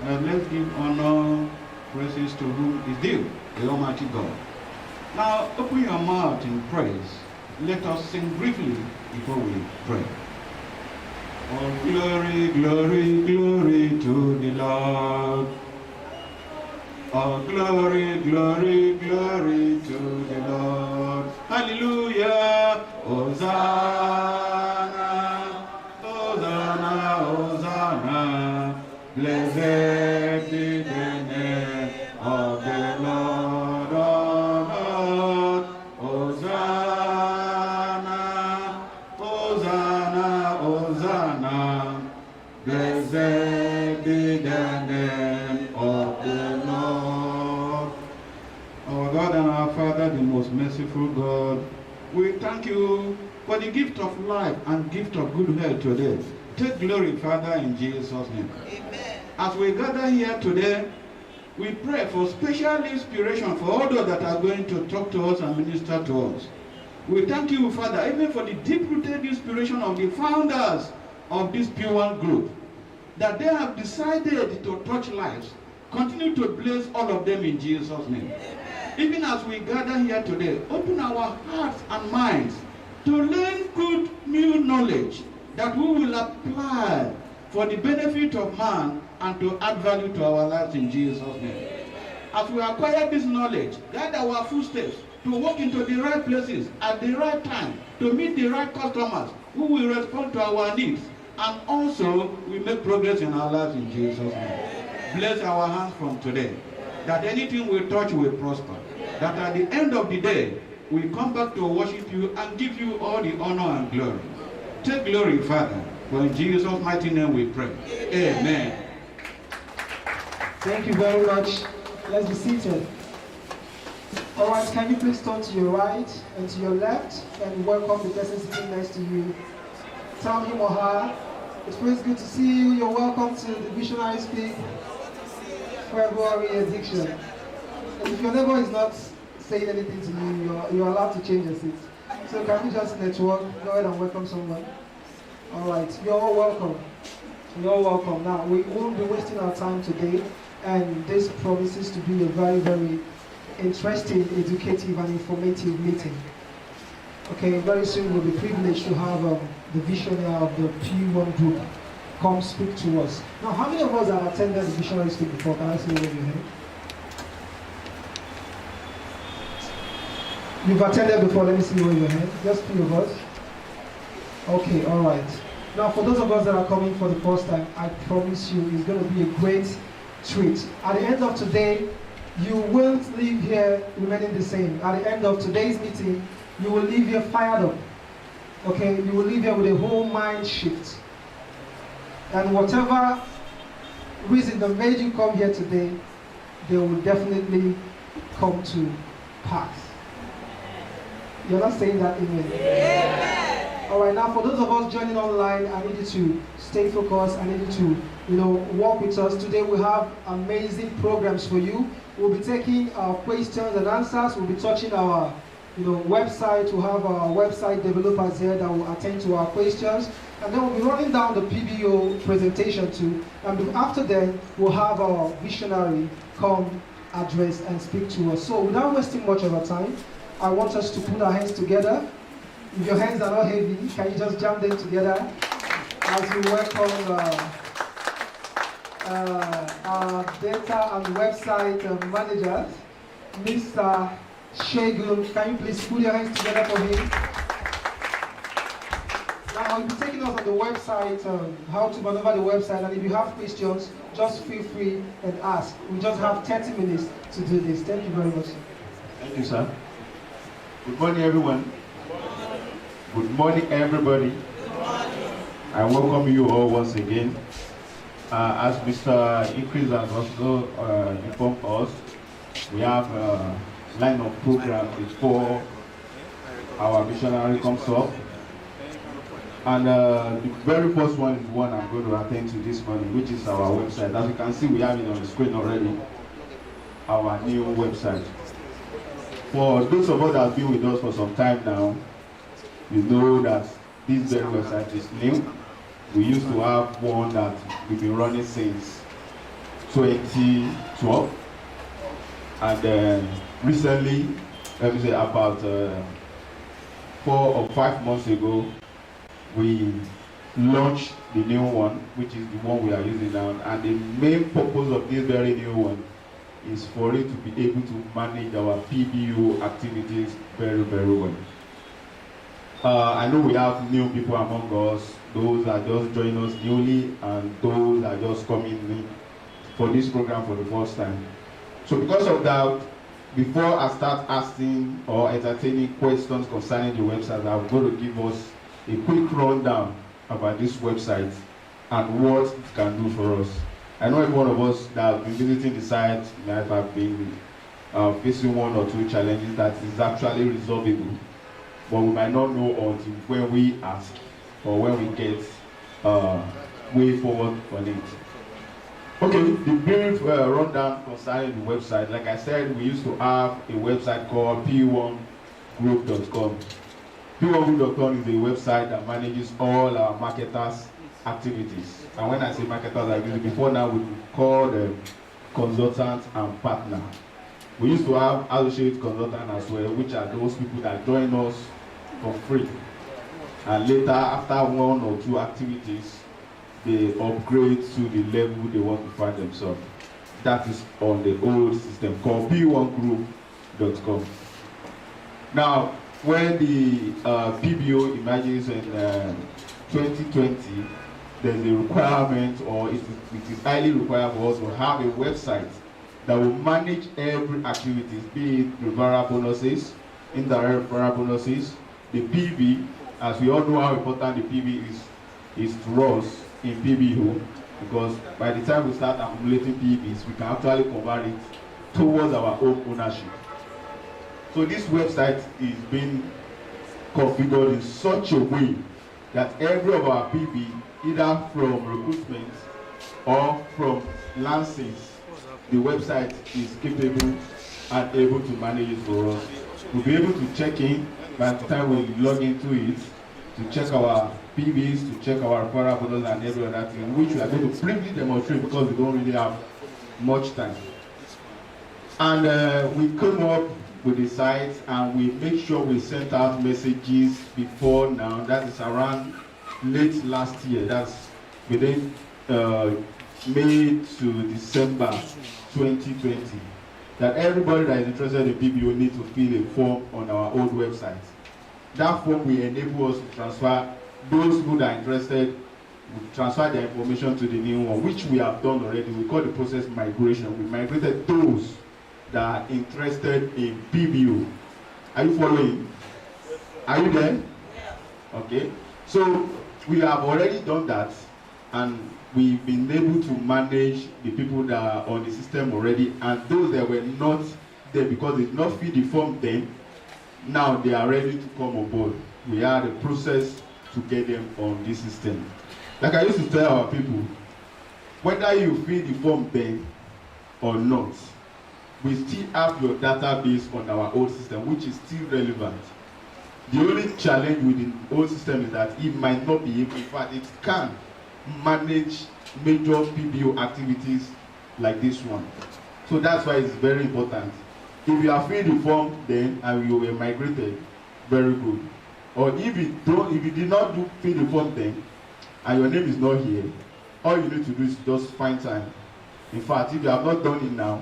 Let's give honor, praises to whom is due, the Almighty God. Now, open your mouth in praise. Let us sing briefly before we pray. Oh, glory, glory, glory to the Lord. Oh, glory, glory, glory to the Lord. Hallelujah. Hosanna, Hosanna, Hosanna. Blessed be the name of the Lord of Lords. Hosanna, Hosanna, Hosanna. Blessed be the name of the Lord. Our God and our Father, the most merciful God, we thank you for the gift of life and gift of good health today. Take glory, Father, in Jesus' name. Amen. As we gather here today, we pray for special inspiration for all those that are going to talk to us and minister to us. We thank you, Father, even for the deep-rooted inspiration of the founders of this P1 group, that they have decided to touch lives. Continue to bless all of them in Jesus' name. Amen. Even as we gather here today, open our hearts and minds to learn good new knowledge that we will apply for the benefit of man and to add value to our lives in Jesus' name. As we acquire this knowledge, guide our footsteps to walk into the right places at the right time, to meet the right customers who will respond to our needs, and also we make progress in our lives in Jesus' name. Bless our hands from today, that anything we touch will prosper, that at the end of the day, we come back to worship you and give you all the honor and glory. Take glory, Father, for in Jesus' mighty name we pray. Amen. Thank you very much. Let's be seated. All right, can you please turn to your right and to your left and welcome the person sitting next to you. Tell him or her, it's very good to see you. You're welcome to the Visionery Speaks February edition. And if your neighbor is not saying anything to you, you're allowed to change your seat. So can we just network? Go ahead and welcome someone. All right, you're all welcome. You're all welcome. Now, we won't be wasting our time today, and this promises to be a very, very interesting, educative, and informative meeting. Okay, very soon we'll be privileged to have the visionary of the P1 group come speak to us. Now, how many of us have attended the Visionery Speaks before? Can I see over your hand? You've attended before, let me see over your hand. Just few of us. Okay, all right. Now, for those of us that are coming for the first time, I promise you it's going to be a great treat. At the end of today, you won't leave here remaining the same. At the end of today's meeting, you will leave here fired up. Okay, you will leave here with a whole mind shift. And whatever reason that made you come here today, they will definitely come to pass. You're not saying that, amen? Amen. All right, now for those of us joining online, I need you to stay focused. I need you to, walk with us. Today we have amazing programs for you. We'll be taking our questions and answers. We'll be touching our, website. We'll have our website developers here that will attend to our questions. And then we'll be running down the PBO presentation too. And after that, we'll have our visionary come address and speak to us. So without wasting much of our time, I want us to put our hands together. If your hands are not heavy, can you just jam them together as we welcome our data and website managers, Mr. Shegun. Can you please put your hands together for him? Now, I'll be taking us on the website, how to maneuver the website, and if you have questions, just feel free and ask. We just have 30 minutes to do this. Thank you very much, sir. Thank you, sir. Good morning, everyone. Good morning, everybody. Good morning. I welcome you all once again. As Mr. ENQUIRIES has also informed us, we have a line of programs before our visionary comes up. And the very first one is the one I'm going to attend to this morning, which is our website. As you can see, we have it on the screen already, our new website. For those of us that have been with us for some time now, you know that this very website is new. We used to have one that we've been running since 2012. And recently, let me say about 4 or 5 months ago, we launched the new one, which is the one we are using now. And the main purpose of this very new one is for it to be able to manage our PBO activities very, very well. I know we have new people among us, those that just joined us newly, and those that are just coming in for this program for the first time. So because of that, before I start asking or entertaining questions concerning the website, I'm going to give us a quick rundown about this website and what it can do for us. I know every one of us that have been visiting the site might have been facing 1 or 2 challenges that is actually resolvable, but we might not know until when we ask or when we get way forward on it. Okay, the brief rundown concerning the website. Like I said, we used to have a website called p1group.com. p1group.com is a website that manages all our marketers' activities. And when I say marketers activities, before now we call them consultants and partners. We used to have associate consultants as well, which are those people that join us for free. And later, after 1 or 2 activities, they upgrade to the level they want to find themselves. That is on the old system called p1group.com. Now, when the PBO emerges in 2020, there's a requirement, or it is highly required for us to have a website that will manage every activity, be it referral bonuses, indirect referral bonuses, the PB, as we all know how important the PB is to us in PBO, because by the time we start accumulating PBs, we can actually convert it towards our own ownership. So this website is being configured in such a way that every of our PB, either from recruitment or from Lansings, the website is capable and able to manage it for us. We'll be able to check in by the time we log into it, to check our PBs, to check our referral bonus and every other thing, which we are going to briefly demonstrate because we don't really have much time. And we come up with the site and we make sure we sent out messages before now. That is around late last year. That's within May to December 2020. That everybody that is interested in PBO needs to fill a form on our old website. That form will enable us to transfer those who are interested, we transfer their information to the new one, which we have done already. We call the process migration. We migrated those that are interested in PBO. Are you following? Are you there? Okay. So we have already done that, and we've been able to manage the people that are on the system already, and those that were not there because they did not fill the form then, now they are ready to come on board. We are the process to get them on this system. Like I used to tell our people, whether you fill the form then or not, we still have your database on our old system, which is still relevant. The only challenge with the old system is that it might not be able, in fact, it can manage major PBO activities like this one. So that's why it's very important. If you have filled the form then and you were migrated, very good. Or if you did not fill the form then and your name is not here, all you need to do is just find time. In fact, if you have not done it now,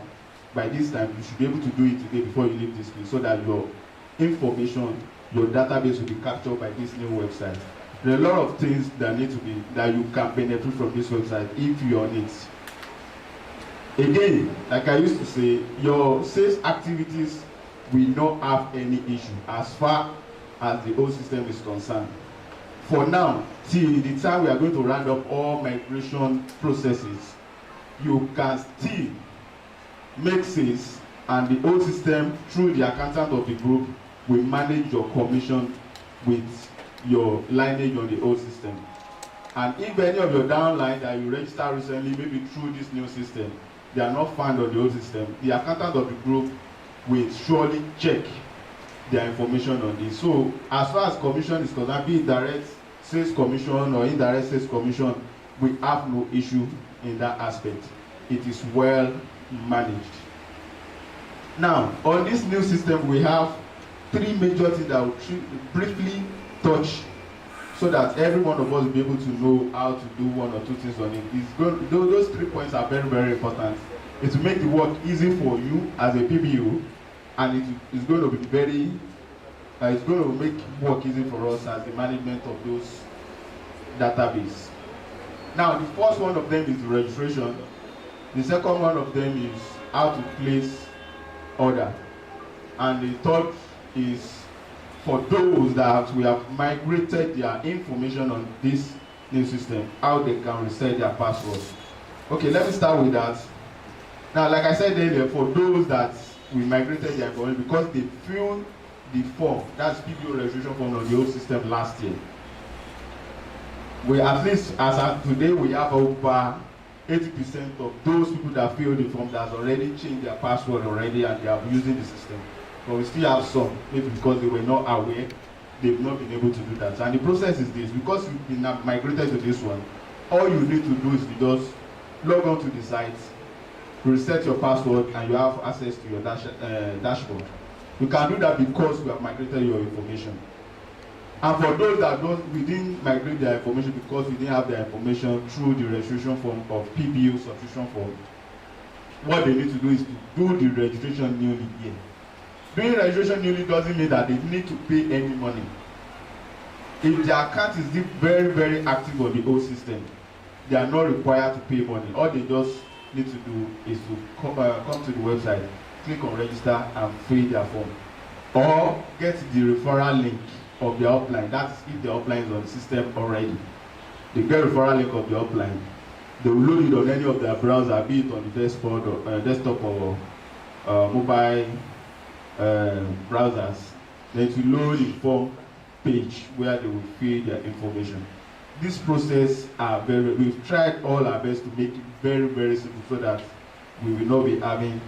by this time you should be able to do it today before you leave this place, so that your information, your database will be captured by this new website. There are a lot of things that need to be, that you can benefit from this website if you are on it. Again, like I used to say, your sales activities will not have any issue as far as the old system is concerned. For now, till the time we are going to round up all migration processes, you can still make sales, and the old system, through the accountant of the group, will manage your commission with your lineage on the old system. And if any of your downline that you registered recently, maybe through this new system, they are not found on the old system, the accountant of the group will surely check their information on this. So as far as commission is concerned, be it direct sales commission or indirect sales commission, we have no issue in that aspect. it is well managed. Now, on this new system, we have three major things that we'll briefly touch so that every one of us will be able to know how to do one or two things on it. Those 3 points are very, very important. It will make the work easy for you as a PBO, and it's going to be very, it's going to make work easy for us as the management of those database. Now, the first one of them is the registration. The second one of them is how to place order. And the third is for those that we have migrated their information on this new system, how they can reset their password. Okay, let me start with that. Now, like I said earlier, for those that we migrated their information because they filled the form, that's PBO registration form on the old system last year. We, at least as of today, we have over 80% of those people that filled the form that has already changed their password already and they are using the system. But we still have some, maybe because they were not aware, they've not been able to do that. And the process is this: because you've been migrated to this one, all you need to do is to just log on to the site, reset your password, and you have access to your dashboard. You can do that because we have migrated your information. And for those that we didn't migrate their information because we didn't have their information through the registration form of PBO subscription form, what they need to do is to do the registration newly here. Doing registration newly doesn't mean that they need to pay any money. If their account is very, very active on the old system, they are not required to pay money. All they just need to do is to come to the website, click on register, and fill their form. Or get the referral link of the upline. That's if the upline is on the system already. They get referral link of the upline. They will load it on any of their browser, be it on the desktop or mobile browsers. Then to load the form page where they will fill their information. This process we've tried all our best to make it very, very simple so that we will not be having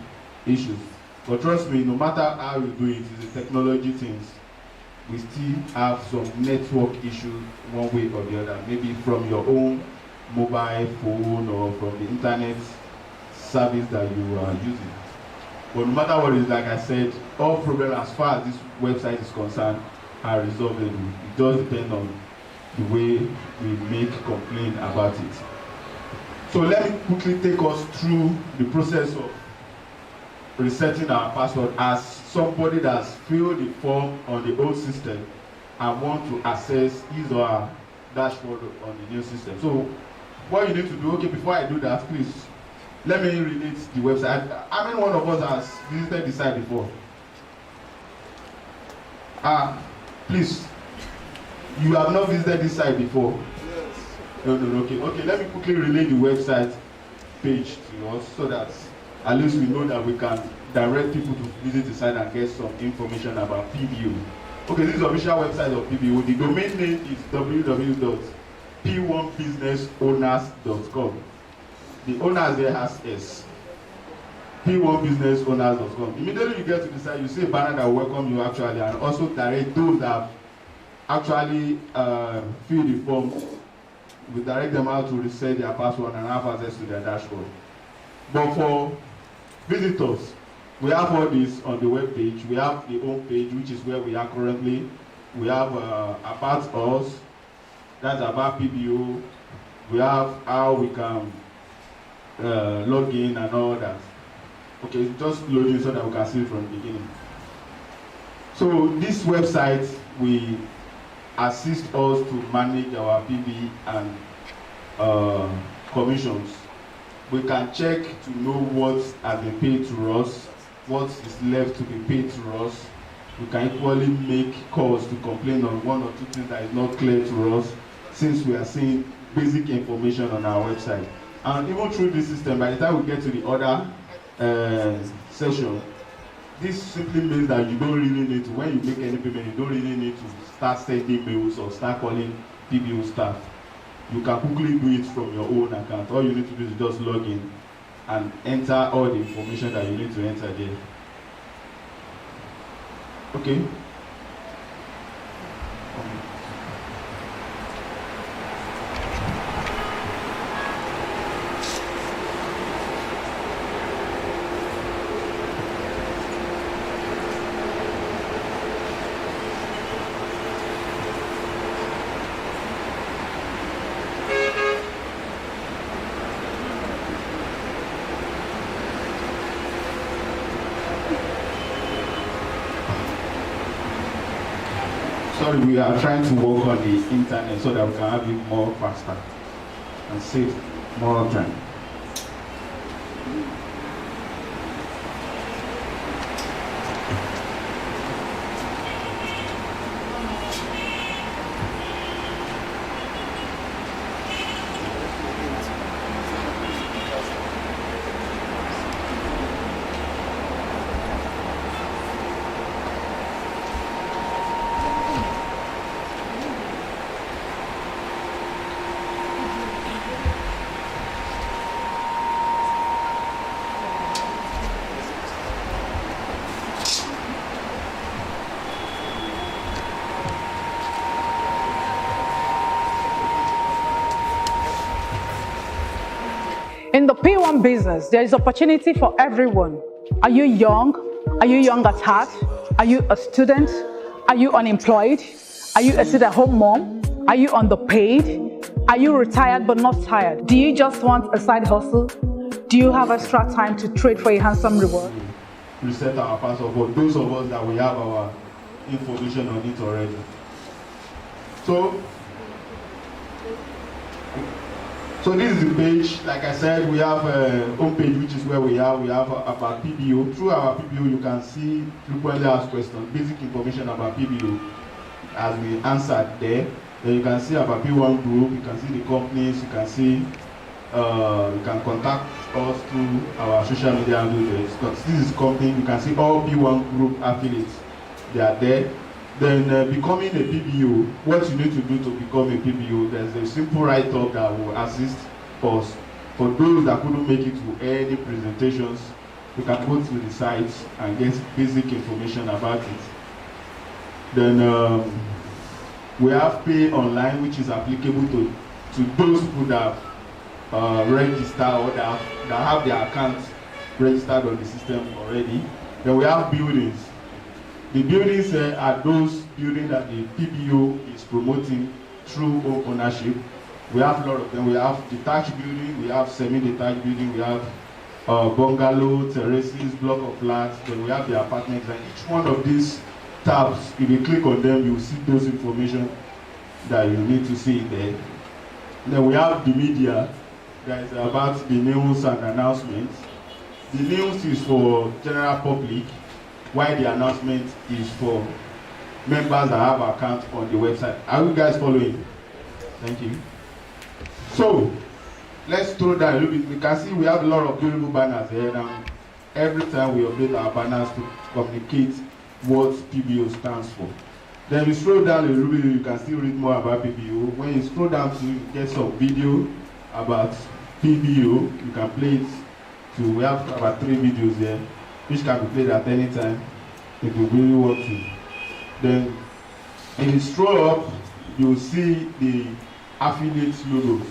issues. But trust me, no matter how you do it, it's the technology things. We still have some network issues one way or the other, maybe from your own mobile phone or from the internet service that you are using. But no matter what it is, like I said, all problems as far as this website is concerned are resolvable. It does depend on the way we make complaint about it. So let me quickly take us through the process of resetting our password as somebody that's filled the form on the old system and want to access his or her dashboard on the new system. So what you need to do, okay, before I do that, please let me relate the website. How many one of us has visited the site before? Please, you have not visited this site before? Yes. No, okay, let me quickly relate the website page to us so that at least we know that we can direct people to visit the site and get some information about PBO. Okay, this is the official website of PBO. The domain name is www.p1businessowners.com. The owners there has S. p1businessowners.com. Immediately you get to the site, you see a banner that will welcome you actually, and also direct those that have actually fill the form. We direct them how to reset their password and have access to their dashboard. But for visitors, we have all this on the web page. We have the home page, which is where we are currently. We have about us, that's about PBO. We have how we can log in and all that. Okay, just loading so that we can see it from the beginning. So this website will assist us to manage our PB and commissions. We can check to know what has been paid to us, what is left to be paid to us. We can equally make calls to complain on one or two things that is not clear to us, since we are seeing basic information on our website. And even through this system, by the time we get to the other session, this simply means that you don't really need to, when you make any payment, you don't really need to start sending mails or start calling PBO staff. You can quickly do it from your own account. All you need to do is just log in and enter all the information that you need to enter there. Okay. sorry, we are trying to work on the internet so that we can have it more faster and save more time. In the P1 business, there is opportunity for everyone. Are you young? Are you young at heart? Are you a student? Are you unemployed? Are you a sit-at-home mom? Are you underpaid? Are you retired but not tired? Do you just want a side hustle? Do you have extra time to trade for a handsome reward? Reset our password for those of us that we have our information on it already. So this is the page. Like I said, we have a home page, which is where we have about PBO. Through our PBO, you can see frequently asked questions, basic information about PBO, as we answered there. Then you can see about P1 group. You can see the companies. You can see you can contact us through our social media handles. This is company. You can see all P1 group affiliates. They are there. Then becoming a PBO, what you need to do to become a PBO, there's a simple write-up that will assist us. For those that couldn't make it to any presentations, you can go to the site and get basic information about it. Then we have Pay Online, which is applicable to those people that have registered or that have their accounts registered on the system already. Then we have buildings. The buildings are those buildings that the PBO is promoting through home ownership. We have a lot of them. We have detached building, we have semi-detached building, we have bungalow, terraces, block of flats, then we have the apartments. And each one of these tabs, if you click on them, you will see those information that you need to see there. Then we have the media, that is about the news and announcements. The news is for general public, while the announcement is for members that have accounts on the website. Are you guys following? Thank you. So let's throw that a little bit. We can see we have a lot of beautiful banners here now. Every time we update our banners to communicate what PBO stands for. Then you scroll down a little bit, you can still read more about PBO. When you scroll down to get some video about PBO, you can play it to, we have about 3 videos here, which can be played at any time if you really want to. Then if you scroll up, you'll see the affiliate logos.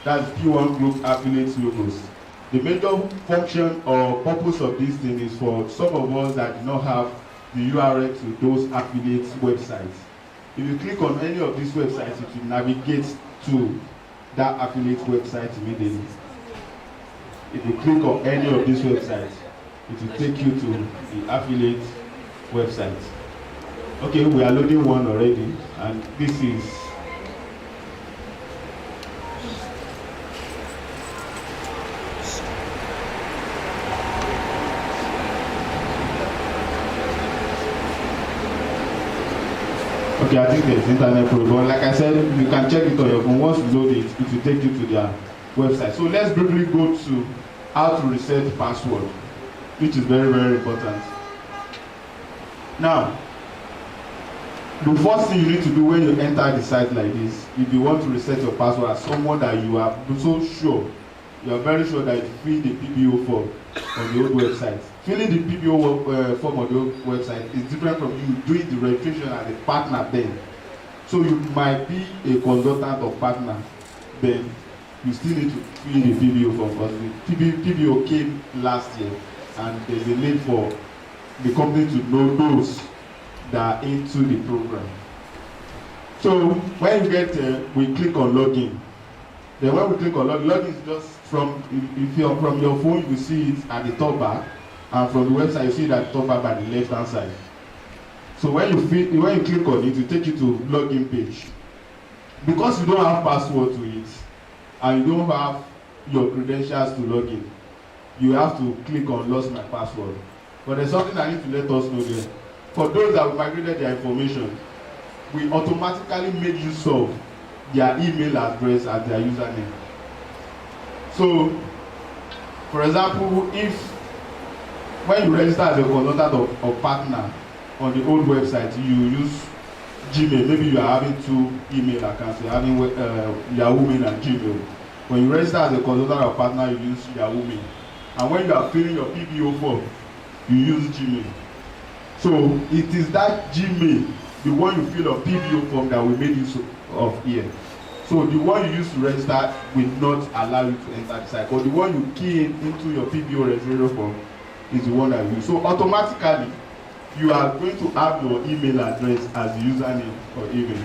That's P1 Group affiliate logos. The major function or purpose of this thing is for some of us that do not have the URL to those affiliate websites. If you click on any of these websites, it will navigate to that affiliate website immediately. If you click on any of these websites, it will take you to the affiliate website. Okay, we are loading one already, and this is okay. I think there's internet problem, but like I said, you can check it on your phone. Once you load it, it will take you to their website. So let's briefly go to how to reset password, which is very, very important. Now, the first thing you need to do when you enter the site like this, if you want to reset your password as someone that you are so sure, you are very sure that you fill the PBO form on the old website. Filling the PBO form on the old website is different from you doing the registration as a partner then. So you might be a consultant or partner, then you still need to fill the PBO form, because the PBO came last year, and there's a need for the company to know those that are into the program. So when you get there, we click on login. Then when we click on login is just from, if you're from your phone, you will see it at the top bar, and from the website you see it at the top bar by the left hand side. So when you click on it, it take you to login page. Because you don't have password to it, and you don't have your credentials to log in, you have to click on lost my password. But there's something I need to let us know there. For those that we migrated their information, we automatically made use of their email address as their username. So, for example, if when you register as a consultant or partner on the old website, you use Gmail. Maybe you are having two email accounts. You're having Yahoo Mail and Gmail. When you register as a consultant or partner, you use Yahoo Mail. And when you are filling your PBO form, you use Gmail. So it is that Gmail, the one you fill a PBO form, that we made use of here. So the one you use to register will not allow you to enter the site. But the one you key into your PBO registration form is the one that you use. So automatically, you are going to have your email address as the username or email.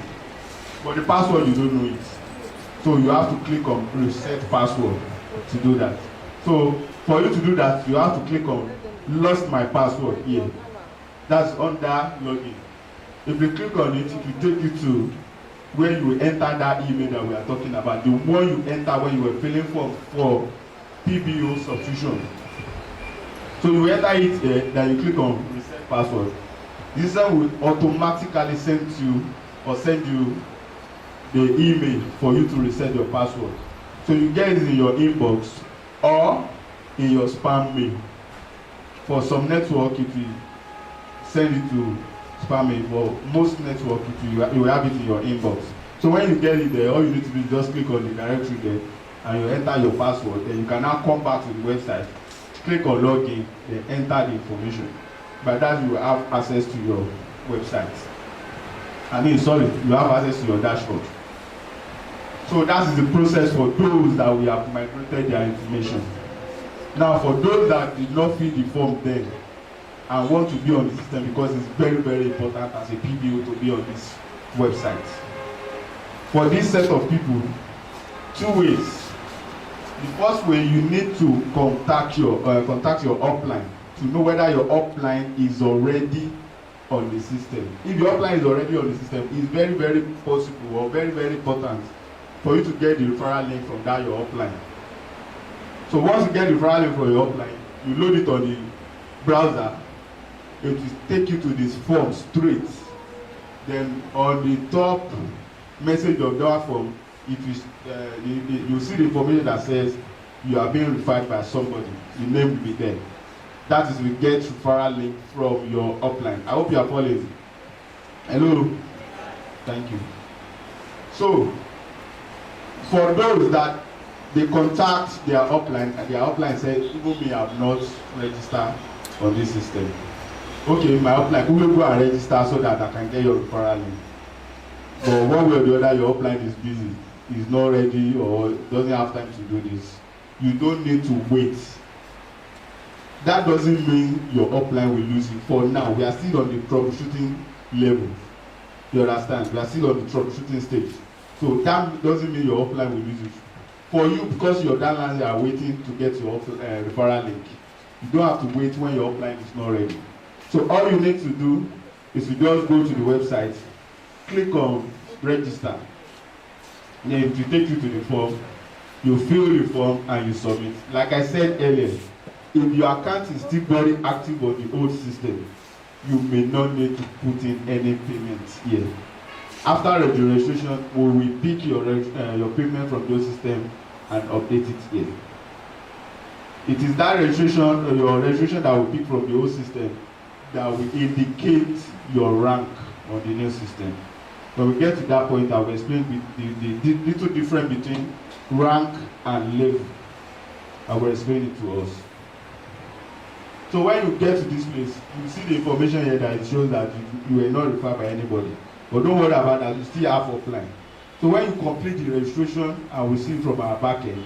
But the password, you don't know it. So you have to click on reset password to do that. So for you to do that, you have to click on lost my password here. That's under login. If you click on it, it will take you to where you will enter that email that we are talking about. The one you enter when you were filling form for PBO subscription. So you enter it here, then you click on reset password. This one will automatically send you the email for you to reset your password. So you get it in your inbox or in your spam mail. For some network, it will send it to spam mail. For most network, you will have it in your inbox. So when you get it there, all you need to do is just click on the directory there and you enter your password. Then you can now come back to the website, click on login, then enter the information. By that, you will have access to your website. You have access to your dashboard. So that is the process for those that we have migrated their information. Now, for those that did not fill the form then and want to be on the system, because it's very, very important as a PBO to be on this website. For this set of people, two ways. The first way, you need to contact your upline to know whether your upline is already on the system. If your upline is already on the system, it's very, very possible or very, very important for you to get the referral link from that your upline. So once you get the referral link from your upline, you load it on the browser. It will take you to this form straight. Then on the top message of that form, you see the information that says you are being referred by somebody. The name will be there. That is, we get referral link from your upline. I hope you are following. Hello. Thank you. So for those that they contact their upline and their upline says, even me, I have not registered on this system. Okay, my upline, who will go and register so that I can get your referral link? But one way or the other, your upline is busy, is not ready, or doesn't have time to do this. You don't need to wait. That doesn't mean your upline will lose it. For now, we are still on the troubleshooting level. You understand? We are still on the troubleshooting stage. So that doesn't mean your upline will lose it. For you, because your downlines are waiting to get your referral link, you don't have to wait when your upline is not ready. So all you need to do is to just go to the website, click on register. Then it will take you to the form. You fill the form and you submit. Like I said earlier, if your account is still very active on the old system, you may not need to put in any payments here. After registration, we will pick your payment from those systems and update it here. It is that registration, your registration that we pick from the old system that will indicate your rank on the new system. When we get to that point, I will explain the little difference between rank and level. I will explain it to us. So when you get to this place, you see the information here that it shows that you were not referred by anybody. But don't worry about that, you still have upline. So when you complete the registration, and we see from our backend,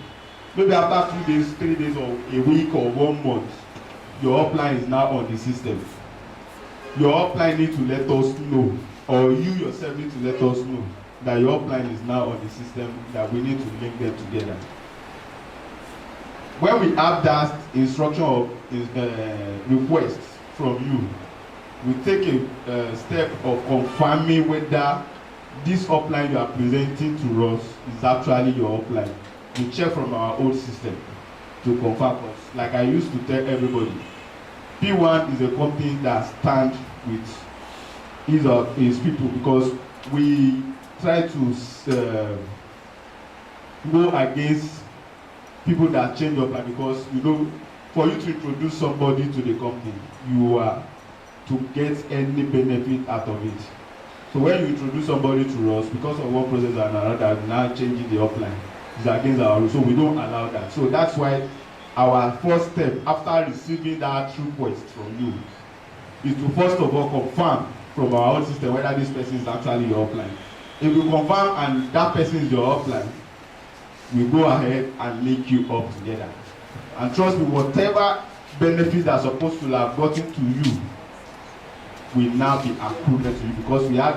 maybe after 2 days, 3 days, or a week, or 1 month, your upline is now on the system. Your upline needs to let us know, or you yourself need to let us know that your upline is now on the system, that we need to link them together. When we have that instruction of request from you, we take a step of confirming whether this upline you are presenting to us is actually your upline. We check from our old system to confirm us. Like I used to tell everybody, P1 is a company that stands with his people, because we try to go against people that change your plan, because you know, for you to introduce somebody to the company, you are to get any benefit out of it. So when you introduce somebody to us, because of one process or another, now changing the upline, it's against our rules, so we don't allow that. So that's why our first step after receiving that request from you is to first of all confirm from our own system whether this person is actually your upline. If you confirm and that person is your upline, we go ahead and link you up together. And trust me, whatever benefits are supposed to have gotten to you will now be accrued to you, because we had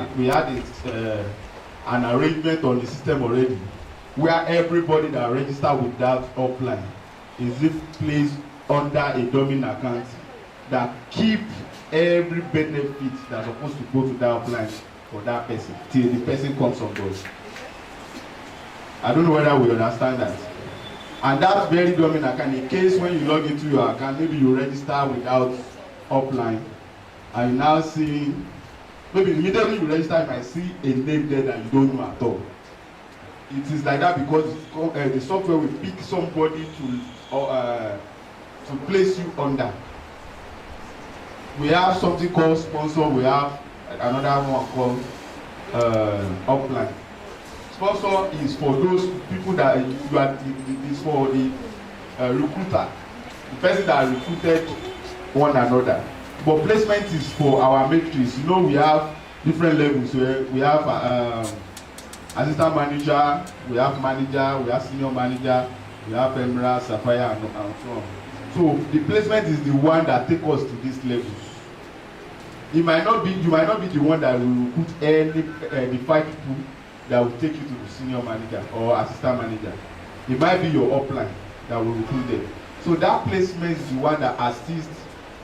an arrangement on the system already where everybody that registered with that upline is placed under a dominant account that keep every benefit that's supposed to go to that upline for that person till the person comes on board. I don't know whether we understand that. And that very dominant account, in case when you log into your account, maybe you register without upline, and you now see, maybe immediately you register, you might see a name there that you don't know at all. It is like that because the software will pick somebody to place you under. We have something called sponsor, we have another one called upline. Sponsor is for those people that you are, is for the recruiter, the person that recruited one another. But placement is for our matrix. You know, we have different levels where we have assistant manager, we have manager, we have senior manager, we have Emerald, Sapphire, and so on. So the placement is the one that takes us to these levels. You might not be the one that will recruit any the 5 people that will take you to the senior manager or assistant manager. It might be your upline that will recruit them. So that placement is the one that assists.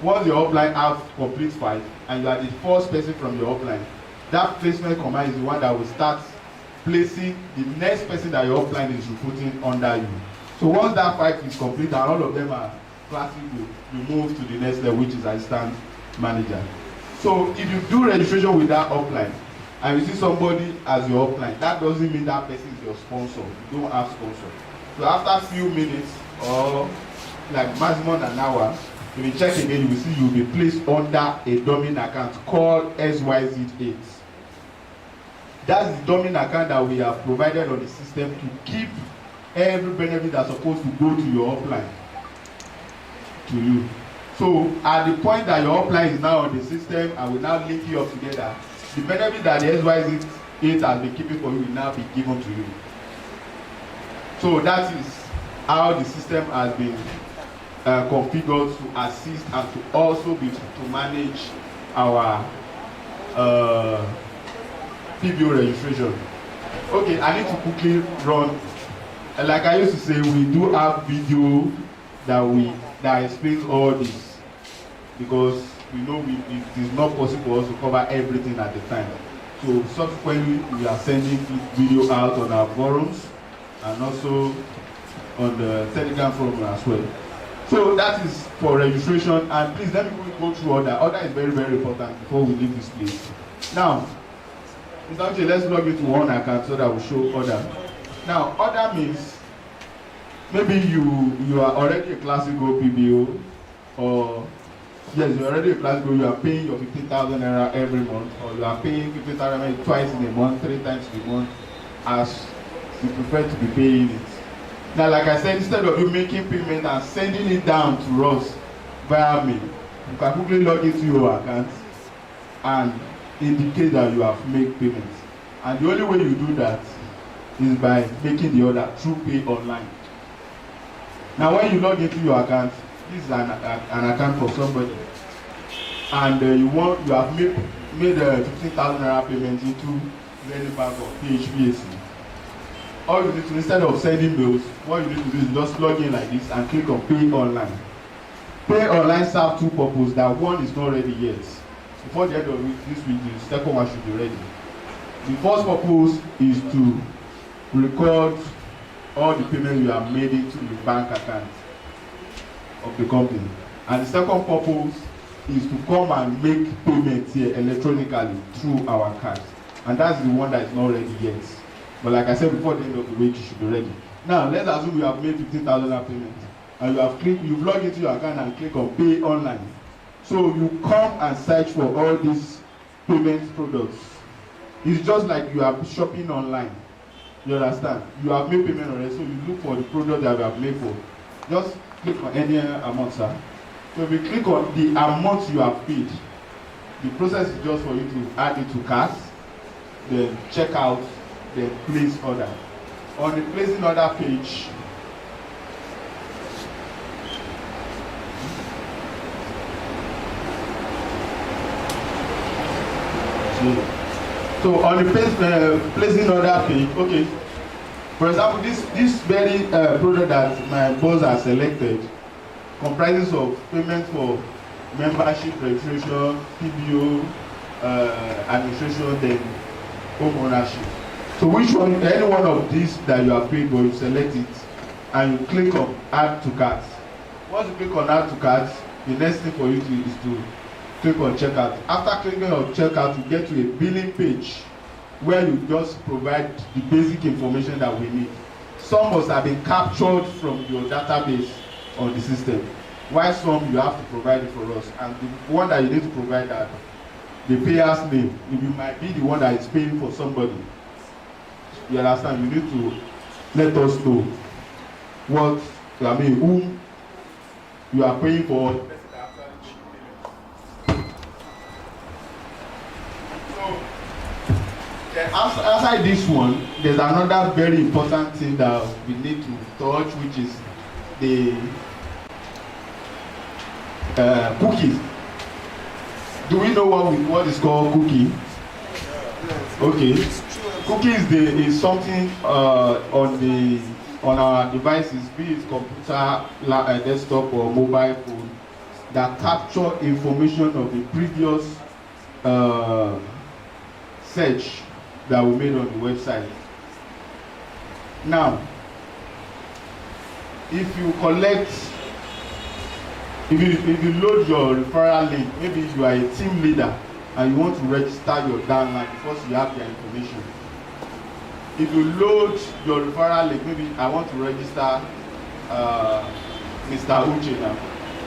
Once your upline have complete 5 and you are the first person from your upline, that placement command is the one that will start placing the next person that your upline is recruiting under you. So once that 5 is complete and all of them are classically, you move to the next level, which is assistant manager. So if you do registration with that upline and you see somebody as your upline, that doesn't mean that person is your sponsor. You don't have sponsor. So after a few minutes or like maximum an hour, if you check again, you will see you will be placed under a dominant account called SYZ8. That's the dominant account that we have provided on the system to keep every benefit that's supposed to go to your upline to you. So at the point that your upline is now on the system and will now link you up together, the benefit that the SYZ8 has been keeping for you will now be given to you. So that is how the system has been configured to assist and to also be to manage our PBO registration. Okay, I need to quickly run. Like I used to say, we do have video that explains all this, because we know it is not possible for us to cover everything at the time. So subsequently, we are sending video out on our forums and also on the Telegram forum as well. So that is for registration, and please let me go through order. Order is very, very important before we leave this place. Now, Mr. Uche, let's log into one account so that we'll show order. Now, order means maybe you are already a classical PBO, or yes, you're already a classical, you are paying your 15,000 naira every month, or you are paying 15,000 naira twice in a month, 3 times in a month, as you prefer to be paying it. Now, like I said, instead of you making payment and sending it down to us via mail, you can quickly log into your account and indicate that you have made payments. And the only way you do that is by making the order through pay online. Now, when you log into your account, this is an account for somebody, and you have made a 15,000 naira payment into Zenith Bank or PHPAC. All you need to, instead of sending bills, what you need to do is just log in like this and click on Pay Online. Pay Online serves 2 purposes. That one is not ready yet. before the end of this week, the second one should be ready. The first purpose is to record all the payments you have made into the bank account of the company. And the second purpose is to come and make payments here electronically through our cards. And that's the one that is not ready yet. But like I said, before the end of the week, you should be ready. Now, let's assume you have made 15,000 payments. And you've logged into your account and click on Pay Online. So you come and search for all these payment products. It's just like you are shopping online. You understand? You have made payment already, so you look for the product that you have made for. Just click on any amount, sir. So if you click on the amount you have paid, the process is just for you to add it to carts, then check out, then place order. On the placing order page, so on the placing order page, okay. For example, this very product that my boss has selected comprises of payment for membership, registration, PBO, administration, then home ownership. So which one, any one of these that you have paid for, you select it and you click on Add to Cart. Once you click on Add to Cart, the next thing for you is to click on Checkout. After clicking on Checkout, you get to a billing page where you just provide the basic information that we need. Some must have been captured from your database on the system, while some you have to provide it for us. And the one that you need to provide that the payer's name, it might be the one that is paying for somebody. You understand? You need to let us know what, whom you are paying for. Outside this one, there's another very important thing that we need to touch, which is the cookies. Do we know what is called cookie? Okay, cookies is something on our devices, be it computer, desktop, or mobile phone, that capture information of the previous search that we made on the website. Now, if you load your referral link, maybe you are a team leader and you want to register your downline because you have their information. If you load your referral link, maybe I want to register Mr. Uche now.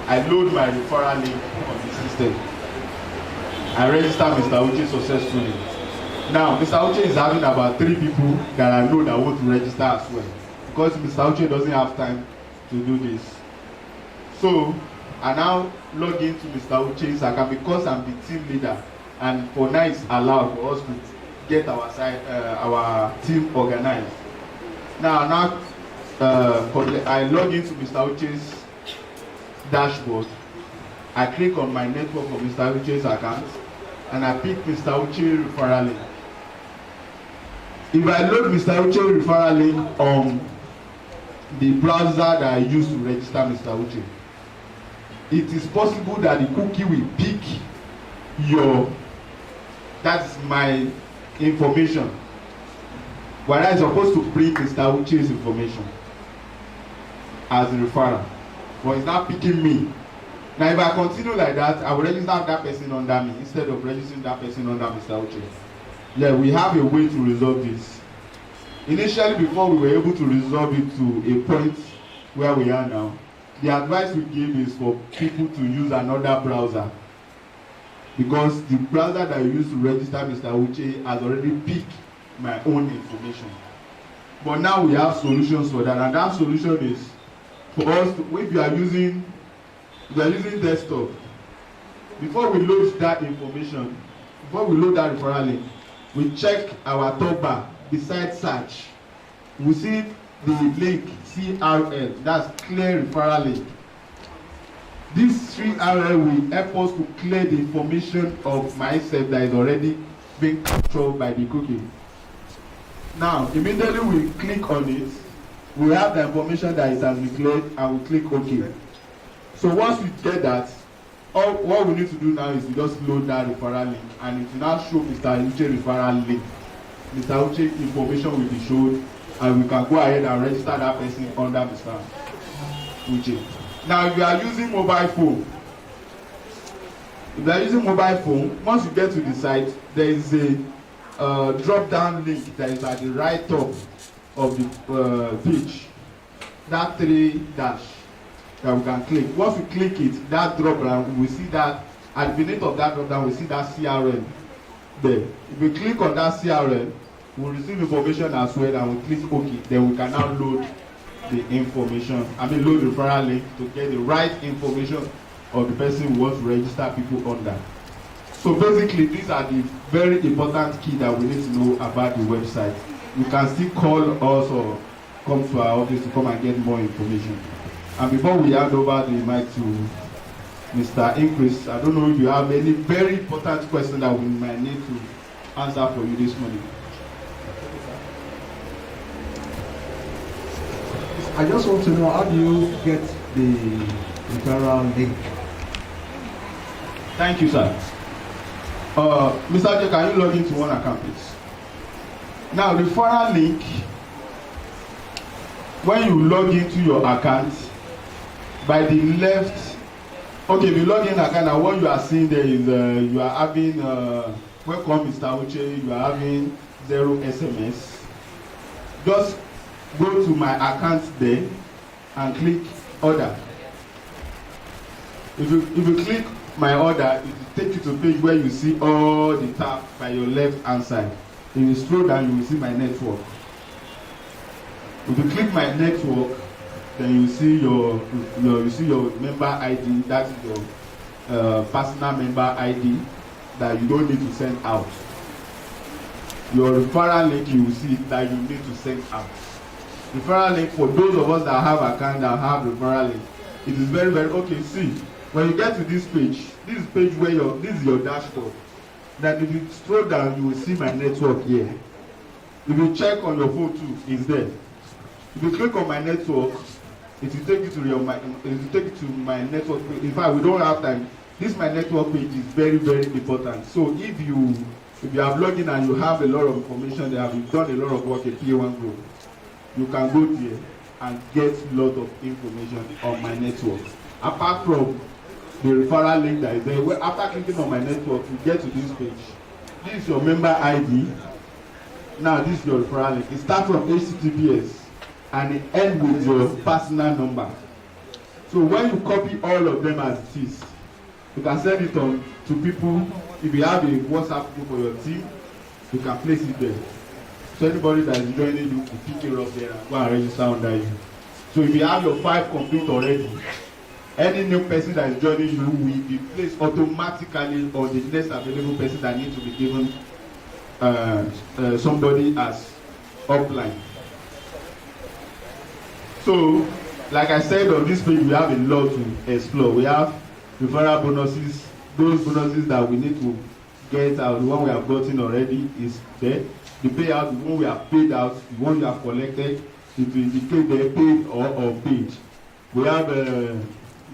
I load my referral link on the system. I register Mr. Uche successfully. Now, Mr. Uche is having about 3 people that I know that want to register as well, because Mr. Uche doesn't have time to do this. So, I now log into Mr. Uche's account because I'm the team leader, and for now it's allowed for us to get our team organized. Now I log into Mr. Uche's dashboard. I click on my network of Mr. Uche's account, and I pick Mr. Uche referral link. If I load Mr. Uche referral link on the browser that I use to register Mr. Uche, it is possible that the cookie will pick that's my information, whereas it's supposed to bring Mr. Uche's information as a referral, but it's not picking me. Now, if I continue like that, I will register that person under me instead of registering that person under Mr. Uche. Yeah, we have a way to resolve this. Initially, before we were able to resolve it to a point where we are now, the advice we give is for people to use another browser, because the browser that I use to register Mr. Uche has already picked my own information. But now we have solutions for that, and that solution is for us to, if you are using desktop, before we load that information, before we load that referral link, we check our top bar beside search. We see the link CRL, that's clear referral link. This CRL will help us to clear the information of myself that is already being captured by the cookie. Now, immediately we click on it, we have the information that it has been cleared, and we click OK. So once we get that, all what we need to do now is to just load that referral link, and it will now show Mr. Uche referral link. Mr. Uche information will be shown, and we can go ahead and register that person under Mr. Uche. Now, if you are using mobile phone, once you get to the site, there is a drop-down link that is at the right top of the page. That 3 dash that we can click. Once we click it, that drop down, we will see that at the beneath of that drop down, we see that CRM there. If we click on that CRM, we will receive information as well, and we click OK. Then we can now load the information. Load the referral link to get the right information of the person who wants to register people under. So basically, these are the very important key that we need to know about the website. You can still call us or come to our office to come and get more information. And before we hand over the mic to Mr. Inquires, I don't know if you have any very important question that we might need to answer for you this morning. I just want to know, how do you get the referral link? Thank you, sir. Mr. J, can you log into one account, please? Now, referral link, when you log into your account, by the left, okay, if you log in account, now what you are seeing there is you are having, welcome Mr. Uche, you are having 0 SMS. Just go to my account there and click order. If you click my order, it will take you to a page where you see all the tab by your left hand side. If you scroll down, you will see my network. If you click my network, then you see your member ID. That is your personal member ID that you don't need to send out. Your referral link, you will see that you need to send out. Referral link, for those of us that have account that have referral link, it is very, very okay. See, when you get to this page where this is your dashboard. That if you scroll down, you will see my network here. If you check on your phone too, it's there. If you click on my network, it will take you to my network page. In fact, we don't have time. This my network page is very, very important. So if you have logged in and you have a lot of information, they have done a lot of work at P1 Group, you can go there and get a lot of information on my network. Apart from the referral link that is there, where after clicking on my network, you get to this page. This is your member ID. Now this is your referral link. It starts from HTTPS and it ends with your personal number. So when you copy all of them as it is, you can send it on to people. If you have a WhatsApp group for your team, you can place it there. So anybody that is joining you will pick it up there and go and register under you. So if you have your 5 complete already, any new person that is joining you will be placed automatically on the next available person that needs to be given somebody as upline. So, like I said, on this page we have a lot to explore. We have referral bonuses, those bonuses that we need to get out. The one we have gotten already is there. The payout, the one we have paid out, the one you have collected, it will indicate they're paid or unpaid. We have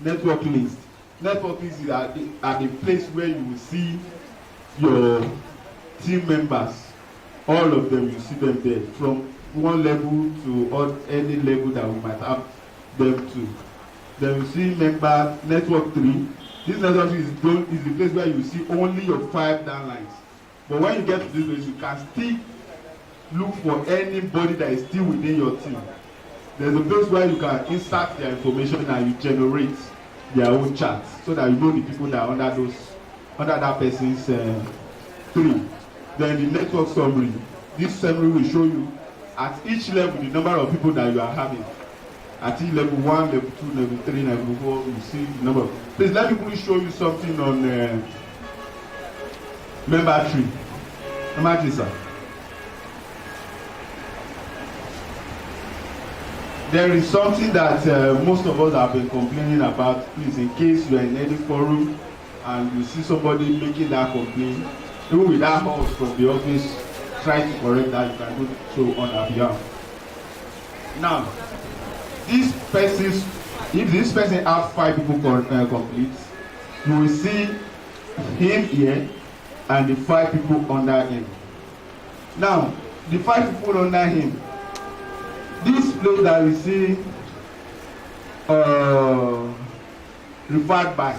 network links. Network links is at a place where you will see your team members. All of them, you see them there, from one level to any level that we might have them to. Then you see member network 3. This network is the place where you see only your 5 downlines. But when you get to this place, you can still look for anybody that is still within your team. There's a place where you can insert their information and you generate their own chats so that you know the people that are under that person's 3. Then the network summary. This summary will show you at each level the number of people that you are having. At each level 1, level 2, level 3, level 4, you see the number. Please let me quickly show you something on member 3. Member 3, sir. There is something that most of us have been complaining about. Please, in case you are in any forum and you see somebody making that complaint, even without help from the office, try to correct that. You can do so on our behalf. Now, if this person has 5 people complete, You will see him here and the 5 people under him. Now, the 5 people under him, this place that we see referred by.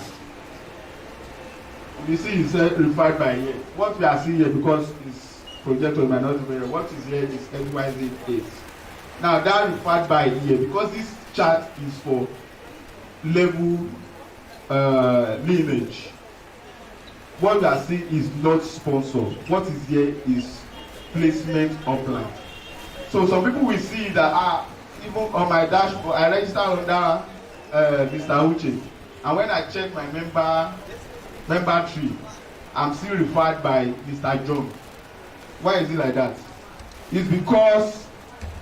You see, it said referred by here. What we are seeing here, because it's projected might not be, what is here is XYZ8. Now that referred by here, because this chart is for level lineage. What we are seeing is not sponsored. What is here is placement upline. So some people will see that even on my dashboard, I register under Mr. Uche, and when I check my member tree, I'm still referred by Mr. John. Why is it like that? It's because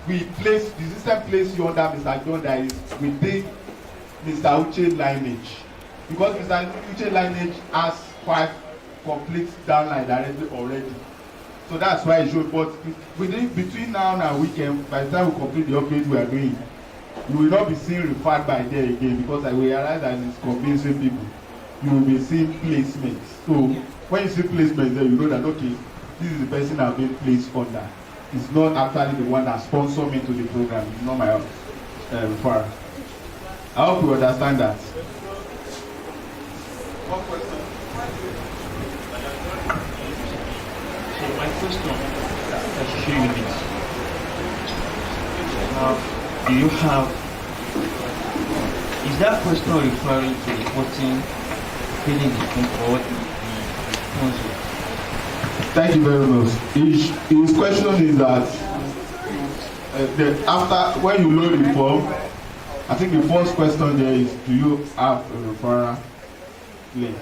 the system placed you under Mr. John that is within Mr. Uche lineage. Because Mr. Uche lineage has 5 complete downline directly already. So that's why it should. But between now and weekend, by the time we complete the upgrade we are doing, you will not be seen referred by there again, because I realize that it's convincing people. You will be seeing placements. So when you see placements there, you know that okay, this is the person I've been placed under. It's not actually the one that sponsored me to the program. It's not my referral. I hope you understand that. One question. So my question, I show you this. Do you have, is that question referring to reporting, filling the form or the sponsor? Thank you very much. His question is that after when you load the form, I think the first question there is, do you have a referral link?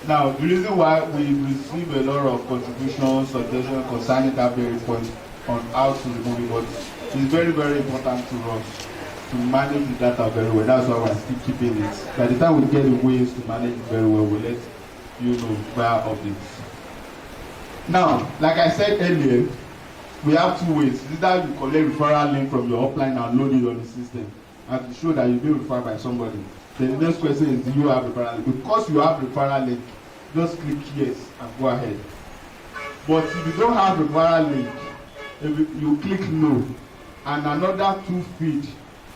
Now, the reason why we receive a lot of contributions, suggestions concerning that very point on how to remove it, but it's very, very important to us to manage the data very well. That's why we're still keeping it. By the time we get the ways to manage it very well, we'll let you know via updates. Now, like I said earlier, we have 2 ways. Either you collect referral link from your upline and load it on the system and to show that you've been referred by somebody. Then the next question is, do you have referral link? Because you have referral link, just click yes and go ahead. But if you don't have referral link, if you click no, and another 2 feed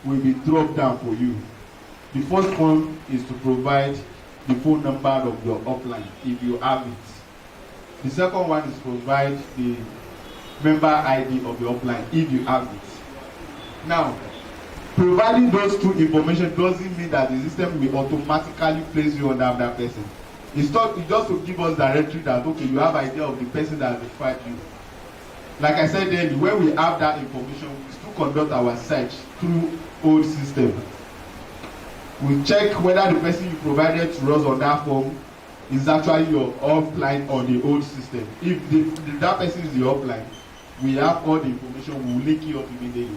will be dropped down for you. The first one is to provide the phone number of your upline if you have it. The second one is to provide the member ID of your upline if you have it. Now, providing those 2 information doesn't mean that the system will automatically place you under that person. It's just to give us directory that okay, you have idea of the person that referred you. Like I said earlier, when we have that information, we still conduct our search through old system. We check whether the person you provided to us on that form is actually your upline on the old system. If that person is your upline, we have all the information, we will link you up immediately.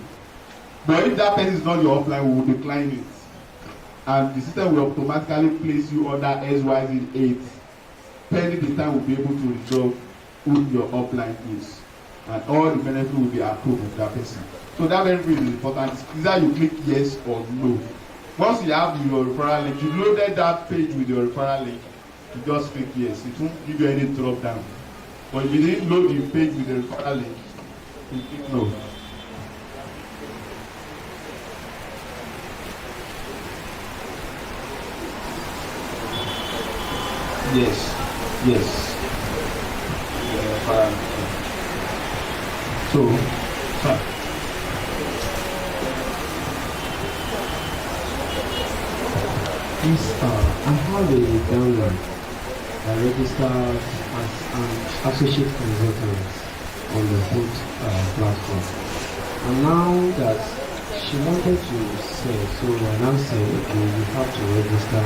But if that person is not your upline, we will decline it. And the system will automatically place you under SYZ8. Pending the time we'll be able to resolve who your upline is. And all the benefits will be approved of that person. So that benefit is important. Either you click yes or no. Once you have your referral link, you loaded that page with your referral link, you just click yes. It won't give you any drop down. But if you didn't load the page with the referral link, you click no. Yes. So, I have a download that registers as an associate consultant on the both platform. And now that she wanted to say, so I now say, okay, you have to register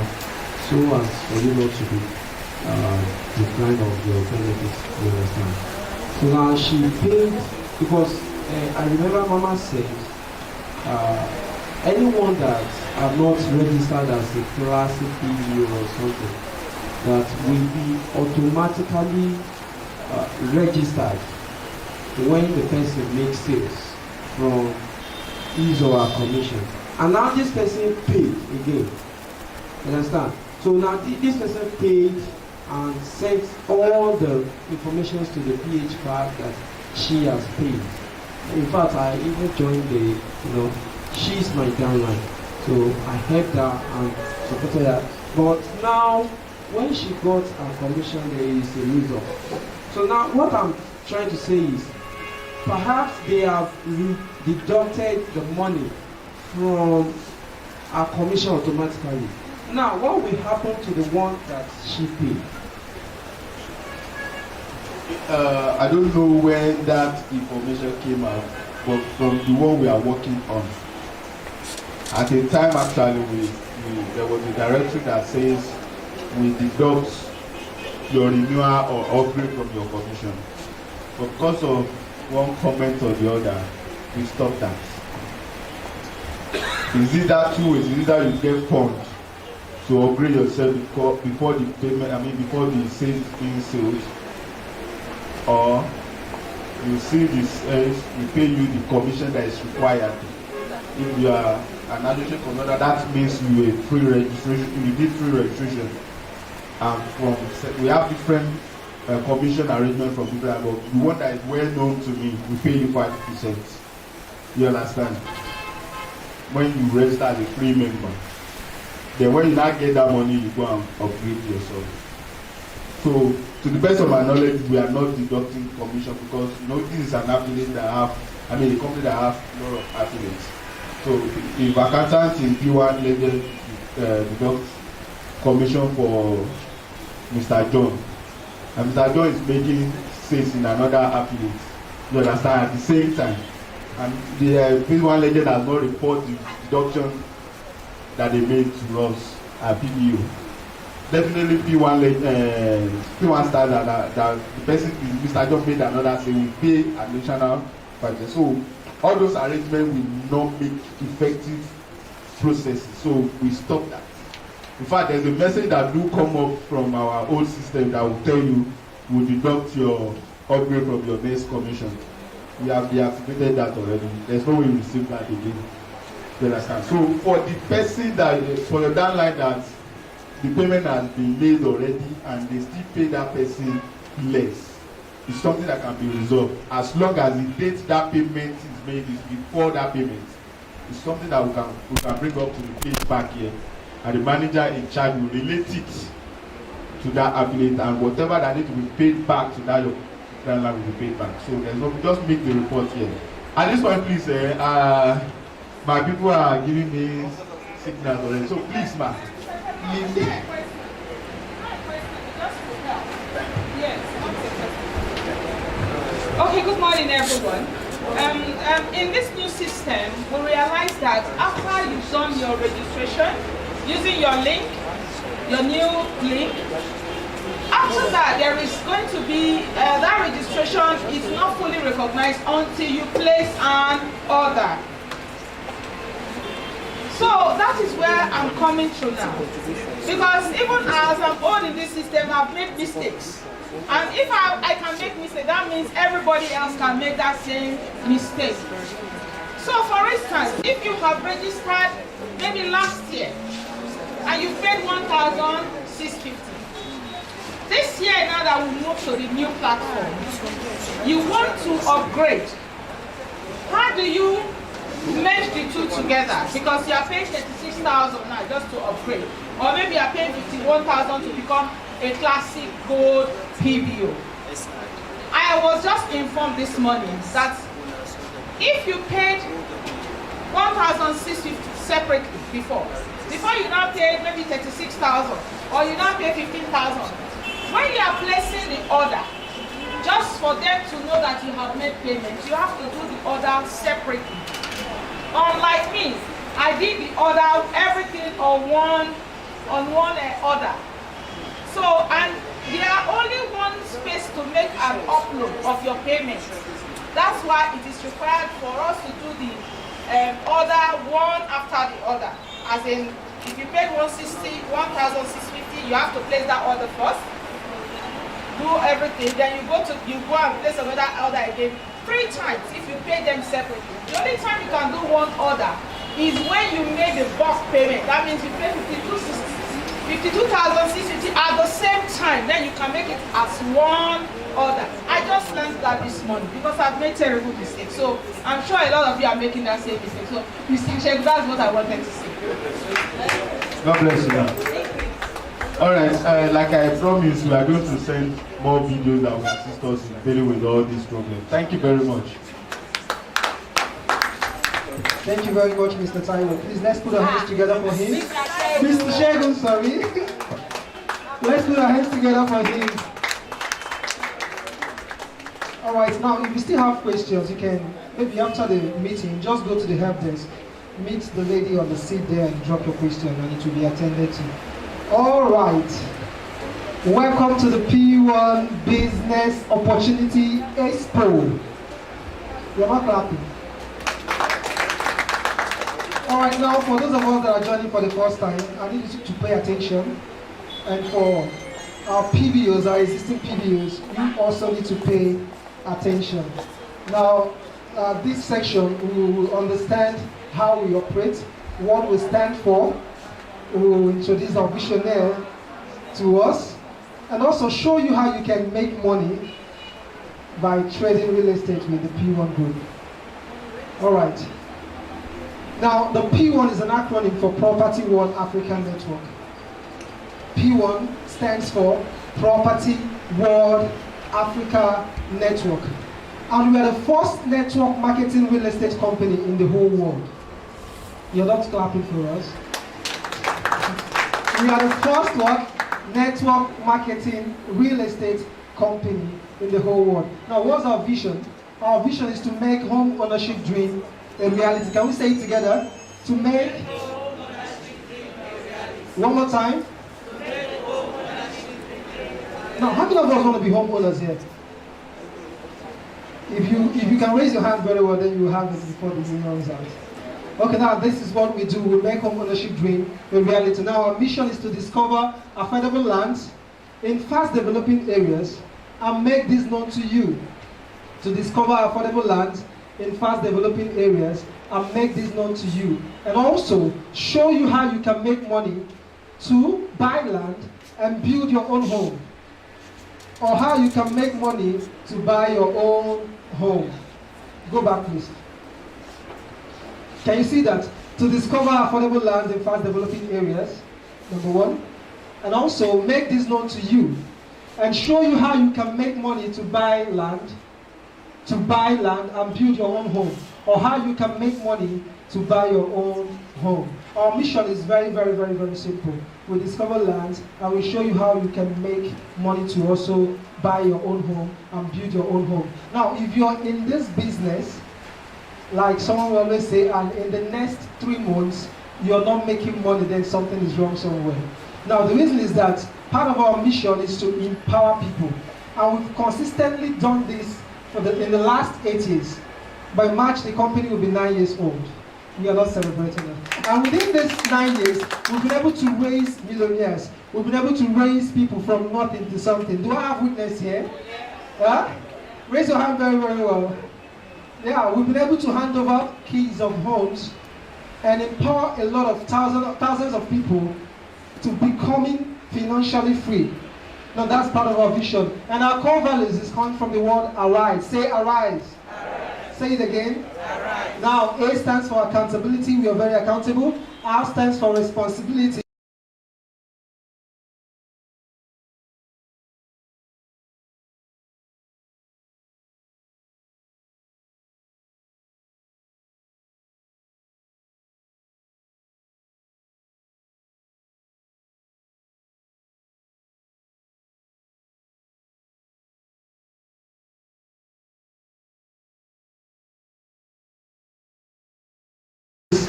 so as for you not to be declined of your benefits, you understand. So now she paid, because I remember Mama said, anyone that are not registered as a classic PBO or something, that will be automatically registered when the person makes sales from his or her commission. And now this person paid again. You understand? So now this person paid and sent all the information to the PH card that she has paid. In fact, I even joined she's my downline. So I helped her and supported her. But now, when she got her commission, there is a result. So now what I'm trying to say is, perhaps they have deducted the money from her commission automatically. Now, what will happen to the one that she paid? I don't know when that information came out, but from the one we are working on. At the time, actually, there was a directory that says we deduct your renewal or upgrade from your commission. But because of one comment or the other, we stopped that. Is it that two ways? Is it that you get funds to upgrade yourself before the payment, before the sales being sold, or you see this we pay you the commission that is required. If you are an associate for another, that means you a free registration. You did free registration. We have different commission arrangement from different, but the one that is well known to me, we pay you 5%. You understand? When you register as a free member, then when you now get that money, you go and upgrade yourself. So, to the best of my knowledge, we are not deducting commission because this is an affiliate that a company that have a lot of affiliates. So, if accountants in P1 let deduct commission for Mr. John, and Mr. John is making sales in another affiliate, you understand, at the same time, and the P1 legend has not reported the deduction that they made to us at PBO. Definitely P1 stars that the person, Mr. John made another say we pay additional 5%. So all those arrangements will not make effective processes. So we stop that. In fact, there's a message that do come up from our old system that will tell you we'll deduct your upgrade from your next commission. We have deactivated that already. There's no way you receive that again. You understand? So for the person for your downline that the payment has been made already and they still pay that person less, it's something that can be resolved as long as the date that payment is made is before that payment. It's something that we can bring up to the page back here, and the manager in charge will relate it to that affiliate, and whatever that needs to be paid back to that your downline will be paid back. So there's no, just make the report here. At this point, please, my people are giving me signals already. So please, ma. Okay, good morning, everyone. In this new system, we realize that after you've done your registration using your link, your new link, after that there is going to be that registration is not fully recognized until you place an order. So that is where I'm coming to now. Because even as I'm old in this system, I've made mistakes. And if I can make mistakes, that means everybody else can make that same mistake. So for instance, if you have registered maybe last year and you paid 1,650. This year now that we move to the new platform, you want to upgrade. How do you merge the two together? Because you are paying 36,000 now just to upgrade. Or maybe you are paying 51,000 to become a classic gold PBO. I was just informed this morning that if you paid 1,650 separately before you now pay maybe 36,000 or you now pay 15,000, when you are placing the order, just for them to know that you have made payment, you have to do the order separately. Unlike me, I did the order, everything on one order. So, and there are only one space to make an upload of your payment. That's why it is required for us to do the order one after the other. As in, if you paid 1,650, you have to place that order first. Do everything, then you go and place another order again 3 times if you pay them separately. The only time you can do one order is when you made the bulk payment. That means you pay 52.60 52,650 at the same time, then you can make it as one order. I just learned that this morning because I've made terrible mistakes. So I'm sure a lot of you are making that same mistake. So Mr. Sheikh, that's what I wanted to say. God bless you. All right, like I promised, we are going to send more videos that will assist us in dealing with all these problems. Thank you very much. Thank you very much, Mr. Taiwo. Please, let's put our hands together for him. Mr. Shegun, sorry. Let's put our hands together for him. All right, now, if you still have questions, you can, maybe after the meeting, just go to the help desk, meet the lady on the seat there and drop your question, and it will be attended to. All right. Welcome to the P1 Business Opportunity Expo. You're not clapping. All right, now for those of us that are joining for the first time, I need you to pay attention. And for our PBOs, our existing PBOs, you also need to pay attention. Now, this section, we will understand how we operate, what we stand for. We will introduce our visionary to us, and also show you how you can make money by trading real estate with the P1 group. All right. Now, the P1 is an acronym for Property World Africa Network. P1 stands for Property World Africa Network. And we are the first network marketing real estate company in the whole world. You're not clapping for us. We are the first network marketing real estate company in the whole world. Now, what's our vision? Our vision is to make home ownership dream a reality. Can we say it together? To make, one more time. Now, how many of us want to be homeowners here? If you can raise your hand very well, then you will have it before the year runs out. Okay, now this is what we do. We make home ownership dream a reality. Now, our mission is to discover affordable lands in fast developing areas and make this known to you. To discover affordable lands in fast developing areas and make this known to you, and also show you how you can make money to buy land and build your own home, or how you can make money to buy your own home. Go back, please. Can you see that? To discover affordable lands in fast developing areas, number one, and also make this known to you and show you how you can make money to buy land and build your own home, or how you can make money to buy your own home. Our mission is very, very, very, very simple. We discover lands and we show you how you can make money to also buy your own home and build your own home. Now, if you're in this business, like someone will always say, and in the next 3 months, you're not making money, then something is wrong somewhere. Now, the reason is that part of our mission is to empower people. And we've consistently done this in the last 8 years. By March, the company will be 9 years old. We are not celebrating it. And within these 9 years, we've been able to raise millionaires. We've been able to raise people from nothing to something. Do I have witness here? Yeah? Raise your hand very, very well. Yeah, we've been able to hand over keys of homes and empower a lot of thousands of people to becoming financially free. Now that's part of our vision. And our core values is coming from the word arise. Say arise. Arise. Say it again. Arise. Now A stands for accountability. We are very accountable. R stands for responsibility.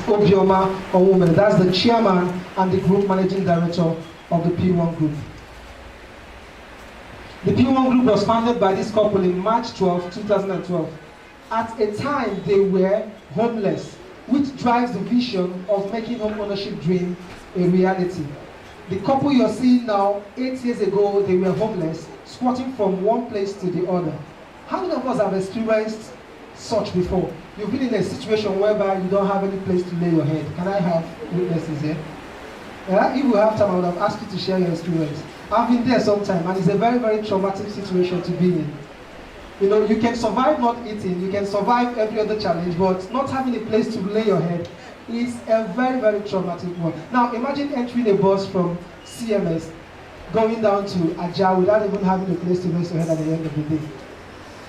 Obioma Onwume. That's the chairman and the group managing director of the P1 Group. The P1 Group was founded by this couple in March 12, 2012. At a time they were homeless, which drives the vision of making home ownership dream a reality. The couple you're seeing now, 8 years ago, they were homeless, squatting from one place to the other. How many of us have experienced such before? You've been in a situation whereby you don't have any place to lay your head. Can I have witnesses here? Yeah? If we have time, I would have asked you to share your experience. I've been there sometime, and it's a very, very traumatic situation to be in. You know, you can survive not eating, you can survive every other challenge, but not having a place to lay your head is a very, very traumatic one. Now, imagine entering a bus from CMS, going down to Ajah without even having a place to rest your head at the end of the day.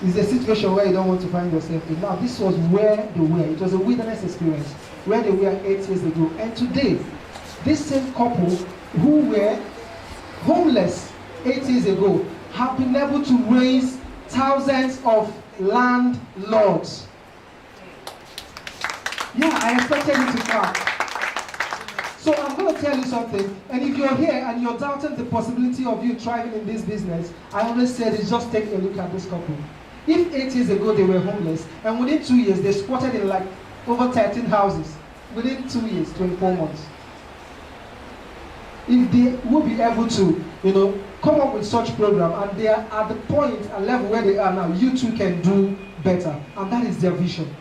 It's a situation where you don't want to find yourself in. Now, this was where they were. It was a wilderness experience, where they were 8 years ago. And today, this same couple who were homeless 8 years ago have been able to raise thousands of landlords. Yeah, I expected you to clap. So I'm going to tell you something, and if you're here and you're doubting the possibility of you thriving in this business, I always said is just take a look at this couple. If 8 years ago they were homeless, and within 2 years they squatted in like over 13 houses, within 2 years, 24 months. If they will be able to, you know, come up with such program, and they are at the point and level where they are now, you too can do better, and that is their vision.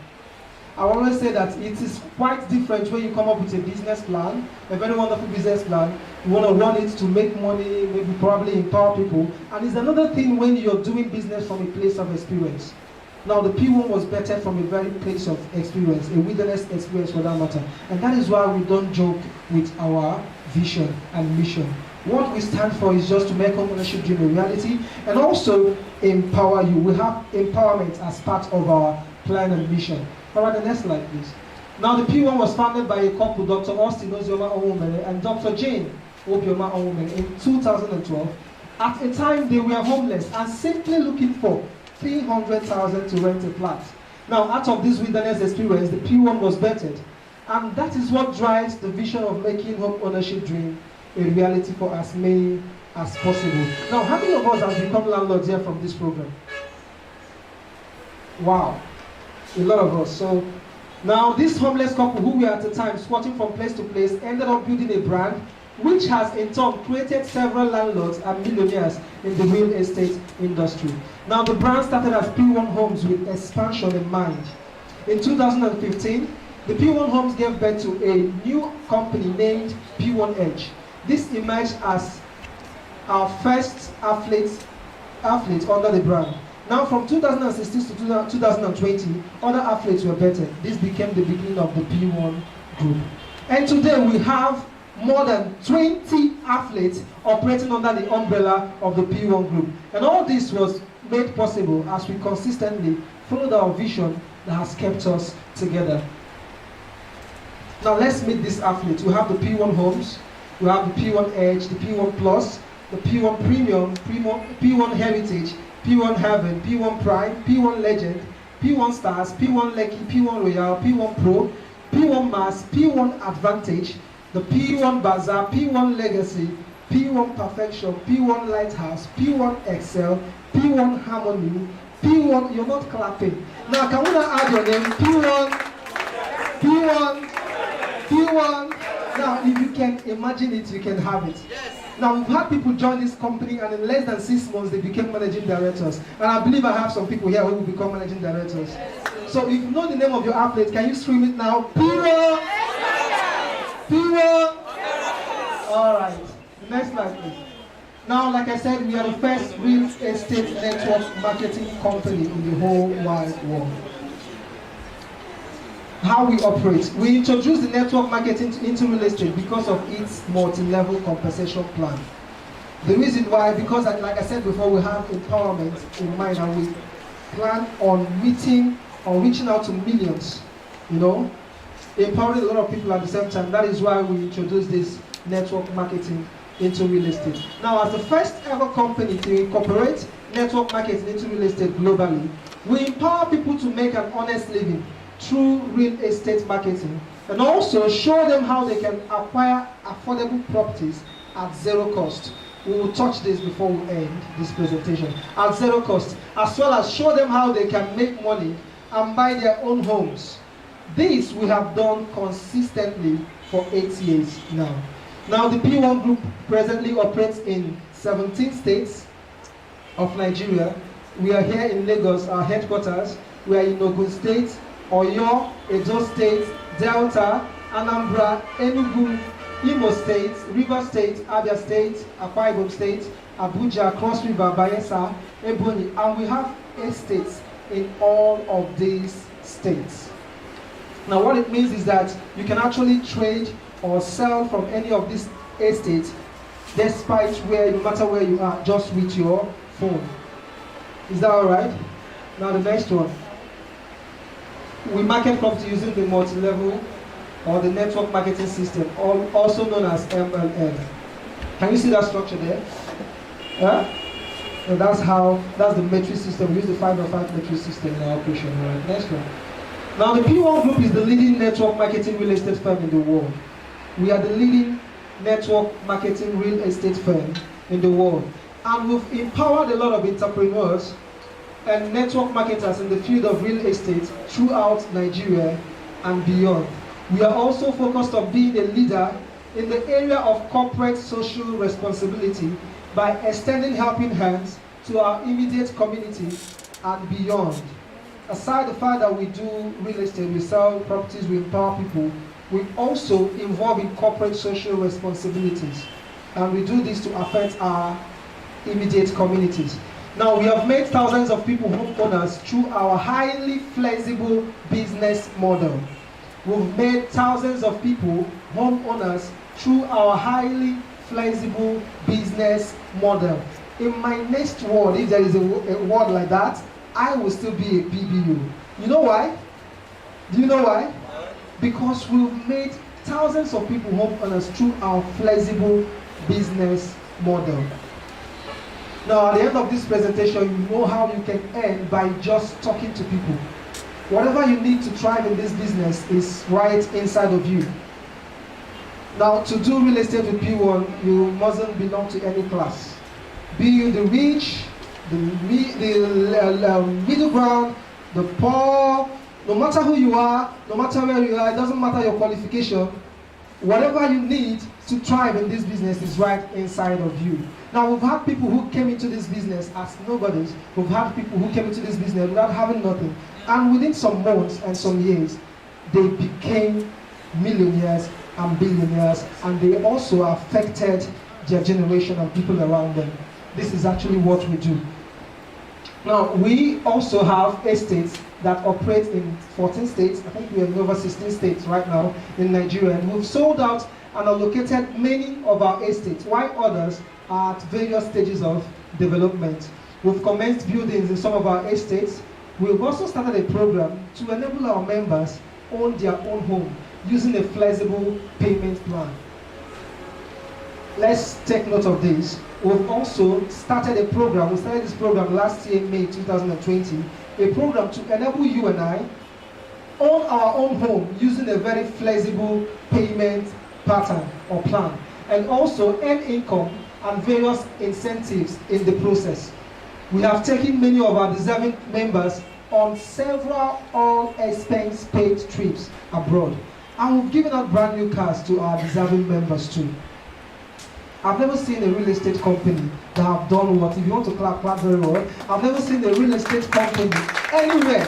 I always say that it is quite different when you come up with a business plan, a very wonderful business plan. You want to run it to make money, maybe probably empower people. And it's another thing when you're doing business from a place of experience. Now, the P1 was better from a very place of experience, a wilderness experience for that matter. And that is why we don't joke with our vision and mission. What we stand for is just to make home ownership dream a reality and also empower you. We have empowerment as part of our plan and mission. All right, the next slide, please. Now, the P1 was founded by a couple, Dr. Austin Ozioma Onwumere and Dr. Jane Obioma Onwumere in 2012. At a time, they were homeless and simply looking for 300,000 to rent a flat. Now, out of this wilderness experience, the P1 was bettered. And that is what drives the vision of making home ownership dream a reality for as many as possible. Now, how many of us have become landlords here from this program? Wow. A lot of us. So now this homeless couple who were at the time squatting from place to place ended up building a brand which has in turn created several landlords and millionaires in the real estate industry. Now the brand started as P1 Homes with expansion in mind. In 2015, the P1 Homes gave birth to a new company named P1 Edge. This emerged as our first athlete under the brand. Now, from 2016 to 2020, other athletes were bettered. This became the beginning of the P1 group. And today we have more than 20 athletes operating under the umbrella of the P1 group. And all this was made possible as we consistently followed our vision that has kept us together. Now, let's meet these athletes. We have the P1 Homes, we have the P1 Edge, the P1 Plus, the P1 Premium, P1 Heritage, P1 Heaven, P1 Prime, P1 Legend, P1 Stars, P1 Lucky, P1 Royal, P1 Pro, P1 Mass, P1 Advantage, the P1 Bazaar, P1 Legacy, P1 Perfection, P1 Lighthouse, P1 Excel, P1 Harmony, P1, you're not clapping. Now, can we not add your name? P1. Now, if you can imagine it, you can have it. Now, we've had people join this company, and in less than 6 months, they became managing directors. And I believe I have some people here who will become managing directors. So, if you know the name of your athlete, can you scream it now? P1! All right. Next slide, please. Now, like I said, we are the first real estate network marketing company in the whole wide world. How we operate. We introduced the network marketing into real estate because of its multi-level compensation plan. The reason why, because like I said before, we have empowerment in mind and we plan on reaching out to millions, you know, empowering a lot of people at the same time. That is why we introduced this network marketing into real estate. Now, as the first ever company to incorporate network marketing into real estate globally, we empower people to make an honest living through real estate marketing and also show them how they can acquire affordable properties at zero cost. We will touch this before we end this presentation. At zero cost, as well as show them how they can make money and buy their own homes. This we have done consistently for 8 years now. Now, the P1 Group presently operates in 17 states of Nigeria. We are here in Lagos, our headquarters. We are in Ogun State, Oyo, Edo State, Delta, Anambra, Enugu, Imo State, River State, Abia State, Akwa Ibom State, Abuja, Cross River, Bayelsa, Ebonyi, and we have estates in all of these states. Now what it means is that you can actually trade or sell from any of these estates despite no matter where you are, just with your phone. Is that alright? Now the next one. We market property using the multi-level or the network marketing system, also known as MLM. Can you see that structure there? Yeah? And that's the matrix system. We use the 5x5 matrix system in our operation. Alright, next one. Now the P1 Group is the leading network marketing real estate firm in the world. We are the leading network marketing real estate firm in the world. And we've empowered a lot of entrepreneurs and network marketers in the field of real estate throughout Nigeria and beyond. We are also focused on being a leader in the area of corporate social responsibility by extending helping hands to our immediate community and beyond. Aside the fact that we do real estate, we sell properties, we empower people, we also involve in corporate social responsibilities. And we do this to affect our immediate communities. Now, we have made thousands of people homeowners through our highly flexible business model. We've made thousands of people homeowners through our highly flexible business model. In my next word, if there is a word like that, I will still be a PBO. You know why? Do you know why? Because we've made thousands of people homeowners through our flexible business model. Now, at the end of this presentation, you know how you can earn by just talking to people. Whatever you need to thrive in this business is right inside of you. Now, to do real estate with P1, you mustn't belong to any class. Be you the rich, the middle ground, the poor, no matter who you are, no matter where you are, it doesn't matter your qualification. Whatever you need to thrive in this business is right inside of you. Now, we've had people who came into this business as nobodies. We've had people who came into this business without having nothing. And within some months and some years, they became millionaires and billionaires, and they also affected their generation and people around them. This is actually what we do. Now, we also have estates that operate in 14 states. I think we are in over 16 states right now in Nigeria. And we've sold out and allocated many of our estates, while others are at various stages of development. We've commenced buildings in some of our estates. We've also started a program to enable our members own their own home using a flexible payment plan. Let's take note of this. We've also started a program. We started this program last year, May 2020, a program to enable you and I own our own home using a very flexible payment pattern or plan, and also earn income and various incentives in the process. We have taken many of our deserving members on several all-expense paid trips abroad, and we've given out brand new cars to our deserving members too. I've never seen a real estate company that have done what, if you want to clap very well, I've never seen a real estate company anywhere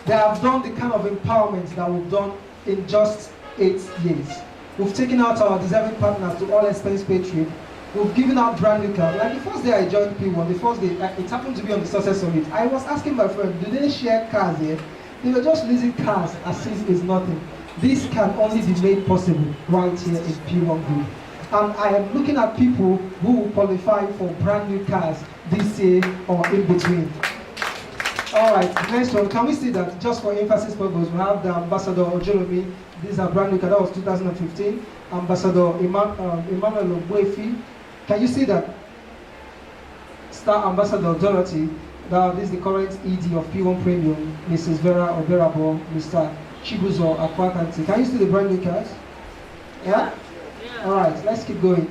that have done the kind of empowerment that we've done in just 8 years. We've taken out our deserving partners to all expense paid trip. We've given out brand new cars. Like the first day I joined P1, the first day, it happened to be on the Success Summit. I was asking my friend, do they share cars here? They were just leasing cars as if it's nothing. This can only be made possible right here in P1 Group. And I am looking at people who will qualify for brand new cars this year or in between. All right, next one. Can we see that just for emphasis purpose, we have the Ambassador Jeremy. These are brand new cars. That was 2015. Ambassador Emmanuel Ogwefi. Can you see that? Star Ambassador Dorothy. Now, this is the current ED of P1 Premium, Mrs. Vera Oberabo, Mr. Chibuzo Akwakanti. Can you see the brand new cars? Yeah? All right, let's keep going.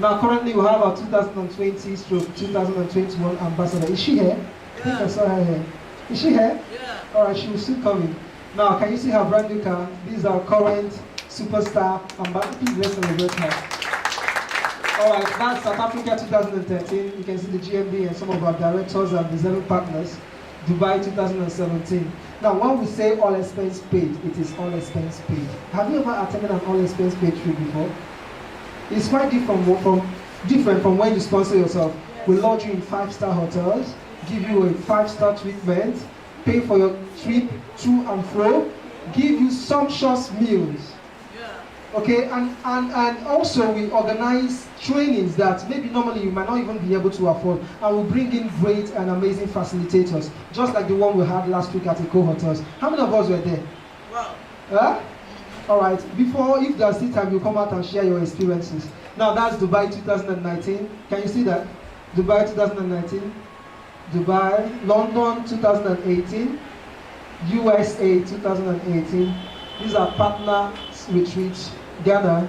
Now, currently we have our 2020/2021 ambassador. Is she here? I think I saw her here. Is she here? Yeah. All right, she will soon come in. Now, can you see her brand new car? This is our current superstar ambassador. Please let's celebrate her. All right, that's South Africa 2013. You can see the GMB and some of our directors and designing partners. Dubai 2017. Now, when we say all expense paid, it is all expense paid. Have you ever attended an all expense paid trip before? It's quite different from when you sponsor yourself. We lodge you in 5-star hotels, give you a 5-star treatment, pay for your trip to and fro, give you sumptuous meals. Okay, and also we organize trainings that maybe normally you might not even be able to afford, and we bring in great and amazing facilitators, just like the one we had last week at Eco Hotels. How many of us were there? Wow. Huh? All right, before, if there's still time, you come out and share your experiences. Now that's Dubai 2019. Can you see that? Dubai 2019, Dubai, London 2018, USA 2018. These are partner retreats. Ghana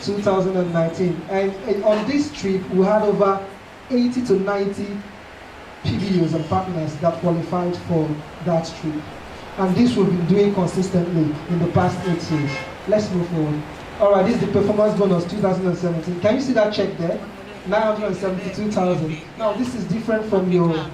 2019, and on this trip we had over 80 to 90 PBOs and partners that qualified for that trip, and this we've been doing consistently in the past 8 years. Let's move forward. All right, this is the performance bonus 2017. Can you see that check there? 972,000. Now this is different from your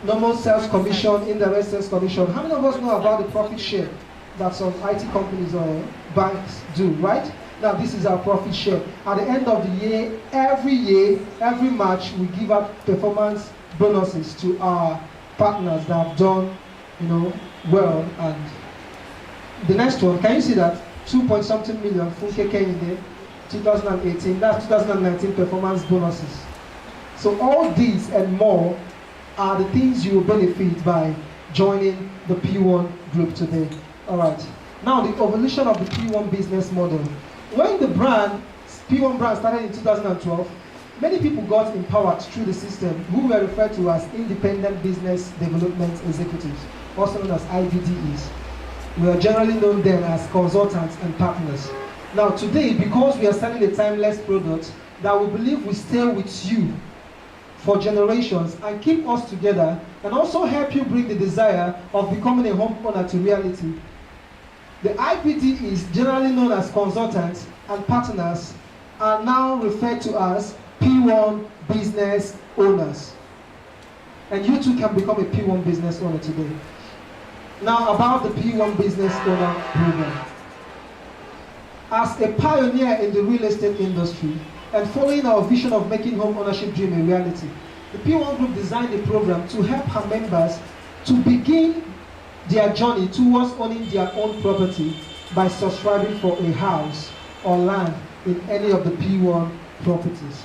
normal sales commission, indirect sales commission. How many of us know about the profit share that some IT companies or banks do, right? Now this is our profit share. At the end of the year, every March, we give out performance bonuses to our partners that have done, well. And the next one, can you see that? 2-point-something million full KK in there, 2018. That's 2019 performance bonuses. So all these and more are the things you will benefit by joining the P1 group today. All right. Now the evolution of the P1 business model. When the P1 brand started in 2012, many people got empowered through the system, who were referred to as Independent Business Development Executives, also known as IBDEs. We are generally known then as consultants and partners. Now today, because we are selling a timeless product that we believe will stay with you for generations and keep us together, and also help you bring the desire of becoming a homeowner to reality, the IBDEs, generally known as consultants and partners, are now referred to as P1 business owners. And you too can become a P1 business owner today. Now about the P1 business owner program. As a pioneer in the real estate industry and following our vision of making home ownership dream a reality, the P1 group designed a program to help our members to begin their journey towards owning their own property by subscribing for a house or land in any of the P1 properties.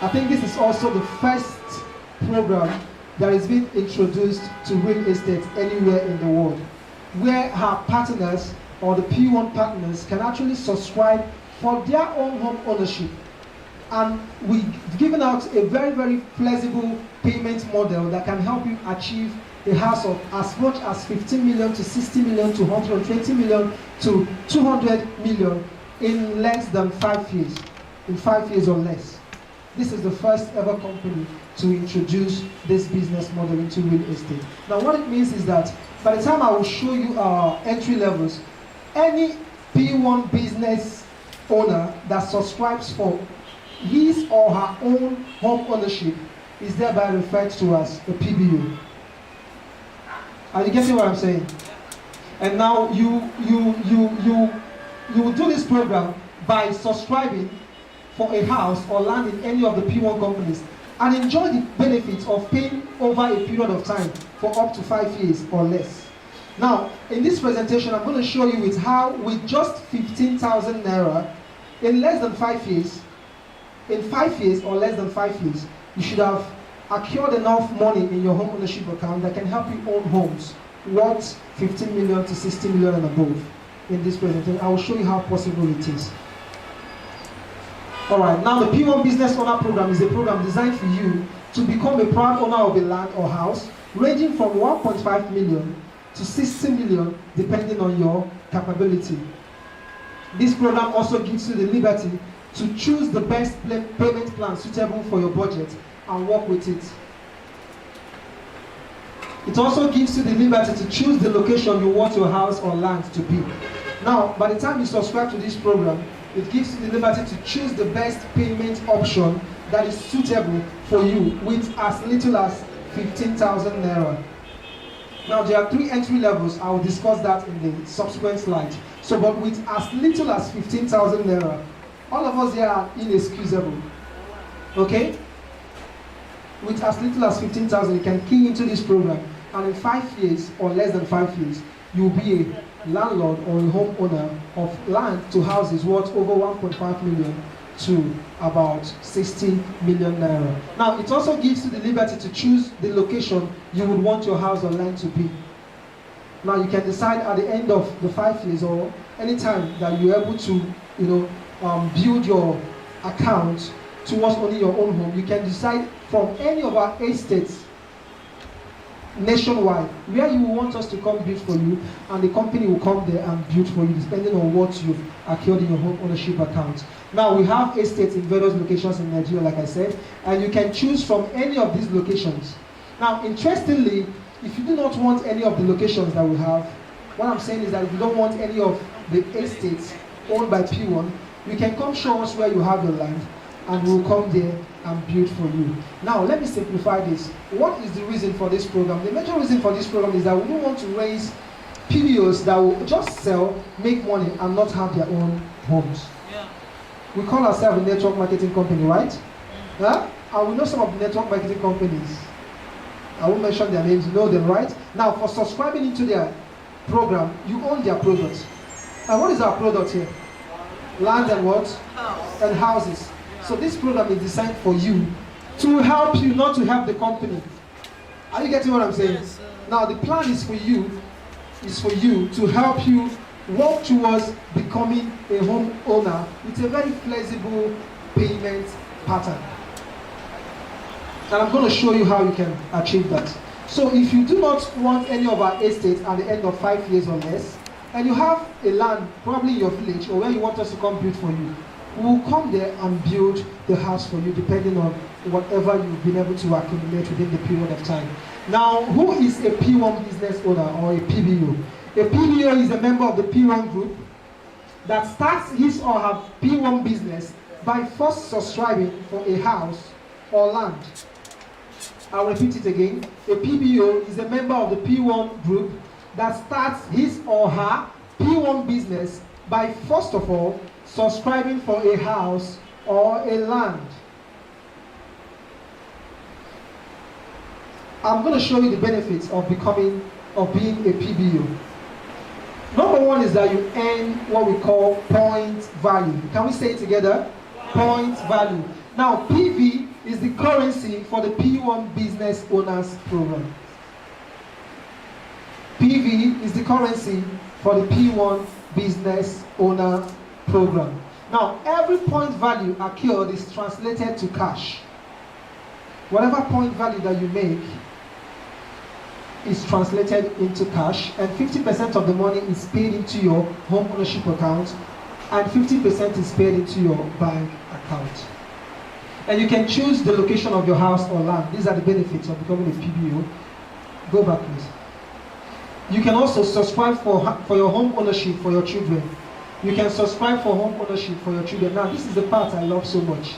I think this is also the first program that is being introduced to real estate anywhere in the world, where our partners or the P1 partners can actually subscribe for their own home ownership. And we've given out a very, very flexible payment model that can help you achieve a house of as much as 15 million to 60 million to 120 million to 200 million in less than 5 years, in 5 years or less. This is the first ever company to introduce this business model into real estate. Now what it means is that by the time I will show you our entry levels, any P1 business owner that subscribes for his or her own home ownership is thereby referred to as a PBO. Are you getting what I'm saying? And now you will do this program by subscribing for a house or land in any of the P1 companies and enjoy the benefits of paying over a period of time for up to 5 years or less. Now, in this presentation, I'm going to show you with how with just 15,000 Naira in less than 5 years, in 5 years or less than 5 years, you should have acquired enough money in your home ownership account that can help you own homes worth 15 million to 60 million and above. In this presentation, I will show you how possible it is. Alright, now the P1 Business Owner Program is a program designed for you to become a proud owner of a land or house ranging from 1.5 million to 60 million depending on your capability. This program also gives you the liberty to choose the best payment plan suitable for your budget and work with it. It also gives you the liberty to choose the location you want your house or land to be. Now, by the time you subscribe to this program, it gives you the liberty to choose the best payment option that is suitable for you with as little as 15,000 Naira. Now there are 3 entry levels. I will discuss that in the subsequent slide. So, but with as little as 15,000 naira, all of us here are inexcusable. Okay? With as little as 15,000, you can key into this program, and in 5 years or less than 5 years, you'll be a landlord or a homeowner of land to houses worth over 1.5 million to about 60 million naira. Now, it also gives you the liberty to choose the location you would want your house or land to be. Now, you can decide at the end of the 5 years or any time that you're able to, build your account towards only your own home. You can decide from any of our 8 states nationwide where you want us to come build for you, and the company will come there and build for you depending on what you've acquired in your home ownership account. Now, we have estates in various locations in Nigeria, like I said, and you can choose from any of these locations. Now, interestingly, if you do not want any of the locations that we have, what I'm saying is that if you don't want any of the estates owned by P1, you can come show us where you have your land, and we'll come there and build for you. Now, let me simplify this. What is the reason for this program? The major reason for this program is that we don't want to raise PBOs that will just sell, make money, and not have their own homes. Yeah. We call ourselves a network marketing company, right? Yeah. And we know some of the network marketing companies. I won't mention their names, you know them, right? Now, for subscribing into their program, you own their products. And what is our product here? Land and what? House. And houses. So this program is designed for you, to help you, not to help the company. Are you getting what I'm saying? Yes, now the plan is for you to help you work towards becoming a homeowner with a very flexible payment pattern. And I'm going to show you how you can achieve that. So if you do not want any of our estates at the end of 5 years or less, and you have a land probably in your village or where you want us to come build for you, we'll come there and build the house for you depending on whatever you've been able to accumulate within the period of time. Now, who is a P1 business owner or a PBO? A PBO is a member of the P1 group that starts his or her P1 business by first subscribing for a house or land. I'll repeat it again. A PBO is a member of the P1 group that starts his or her P1 business by first of all subscribing for a house or a land. I'm going to show you the benefits of being a PBO. Number one is that you earn what we call point value. Can we say it together? Point value. Now, PV is the currency for the P1 Business Owners Program. PV is the currency for the P1 Business Owner Program. Now, every point value acquired is translated to cash. Whatever point value that you make is translated into cash, and 50% of the money is paid into your home ownership account, and 50% is paid into your bank account. And you can choose the location of your house or land. These are the benefits of becoming a PBO. Go back, please. You can also subscribe for your home ownership for your children. You can subscribe for home ownership for your children. Now, this is the part I love so much.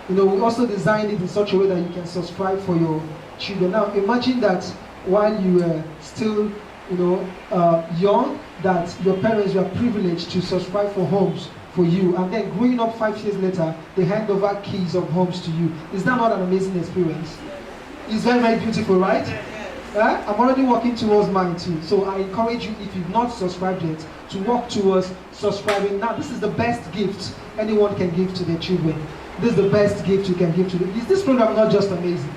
We also designed it in such a way that you can subscribe for your children. Now, imagine that while you were still, young, that your parents were privileged to subscribe for homes for you, and then growing up 5 years later, they hand over keys of homes to you. Is that not an amazing experience? It's very, very beautiful, right? I'm already working towards mine too. So I encourage you, if you've not subscribed yet, to work towards subscribing. Now, this is the best gift anyone can give to their children. This is the best gift you can give to them. Is this program not just amazing?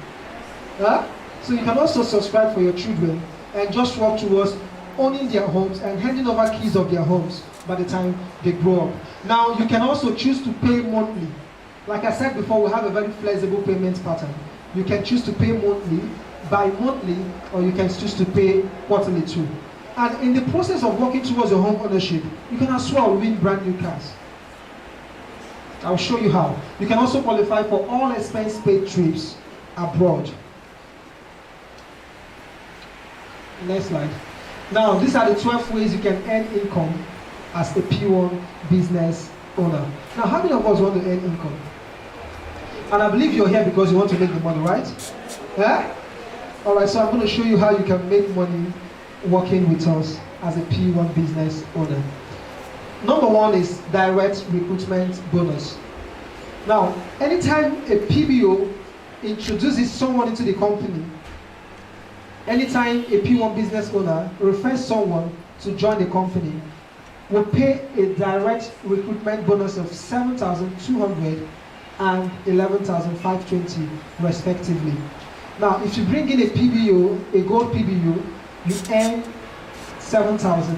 So you can also subscribe for your children and just work towards owning their homes and handing over keys of their homes by the time they grow up. Now, you can also choose to pay monthly. Like I said before, we have a very flexible payment pattern. You can choose to pay monthly, bi-monthly, or you can choose to pay quarterly too. And in the process of working towards your home ownership, you can as well win brand new cars. I'll show you how. You can also qualify for all expense paid trips abroad. Next slide. Now, these are the 12 ways you can earn income as a P1 business owner. Now, how many of us want to earn income? And I believe you're here because you want to make the money, right? Yeah? All right, so I'm going to show you how you can make money working with us as a P1 business owner. Number one is direct recruitment bonus. Now, anytime a PBO introduces someone into the company, anytime a P1 business owner refers someone to join the company, will pay a direct recruitment bonus of $7,200 and $11,520 respectively. Now, if you bring in a PBO, a gold PBO, you earn $7,200.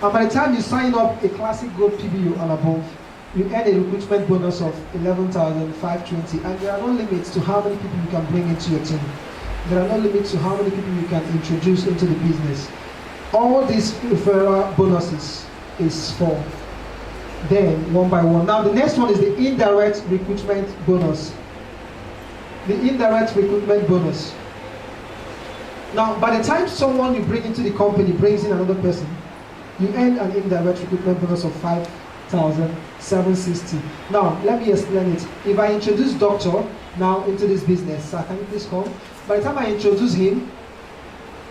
And by the time you sign up a classic gold PBO and above, you earn a recruitment bonus of $11,520. And there are no limits to how many people you can bring into your team. There are no limits to how many people you can introduce into the business. All these referral bonuses is for them one by one. Now the next one is the indirect recruitment bonus. The indirect recruitment bonus. Now by the time someone you bring into the company brings in another person, you earn an indirect recruitment bonus of $5,760. Now let me explain it. If I introduce Doctor now into this business, sir, can you please come? By the time I introduce him,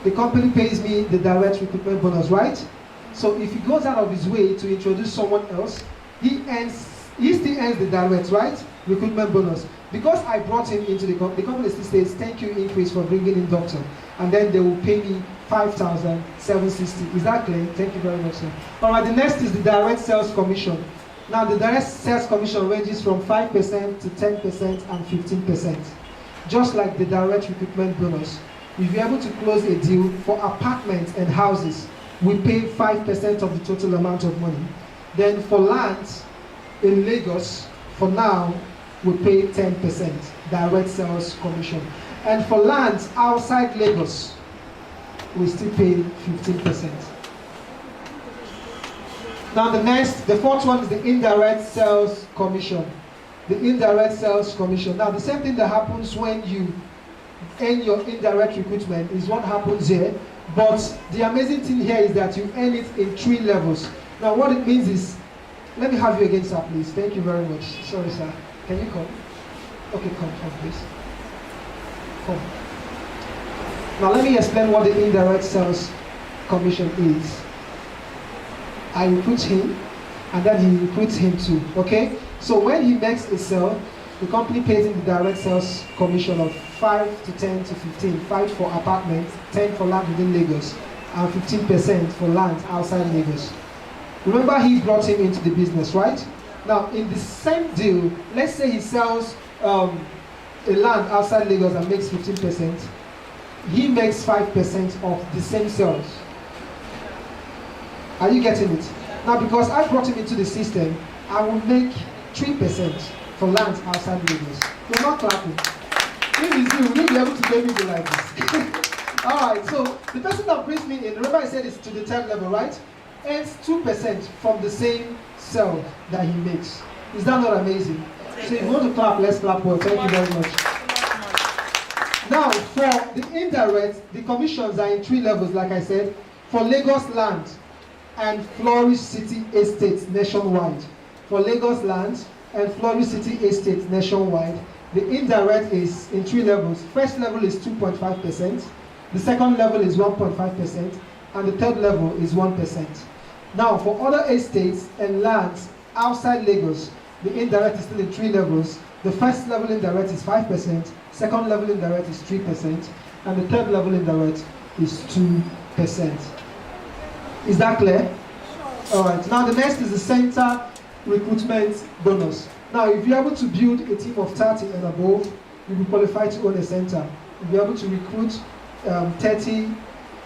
the company pays me the direct recruitment bonus, right? So if he goes out of his way to introduce someone else, he still earns the direct, right? Recruitment bonus. Because I brought him into the company still says, thank you, Increase, for bringing in Doctor. And then they will pay me $5,760. Is that clear? Thank you very much, sir. All right, the next is the direct sales commission. Now the direct sales commission ranges from 5% to 10% and 15%. Just like the direct recruitment bonus. If you're able to close a deal for apartments and houses, we pay 5% of the total amount of money. Then for lands in Lagos, for now, we pay 10% direct sales commission. And for lands outside Lagos, we still pay 15%. Now the fourth one is the indirect sales commission. The indirect sales commission. Now the same thing that happens when you earn your indirect recruitment is what happens here, but the amazing thing here is that you earn it in 3 levels. Now what it means is, let me have you again, sir, please. Thank you very much. Sorry, sir. Can you come? Okay, come please. Come. Now let me explain what the indirect sales commission is. I recruit him, and then he recruits him too, okay? So when he makes a sale, the company pays him the direct sales commission of 5 to 10 to 15, 5 for apartments, 10 for land within Lagos, and 15% for land outside Lagos. Remember, he brought him into the business, right? Now, in the same deal, let's say he sells a land outside Lagos and makes 15%, he makes 5% of the same sales. Are you getting it? Now, because I brought him into the system, I will make 3% for lands outside Lagos. You're not clapping. If it's you, you'll be able to pay me like this. Alright, so the person that brings me in, remember I said it's to the 10th level, right? Earns 2% from the same sale that he makes. Is that not amazing? So if you want to clap, let's clap well. Thank you very much. Now, for the indirect, the commissions are in 3 levels, like I said. For Lagos land and Flourish City Estates nationwide. For Lagos land and Flourish City Estates nationwide, the indirect is in 3 levels. First level is 2.5%, the second level is 1.5%, and the third level is 1%. Now, for other estates and lands outside Lagos, the indirect is still in 3 levels. The first level indirect is 5%, second level indirect is 3%, and the third level indirect is 2%. Is that clear? All right. Now, the next is the center recruitment bonus. Now, if you're able to build a team of 30 and above, you'll be qualified to own a center. If you're able to recruit 30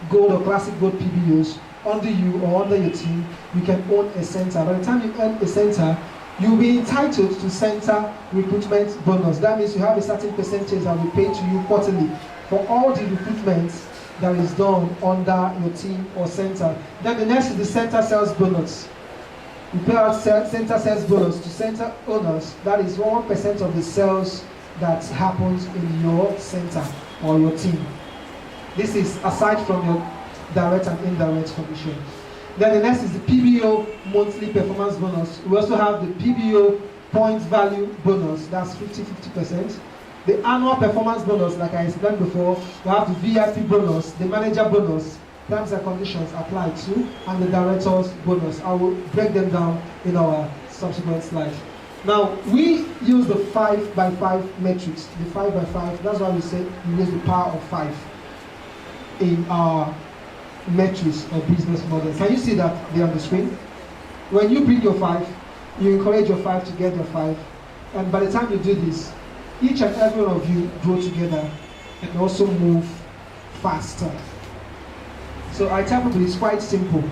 gold or classic gold PBOs under you or under your team, you can own a center. By the time you earn a center, you'll be entitled to center recruitment bonus. That means you have a certain percentage that will be paid to you quarterly for all the recruitments that is done under your team or center. Then the next is the center sales bonus. You pay out center sales bonus to center owners. That is 1% of the sales that happens in your center or your team. This is aside from your direct and indirect commission. Then the next is the PBO monthly performance bonus. We also have the PBO points value bonus. That's 50%. the annual performance bonus, like I explained before, we have the VIP bonus, the manager bonus, terms and conditions apply to, and the director's bonus. I will break them down in our subsequent slides. Now, we use the 5x5 matrix. The 5x5, that's why we say we use the power of 5 in our matrix or business model. Can you see that there on the screen? When you bring your 5, you encourage your 5 to get your 5. And by the time you do this, each and every one of you grow together and also move faster. So I tell people it's quite simple.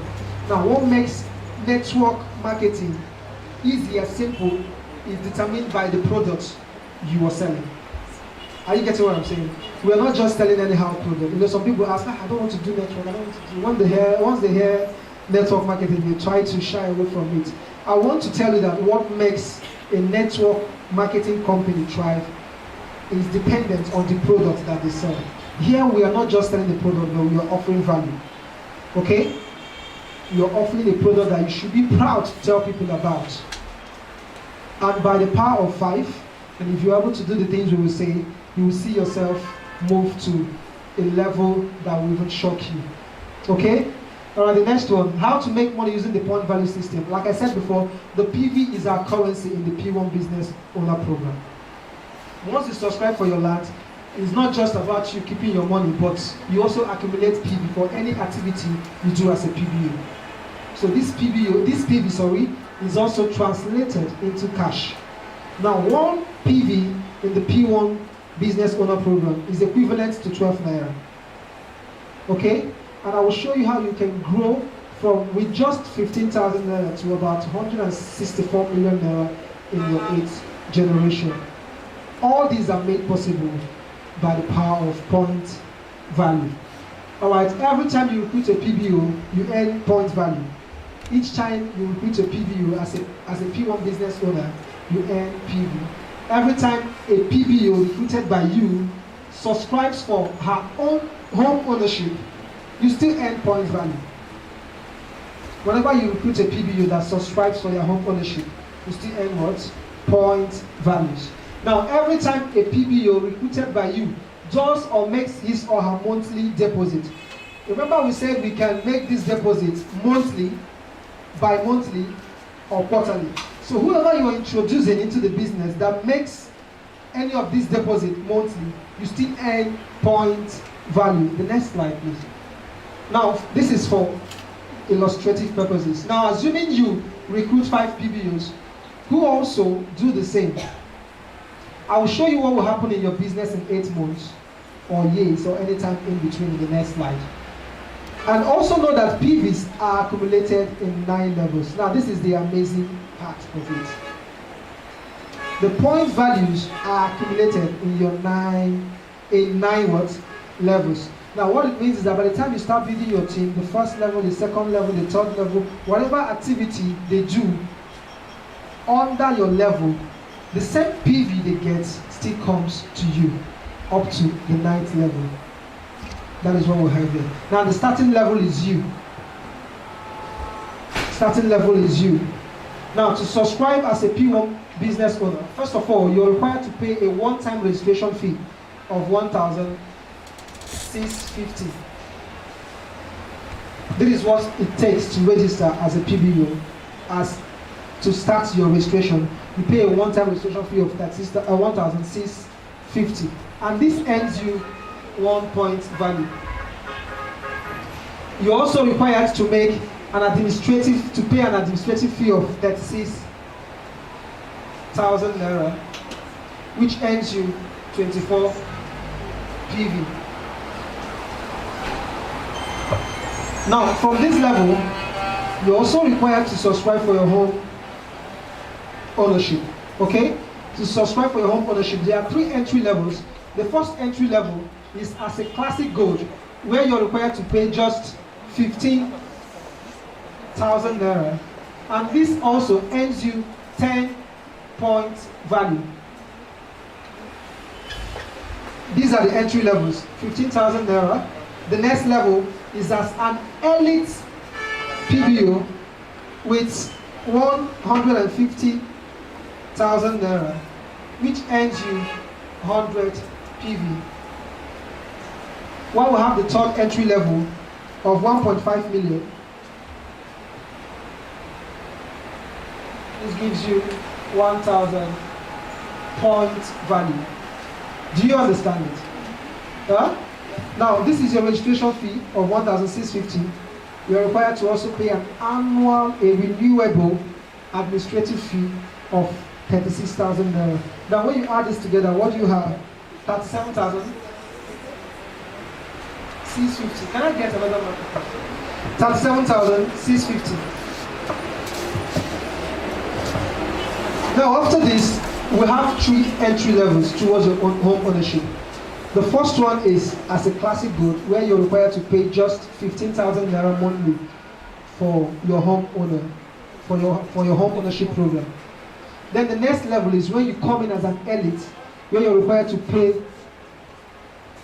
Now, what makes network marketing easy and simple is determined by the products you are selling. Are you getting what I'm saying? We are not just selling anyhow product. You know, some people ask, I don't want to do network. I don't want to do. Once they hear network marketing, they try to shy away from it. I want to tell you that what makes a network marketing company thrive is dependent on the product that they sell. Here we are not just selling the product, but we are offering value. Okay? You're offering a product that you should be proud to tell people about. And by the power of 5, and if you're able to do the things we will say, you will see yourself move to a level that will even shock you. Okay? Alright, the next one, how to make money using the point value system. Like I said before, the PV is our currency in the P1 Business Owner Program. Once you subscribe for your land, it's not just about you keeping your money, but you also accumulate PV for any activity you do as a PBO. So this PV, is also translated into cash. Now, one PV in the P1 Business Owner Program is equivalent to 12 Naira. Okay? And I will show you how you can grow from with just 15,000 Naira to about 164 million Naira in your 8th generation. All these are made possible by the power of point value. Alright, every time you recruit a PBO, you earn point value. Each time you recruit a PBO as a P1 business owner, you earn PV. Every time a PBO recruited by you subscribes for her own home ownership, you still earn point value. Whenever you recruit a PBO that subscribes for your home ownership, you still earn what? Point values. Now, every time a PBO recruited by you does or makes his or her monthly deposit, remember we said we can make this deposit monthly, bi-monthly, or quarterly. So whoever you are introducing into the business that makes any of these deposits monthly, you still earn point value. The next slide, please. Now, this is for illustrative purposes. Now, assuming you recruit 5 PBOs who also do the same, I will show you what will happen in your business in 8 months or years or any time in between in the next slide. And also know that PVs are accumulated in 9 levels. Now, this is the amazing part of it. The point values are accumulated in your 9 levels. Now, what it means is that by the time you start building your team, the first level, the second level, the third level, whatever activity they do under your level, the same PV they get still comes to you up to the 9th level. That is what we have here. Now, the starting level is you. Starting level is you. Now, to subscribe as a P1 business owner, first of all, you're required to pay a one-time registration fee of 1,650. This is what it takes to register as a PBO. As to start your registration, you pay a one-time registration fee of 1,650, and this earns you 1 point value. You're also required to pay an administrative fee of 36,000 Naira, which earns you 24 PV. Now, from this level, you're also required to subscribe for your home ownership. Okay? To subscribe for your home ownership, there are 3 entry levels. The first entry level is as a classic gold, where you're required to pay just 15,000 Naira. And this also earns you 10 points value. These are the entry levels, 15,000 Naira. The next level is as an elite PBO with 150,000 Naira, which earns you 100 PV. While we have the third entry level of 1.5 million, this gives you 1,000 point value. Do you understand it? Now, this is your registration fee of 1,650. You are required to also pay an annual, a renewable administrative fee of 36,000 naira. Now, when you add this together, what do you have? 37,650. Can I get another one? 37,650. Now, after this, we have 3 entry levels towards your own home ownership. The first one is as a classic good, where you're required to pay just 15,000 naira monthly for your home owner, for your home ownership program. Then the next level is when you come in as an elite, where you're required to pay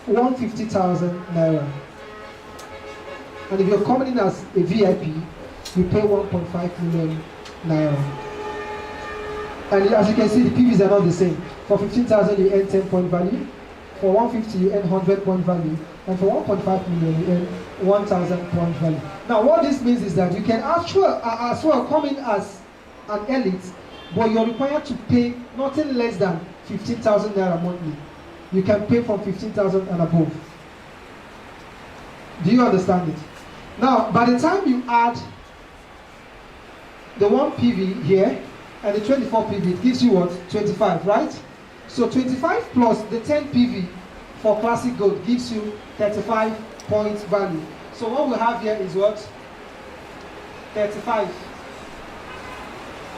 150,000 naira. And if you're coming in as a VIP, you pay 1.5 million naira. And as you can see, the PVs are not the same. For 15,000, you earn 10 point value. For 150, you earn 100 point value. And for 1.5 million, you earn 1,000 point value. Now, what this means is that you can as well come in as an elite, but you're required to pay nothing less than 15,000 naira monthly. You can pay from 15,000 and above. Do you understand it? Now, by the time you add the 1 PV here and the 24 PV, it gives you what? 25, right? So 25 plus the 10 PV for Classic Gold gives you 35 points value. So what we have here is what? 35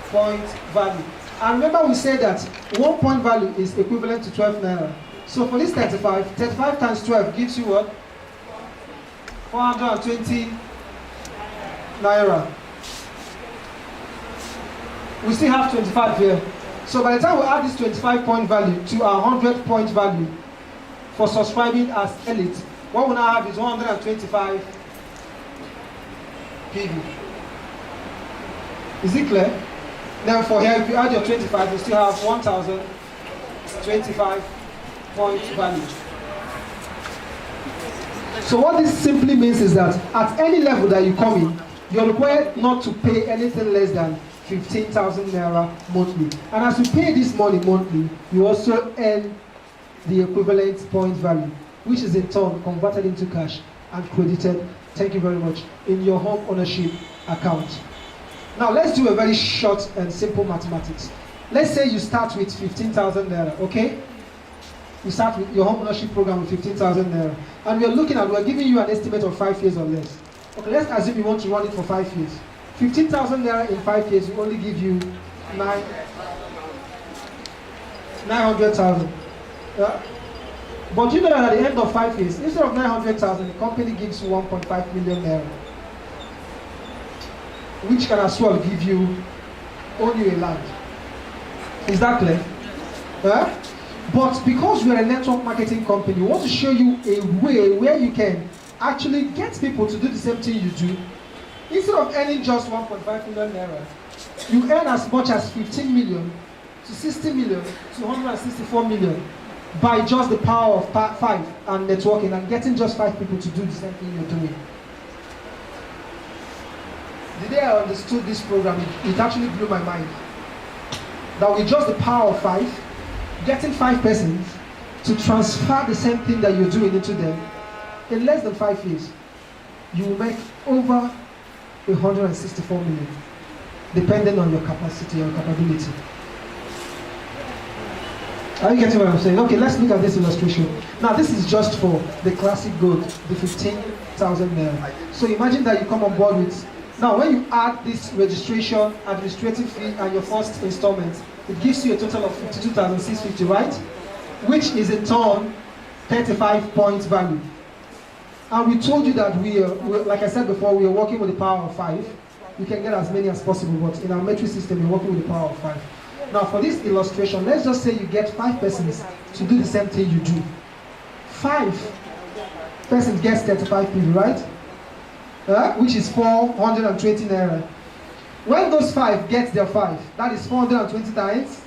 point value. And remember we said that 1 point value is equivalent to 12 naira. So for this 35 times 12 gives you what? 420 naira. We still have 25 here. So by the time we add this 25 point value to our 100 point value for subscribing as elite, what we now have is 125 PV. Is it clear? Then for here, if you add your 25, you still have 1,025 point value. So what this simply means is that at any level that you come in, you're required not to pay anything less than 15,000 naira monthly. And as you pay this money monthly, you also earn the equivalent point value, which is in turn converted into cash and credited, thank you very much, in your home ownership account. Now let's do a very short and simple mathematics. Let's say you start with 15,000 naira, okay? You start with your home ownership program with 15,000 naira. And we're giving you an estimate of 5 years or less. Okay, let's assume you want to run it for 5 years. 15,000 naira in 5 years will only give you 900,000. But you know that at the end of 5 years, instead of 900,000, the company gives you 1.5 million naira, which can as well give you only a land. Is that clear? But because we're a network marketing company, we want to show you a way where you can actually get people to do the same thing you do. Instead of earning just 1.5 million naira, you earn as much as 15 million to 60 million to 164 million by just the power of 5 and networking and getting just 5 people to do the same thing you're doing. The day I understood this program, it actually blew my mind. That with just the power of 5, getting 5 persons to transfer the same thing that you're doing into them, in less than 5 years, you will make over 164 million, depending on your capacity or capability. Are you getting what I'm saying? Okay, let's look at this illustration. Now, this is just for the Classic Gold, the 15,000 naira. So imagine that you come on board with. Now, when you add this registration, administrative fee, and your first installment, it gives you a total of 52,650, right? Which is in turn 35 points value. And we told you that like I said before, we are working with the power of 5. You can get as many as possible, but in our metric system, we're working with the power of 5. Now, for this illustration, let's just say you get 5 persons to do the same thing you do. 5 persons gets 35 PV, right? Which is 420 naira. When those 5 get their 5, that is 420 times,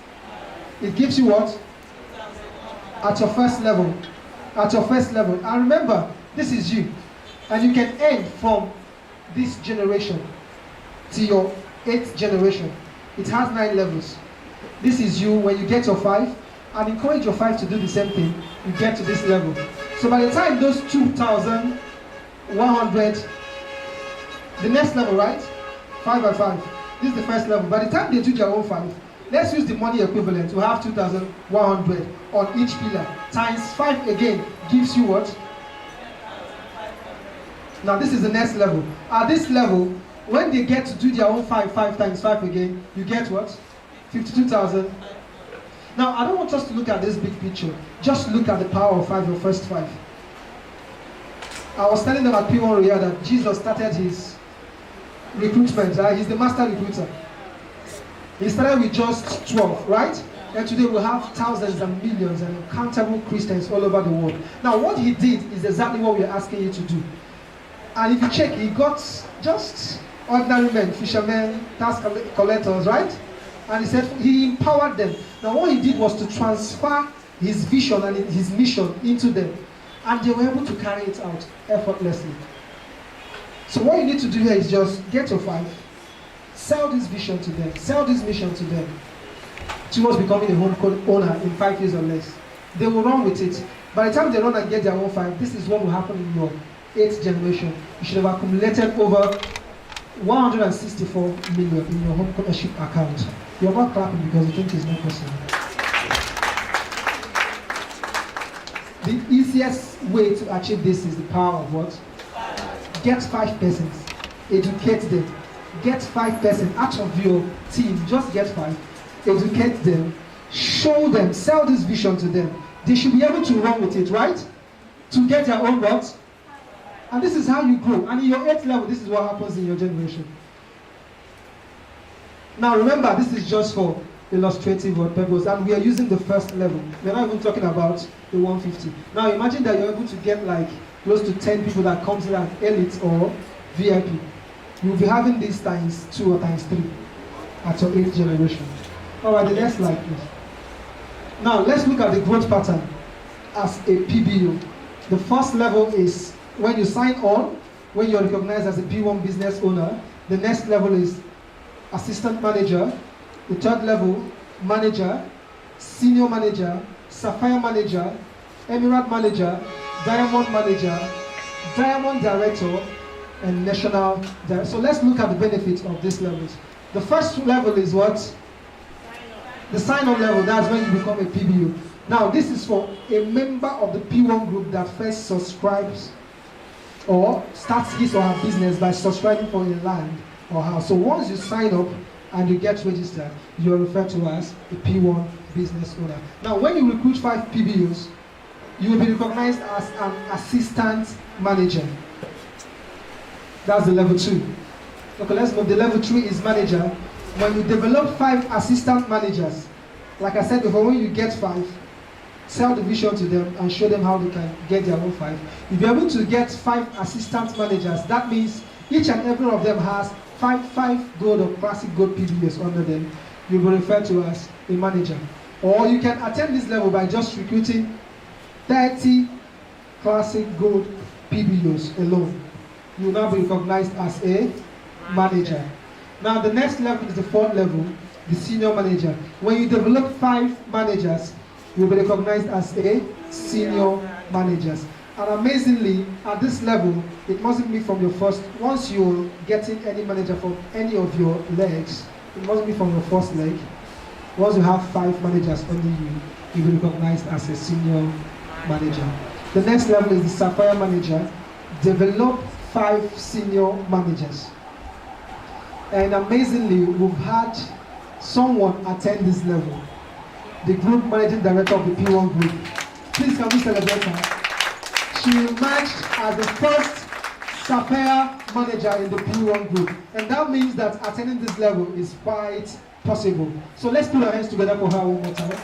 it gives you what? At your first level. At your first level. And remember, this is you. And you can end from this generation to your 8th generation. It has 9 levels. This is you when you get your 5, and encourage your 5 to do the same thing. You get to this level. So by the time those 2,100, the next level, right? 5 by 5. This is the first level. By the time they do their own 5, let's use the money equivalent. We have 2,100 on each pillar. Times 5 again gives you what? Now this is the next level. At this level, when they get to do their own 5 times 5 again, you get what? 52,000. Now I don't want us to look at this big picture. Just look at the power of 5, your first 5. I was telling them at P1 Royal that Jesus started his recruitment, right? He's the master recruiter. He started with just 12, right? And today we have thousands and millions and uncountable Christians all over the world. Now what he did is exactly what we're asking you to do. And if you check, he got just ordinary men, fishermen, tax collectors, right? And he said he empowered them. Now what he did was to transfer his vision and his mission into them. And they were able to carry it out effortlessly. So what you need to do here is just get your 5, sell this vision to them, sell this mission to them, towards becoming a home owner in 5 years or less. They will run with it. By the time they run and get their own 5, this is what will happen in your 8th generation. You should have accumulated over 164 million in your home ownership account. You're not clapping because you think it's not possible. The easiest way to achieve this is the power of what? Get 5 persons, educate them. Get 5 persons out of your team, just get 5, educate them, show them, sell this vision to them. They should be able to run with it, right? To get their own what? And this is how you grow. And in your 8th level, this is what happens in your generation. Now remember, this is just for illustrative purpose, and we are using the first level. We're not even talking about the 150. Now imagine that you're able to get like close to 10 people that comes in as elite or VIP. You'll be having this times 2 or times 3 at your 8th generation. Alright, the next slide please. Now let's look at the growth pattern as a PBO. The first level is when you sign on, when you're recognized as a P1 business owner. The next level is assistant manager. The 3rd level, manager, senior manager, Sapphire Manager, Emirate Manager, Diamond Manager, Diamond Director, and National Director. So let's look at the benefits of these levels. The first level is what? The sign-on level. That's when you become a PBO. Now this is for a member of the P1 group that first subscribes or starts his or her business by subscribing for a land or house. So once you sign up and you get registered, you are referred to as a P1 business owner. Now when you recruit 5 PBOs, you will be recognized as an assistant manager. That's the level 2. Okay, let's move. The level 3 is manager. When you develop 5 assistant managers, like I said before, when you get 5, sell the vision to them and show them how they can get their own 5. If you're able to get 5 assistant managers, that means each and every one of them has 5 gold or classic gold PBOs under them. You'll be referred to as a manager. Or you can attain this level by just recruiting 30 classic gold PBOs alone. You will now be recognized as a manager. Now the next level is the 4th level, the senior manager. When you develop 5 managers, you will be recognized as a senior managers. And amazingly, at this level, it mustn't be from your first, once you're getting any manager from any of your legs, it must be from your first leg. Once you have 5 managers under you, you'll be recognized as a senior manager. The next level is the Sapphire Manager. Develop 5 senior managers. And amazingly, we've had someone attend this level. The group managing director of the P1 group. Please can we celebrate her? She emerged as the first Sapphire Manager in the P1 group. And that means that attaining this level is quite possible. So let's put our hands together for her one more time.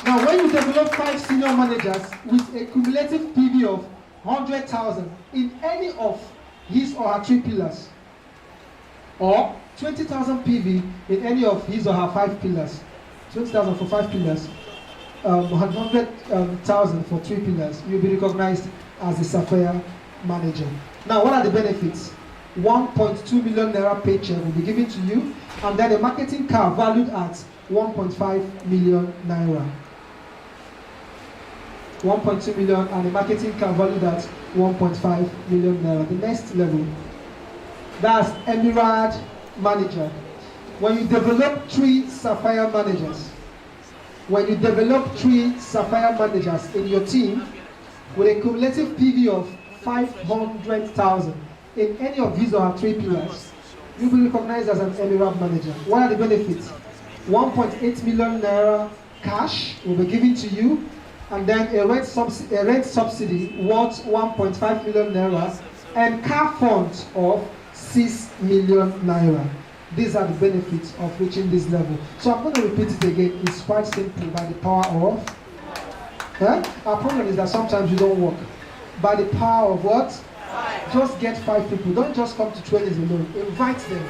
Now when you develop 5 senior managers with a cumulative PV of 100,000 in any of his or her 3 pillars, or 20,000 PV in any of his or her 5 pillars, 20,000 for 5 pillars, 100,000 for 3 pillars, you'll be recognized as the Sapphire Manager. Now, what are the benefits? 1.2 million naira paycheck will be given to you, and then a marketing car valued at 1.5 million naira. 1.2 million and a marketing car valued at 1.5 million naira. The next level, that's Emirate Manager. When you develop 3 Sapphire Managers, when you develop 3 Sapphire Managers in your team with a cumulative PV of 500,000 in any of these or 3 pillars, you'll be recognized as an Emirate Manager. What are the benefits? 1.8 million naira cash will be given to you, and then a rent subsidy worth 1.5 million naira and car funds of 6 million naira. These are the benefits of reaching this level. So I'm going to repeat it again. It's quite simple. By the power of, our problem is that sometimes you don't work. By the power of what? 5. Just get 5 people. Don't just come to trainings alone. Invite them.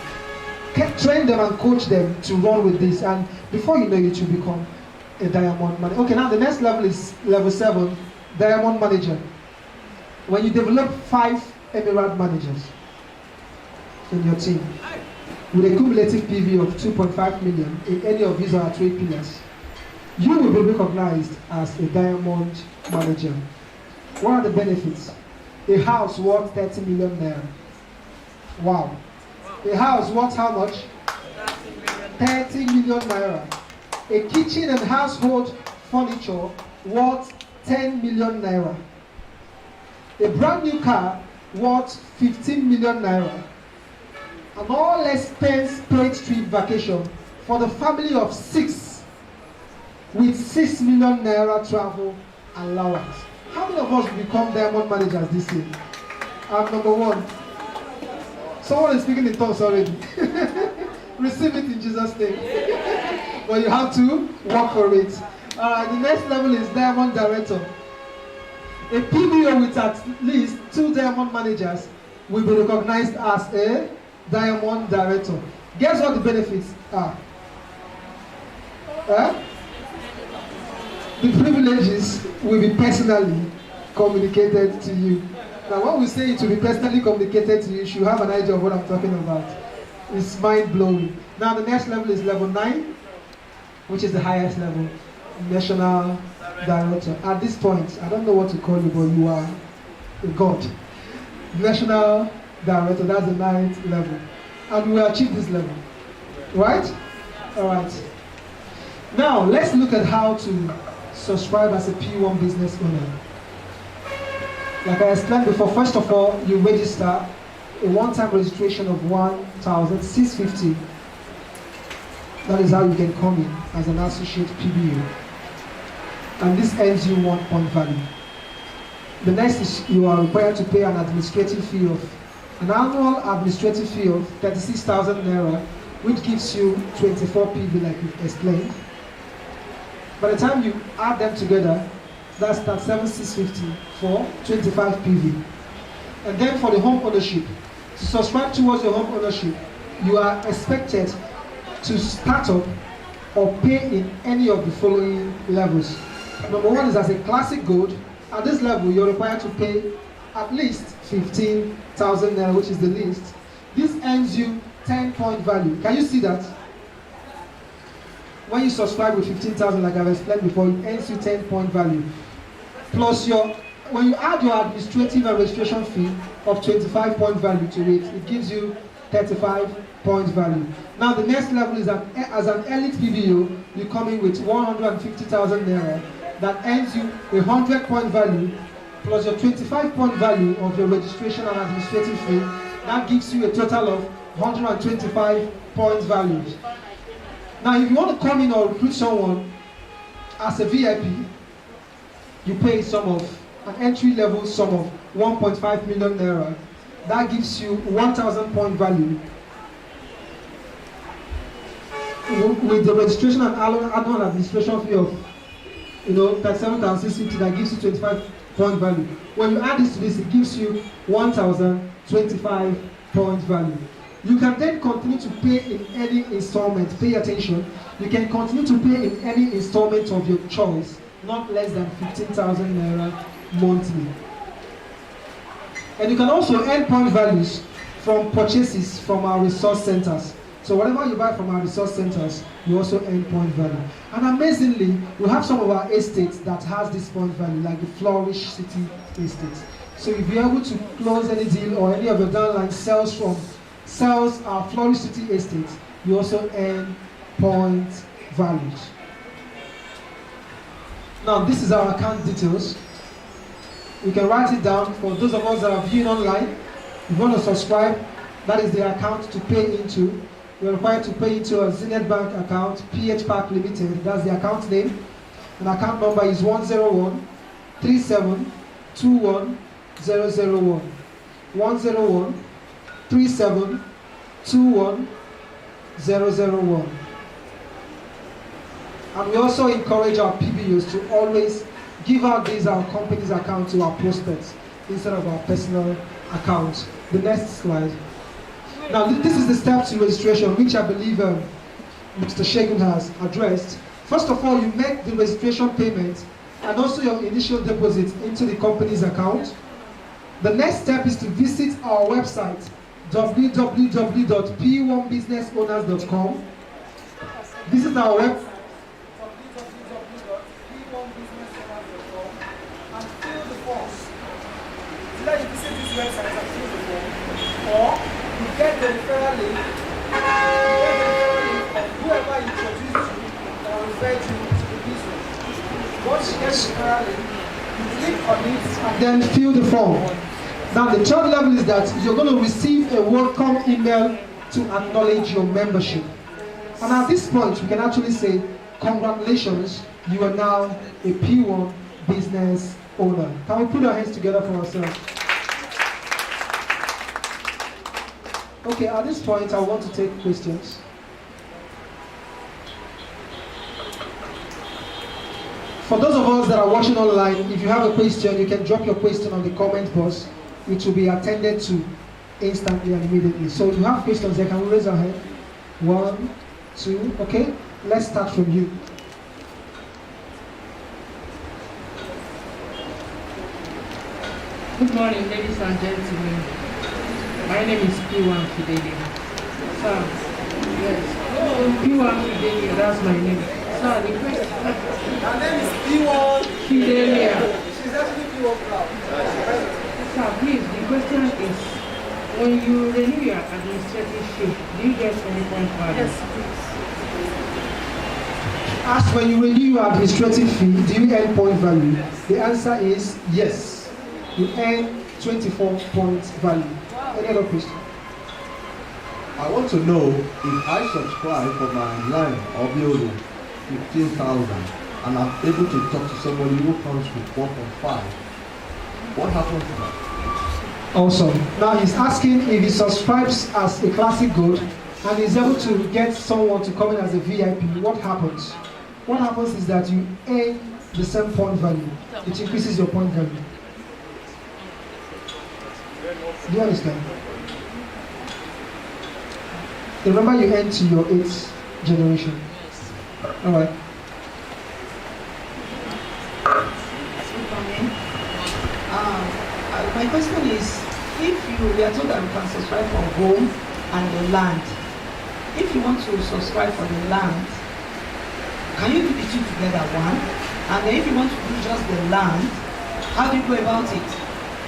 Train them and coach them to run with this. And before you know it, you become a diamond manager. Okay, now the next level is level 7, diamond manager. When you develop 5 Emirate managers in your team with a cumulative PV of 2.5 million in any of these or 3 pillars, you will be recognized as a diamond manager. What are the benefits? A house worth 30 million naira. Wow. A house worth how much? 30 million naira. A kitchen and household furniture worth 10 million naira. A brand new car worth 15 million naira. An all expense paid trip vacation for the family of 6 with 6 million naira travel allowance. How many of us will become diamond managers this year? I'm number 1. Someone is speaking in tongues already. Receive it in Jesus' name. But you have to work for it. The next level is diamond director. A PBO with at least 2 diamond managers will be recognized as a diamond director. Guess what the benefits are? The privileges will be personally communicated to you. Now, when we say it will be personally communicated to you, you should have an idea of what I'm talking about. It's mind-blowing. Now, the next level is level 9, which is the highest level, national director. At this point, I don't know what to call you, but you are a god. National director, that's the 9th level. And we will achieve this level. Right? All right. Now, let's look at how to subscribe as a P1 business owner. Like I explained before, first of all, you register a one-time registration of 1,650. That is how you can come in as an associate PBO. And this earns you 1 point value. The next is you are required to pay an administrative fee of an annual administrative fee of 36,000 naira, which gives you 24 PV like we've explained. By the time you add them together, that's 37,650 for 25 PV. And then for the home ownership, to subscribe towards your home ownership, you are expected to start up or pay in any of the following levels. Number 1 is as a classic gold. At this level, you're required to pay at least 15,000 naira, which is the least. This earns you 10 point value. Can you see that? When you subscribe with 15,000, like I've explained before, it earns you 10 point value. Plus when you add your administrative and registration fee of 25 point value to it, it gives you 35 point value. Now the next level is as an elite PBO, you come in with 150,000 naira. That earns you 100 point value plus your 25 point value of your registration and administrative fee. That gives you a total of 125 point value. Now if you want to come in or recruit someone as a VIP, you pay an entry level sum of 1.5 million naira. That gives you 1,000 point value. With the registration and annual administration fee of 37,650, that gives you 25 point value. When you add this to this, it gives you 1,025 point value. You can then continue to pay in any installment. Pay attention. You can continue to pay in any installment of your choice, not less than 15,000 naira monthly. And you can also earn point values from purchases from our resource centers. So whatever you buy from our resource centers, you also earn point value. And amazingly, we have some of our estates that has this point value, like the Flourish City Estate. So if you're able to close any deal or any of your downline sells our Flourish City Estate, you also earn point values. Now this is our account details. You can write it down for those of us that are viewing online. If you want to subscribe, that is the account to pay into. You're required to pay into a Zenith Bank account, PH Park Limited. That's the account name. And account number is 101-3721-001. 101-3721-001. And we also encourage our PBOs to always give out our company's account to our prospects instead of our personal accounts. The next slide. Now, this is the steps to registration, which I believe Mr. Shegun has addressed. First of all, you make the registration payment and also your initial deposit into the company's account. The next step is to visit our website, www.p1businessowners.com. Visit our website, www.p1businessowners.com, and fill the forms. Either you visit this website and fill the form, or you get the referral link, of whoever introduced you that will refer you to the business. Once you get the referral link, you click on it and then fill the form. Now the third level is that you're going to receive a welcome email to acknowledge your membership. And at this point, we can actually say, congratulations, you are now a P1 business owner. Can we put our hands together for ourselves? Okay, at this point, I want to take questions. For those of us that are watching online, if you have a question, you can drop your question on the comment box, which will be attended to instantly and immediately. So if you have questions, they can raise our hand. 1, 2, okay? Let's start from you. Good morning, ladies and gentlemen. My name is P1 Fidelia. Sir, yes. P1 Fidelia, that's my name. Sir, the question. Her name is P1 Fidelia. She's actually P1 proud. Sir, please, the question is, when you renew your administrative fee, do you get any point value? Yes, please. Ask when you renew your administrative fee, do you earn point value? The answer is yes. You earn 24 points value. Any other question? I want to know if I subscribe for my line or building 15,000 and I'm able to talk to somebody who comes with 4.5. What happens to that? Awesome. Now he's asking if he subscribes as a classic gold and is able to get someone to come in as a VIP, what happens? What happens is that you earn the same point value. It increases your point value. Do you understand? Remember, you enter your 8th generation. All right. My question is, if we are told that we can subscribe for home and the land, if you want to subscribe for the land, can you do the two together, one? And then if you want to do just the land, how do you go about it?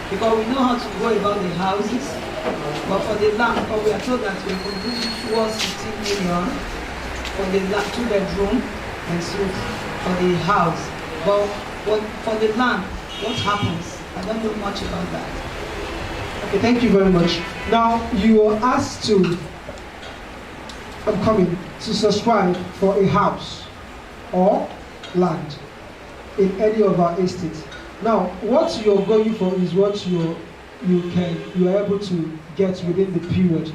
Because we know how to go about the houses, but for the land, because we are told that we are contributing towards 15 million for the 2-bedroom and so for the house. But for the land, what happens? I don't know much about that. Okay, thank you very much. Now you are asked to subscribe for a house or land in any of our estates. Now, what you're going for is what you are able to get within the period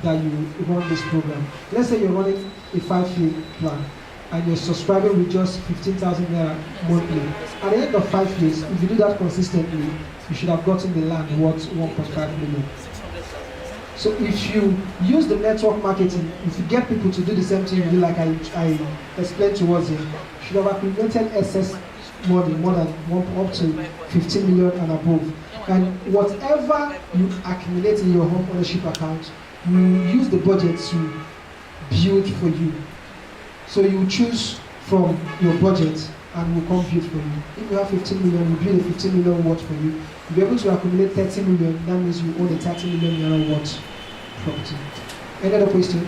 that you run this program. Let's say you're running a 5-year plan and you're subscribing with just 15,000 naira monthly. At the end of 5 years, if you do that consistently, you should have gotten the land worth 1.5 million. So if you use the network marketing, if you get people to do the same thing you do, like I explained towards you, you should have accumulated excess money, more than up to 15 million and above. And whatever you accumulate in your home ownership account, you use the budget to build for you. So you choose from your budget and will come build for you. If you have 15 million, you build a 15 million worth for you. If you're able to accumulate 30 million, that means you own a 30 million naira worth property. Any other question?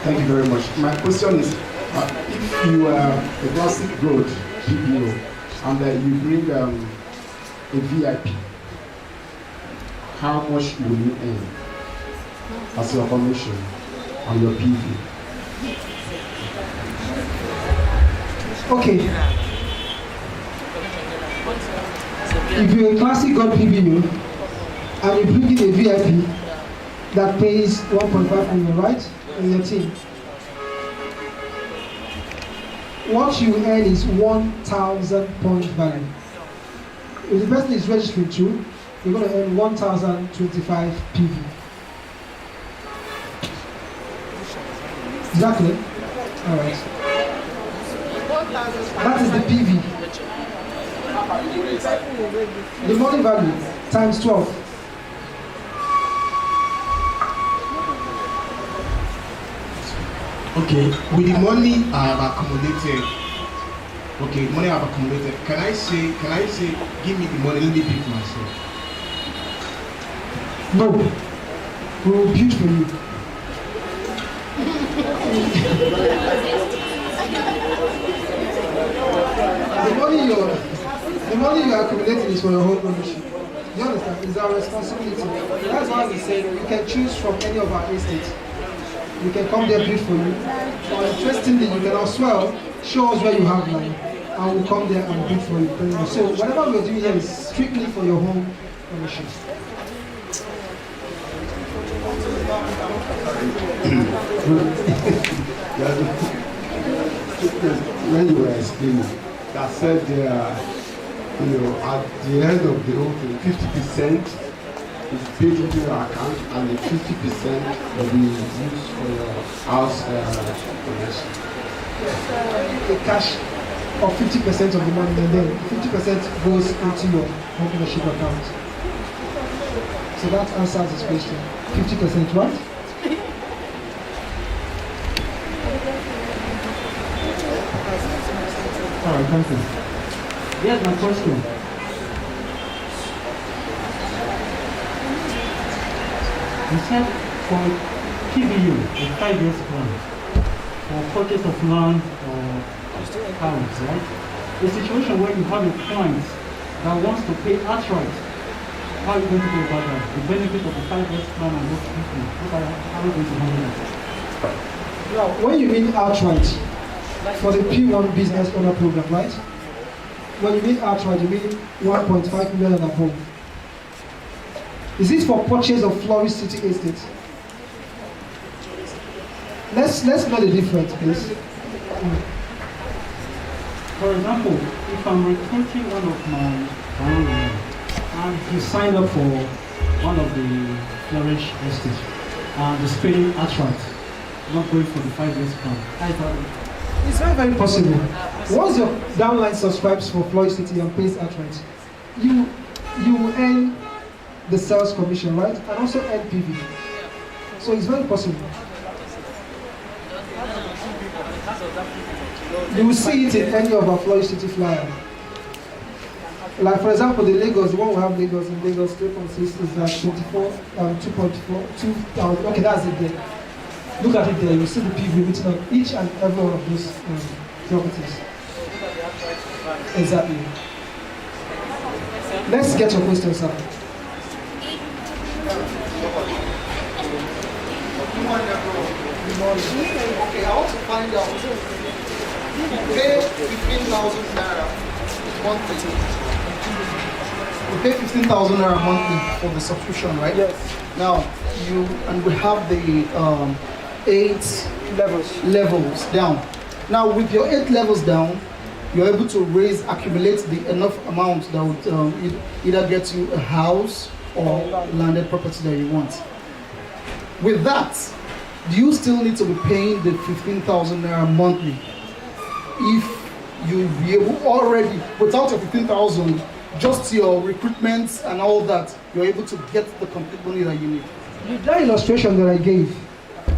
Thank you very much. My question is, if you are a classic growth PBO and you bring a VIP, how much will you earn as your commission on your PV? Okay. If you're a classic God PBO and you bring in a VIP that pays 1.5 million, right? In your team, what you earn is 1,000 point value. If the person is registering too, you're going to earn 1,025 PV. Exactly. All right. That is the PV. The money value times 12. Okay, with the money I have accumulated, can I say, give me the money, let me build myself? No, we will build for you. The money you are accumulating is for your whole ownership. You understand? It's our responsibility. That's why we say you can choose from any of our estates. We can come there build for you. Or interestingly, you can as well show us where you have land, and we'll come there and build for you. So whatever we're doing here is strictly for your home ownership. When you were explaining, that said at the end of the whole thing, 50% is paid into your account and the 50% will be used for your house donation. The cash of 50% of the money, and then 50% goes into your home ownership account. So that answers this question. 50%, right? All right, thank you. Here's my question. You said for PBU, a 5 years plan, for purchase of land or house, right? A situation where you have a client that wants to pay outright, how are you going to do about that? The benefit of the 5 years plan and what people, how are you going to handle that? Now, when you mean outright, for the P1 business owner program, right? When you mean outright, you mean 1.5 million and above. Is it for purchase of Flourish City Estate? Let's know the difference, please. For example, if I'm recruiting one of my clients and he signed up for one of the Flourish Estate and is paying outright, not going for the 5 years plan, it's very, very possible. Once your downline subscribes for Flourish City and pays outright, you earn the sales commission, right? And also earn PV. So it's very possible. You will see it in any of our Flourish City flyers. Like for example, the Lagos, the one we have Lagos in Lagos 3.6 is like 2.4, 2,000. Okay, that's it there. Look at it there. You see the PV written on each and every one of those properties. Exactly. Let's get your question, sir. Okay, I want to find out. You pay 15,000 naira monthly. You pay 15,000 naira monthly for the subscription, right? Yes. Now, we have the 8 levels down. Now with your 8 levels down, you're able to accumulate the enough amount that would either get you a house or landed property that you want. With that, do you still need to be paying the 15,000 naira monthly? If you be able already, without your 15,000, just your recruitment and all that, you're able to get the complete money that you need. That illustration that I gave,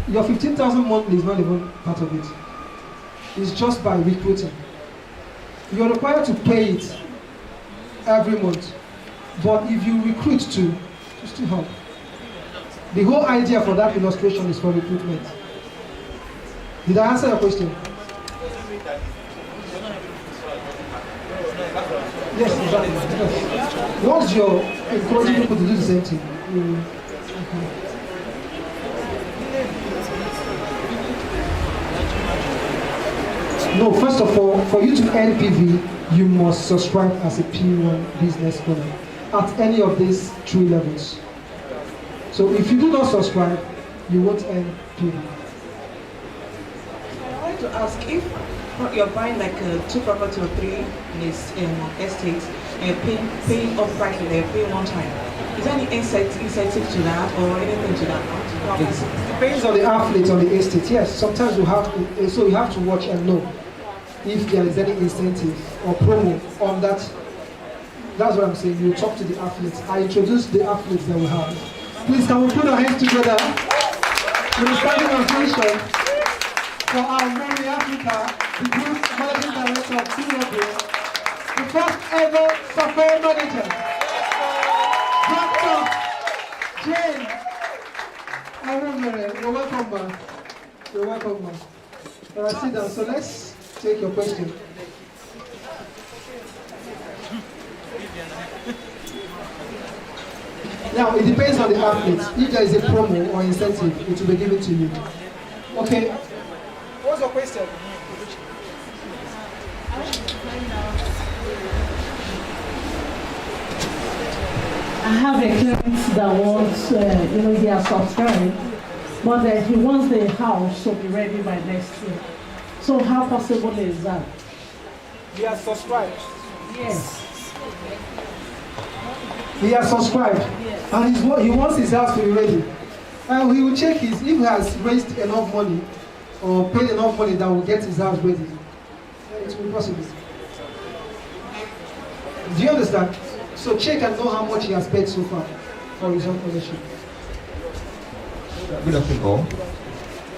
your 15,000 monthly is not even part of it. It's just by recruiting. You're required to pay it every month. But if you recruit to still help. The whole idea for that illustration is for recruitment. Did I answer your question? Yes, exactly. Yes. Once you're encouraging people to do the same thing, No, first of all, for you to earn PV, you must subscribe as a P1 business owner at any of these 3 levels. So if you do not subscribe, you won't earn PV. I wanted to ask, if you're buying like 2 property or 3 in this estate and you're paying upfront and you're paying one time, is there any incentive to that or anything to that? It depends on the affiliate on the estate. Yes, sometimes you have to, so you have to watch and know if there is any incentive or promo on that. That's what I'm saying. You talk to the affiliates. I introduce the affiliates that we have. Please, can we put our hands together with a standing ovation for our Mary Africa, the Group Managing Director of PBOs, the first ever Sapphire Manager, Dr. Jane. You're welcome, man. You're welcome, man. All right, sit down. So let's take your question. Now, it depends on the athlete. If there is a promo or incentive, it will be given to you. Okay. What's your question? I have a client that wants, he has subscribed, but he wants the house to be ready by next year. So how possible is that? He has subscribed? Yes. He has subscribed, yes. And he wants his house to be ready. And he will check if he has raised enough money or paid enough money that will get his house ready. It will be possible. Do you understand? So check and know how much he has paid so far for his own ownership. Good afternoon all.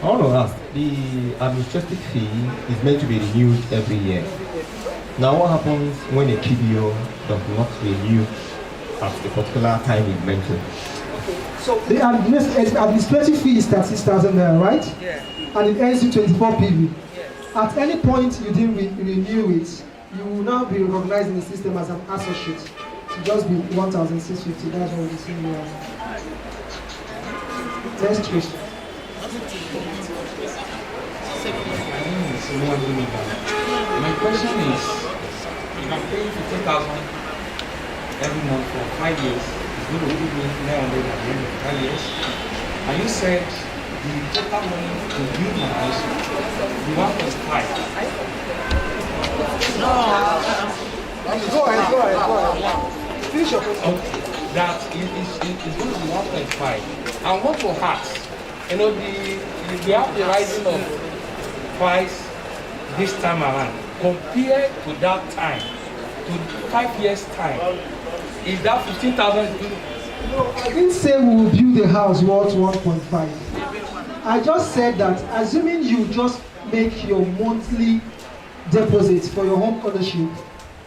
I want to ask, the administrative fee is meant to be renewed every year. Now what happens when a PBO does not renew at a particular time is mentioned? So the administrative fee is 36,000 naira, right? Yeah. And it earns you 24 PV. Yes. At any point you didn't renew it, you will now be recognized in the system as an associate. To just be 1,650. That's what we're seeing here. Next question. My question is, if I'm paying 50,000 every month for 5 years, it's going to give me 900 at the end of 5 years. And you said the total money to build my house, the 1.5. No. Go ahead. Finish your question. That is going to be 1.5. I want to ask, we have the rising of price this time around. Compared to that time, to 5 years time, is that 15,000? No, I didn't say we will build a house worth 1.5. I just said that assuming you just make your monthly deposit for your home ownership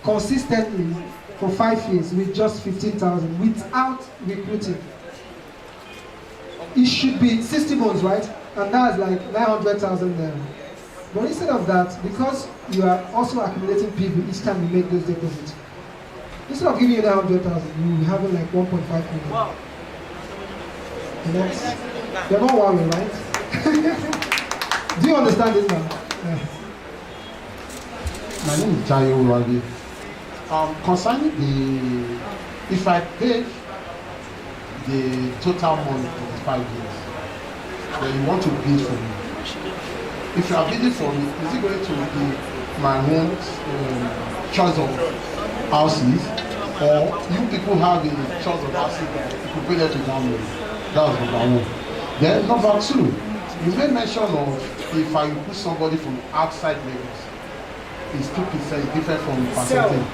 consistently for 5 years with just 15,000 without recruiting, it should be 60 months, right? And that's like 900,000 there. But instead of that, because you are also accumulating PV each time you make those deposits, instead of giving you 900,000, you will have like 1.5 million. Wow. You're not worried, right? Do you understand this now? Yeah. My name is Jayo Uragi. Concerning if I paid the total money for the 5 years. Then you want to bid for me. If you are bidding for me, is it going to be my own choice of houses, or you people have a choice of houses that you could pay them to download? That was number one. Then number two, you made mention of if I put somebody from outside Lagos, it's 2% different from percentage.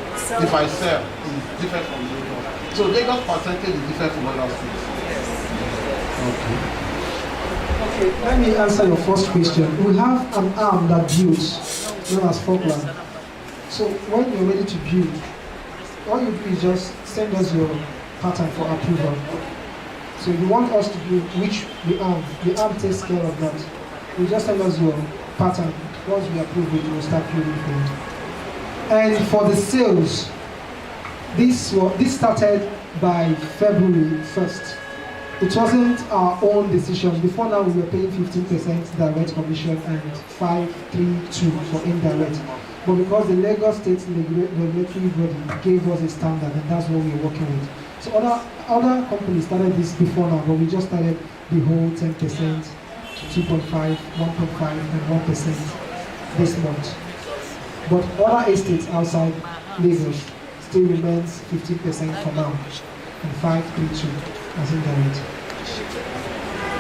If I sell, it's different from Lagos. So Lagos percentage is different from other states. Okay, let me answer your first question. We have an arm that builds, known as Falkland. So when you're ready to build, all you do is just send us your pattern for approval. So if you want us to do which the arm takes care of that. You just send us your pattern. Once we approve it, we'll start building for you. And for the sales, this started by February 1st. It wasn't our own decision. Before now, we were paying 15% direct commission and 532 for indirect. But because the Lagos State regulatory body gave us a standard, and that's what we're working with. So other companies started this before now, but we just started the whole 10%, 2.5, 1.5, and 1% this month. But other estates outside Lagos still remains 15% for now, and 532 as indirect.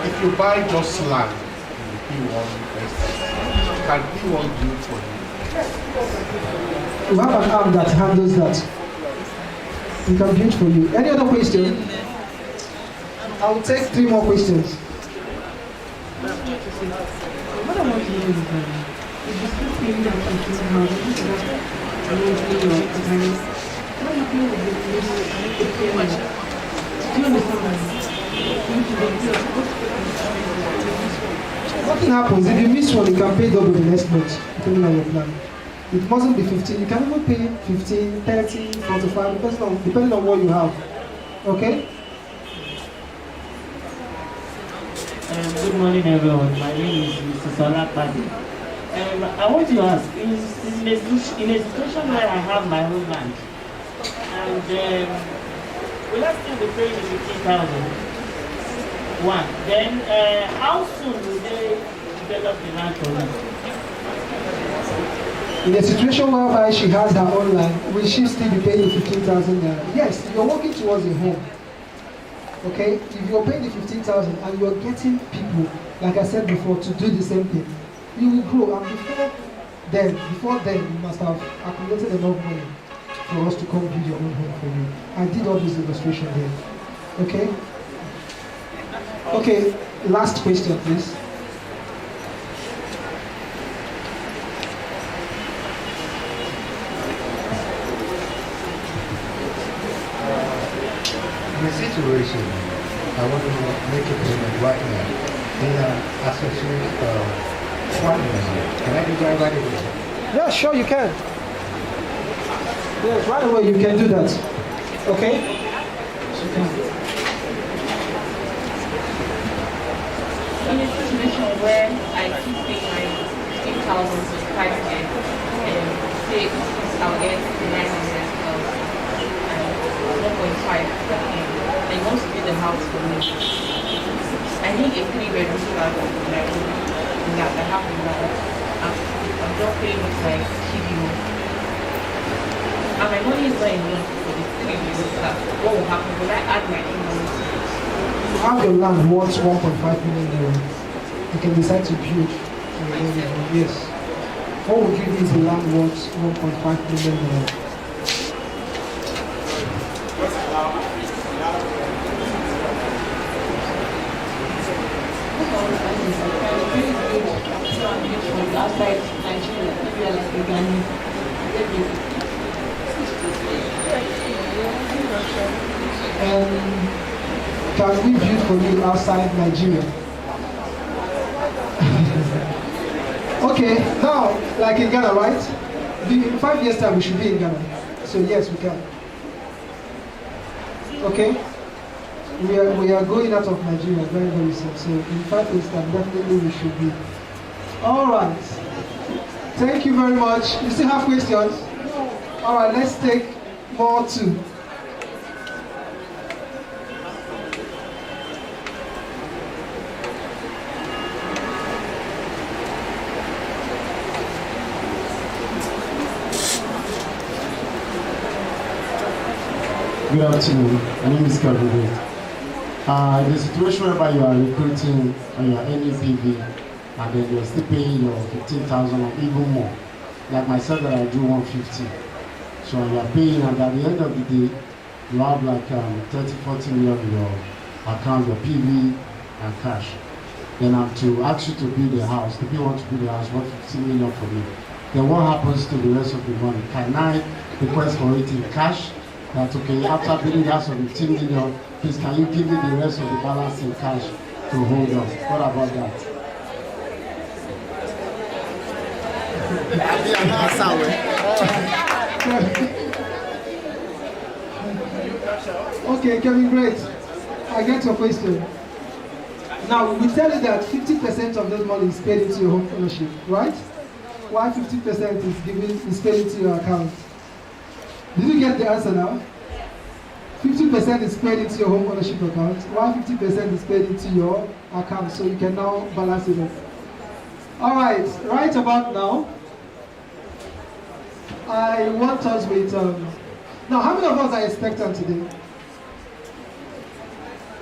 If you buy just land in the P1 estate, can P1 build for you? We have an arm that handles that. We can build for you. Any other question? I will take 3 more questions. What I want to know is the still paying that what happened with the payment? Do you understand? Nothing happens. If you miss one, you can pay double the next month, depending on your plan. It mustn't be 15. You can even pay 15, 30, 45, depending on what you have. Okay? Good morning, everyone. My name is Mr. Salah Padi. I want to ask, in a situation where I have my own land, and will I still be paying the 15,000? One. Then, how soon will they develop the land for me? In a situation whereby she has her own land, will she still be paying the 15,000 naira? Yes, you're working towards a home. Okay? If you're paying the 15,000 and you're getting people, like I said before, to do the same thing, you will grow. And before then, you must have accumulated enough money for us to come build your own home for you. I did all this illustration there. Okay? Okay, last question, please. In a situation, I want to make a payment right now. Then associate partners. Can I do that right away? Yeah, sure, you can. Yes, right away you can do that. Okay? In a situation where I keep paying my 15,000 to 5 years and say I'll get 900,000 and 1.5 and he wants to build a house for me. I need a 3-bedroom flat in my own that I have in that. I'm just paying it like PBO. And my money is not enough for the 3-bedroom flat. What will happen? Will I add my own money to it? You have your land worth 1.5 million. You can decide to build. Yes. What will give you is the land worth 1.5 million. Outside Nigeria, maybe like Uganda. Can we build for you outside Nigeria? Okay, now, like in Ghana, right? In 5 years' time, we should be in Ghana. So yes, we can. Okay? We are going out of Nigeria very, very soon. So in 5 years' time, definitely we should be. All right. Thank you very much. You still have questions? All right, let's take more two. Good afternoon. My name is Gabriel. In the situation whereby you are recruiting on your NEPV and then you're still paying your 15,000 or even more, like myself that I do 150. So you are paying, and at the end of the day, you have like 30-40 million in your account, your PV and cash. Then I'm to ask you to build a house. The people want to build a house, want 15 million for me. Then what happens to the rest of the money? Can I request for it in cash? That okay, after building the house of 15 million, please can you give me the rest of the balance in cash to hold on? What about that? Okay, Kevin, great. I get your question. Now, we tell you that 50% of this money is paid into your home ownership, right? While 50% is paid into your account. Did you get the answer now? 50% is paid into your home ownership account, while 50% is paid into your account, so you can now balance it off. All right, right about now, I want us with, now how many of us are expectant today?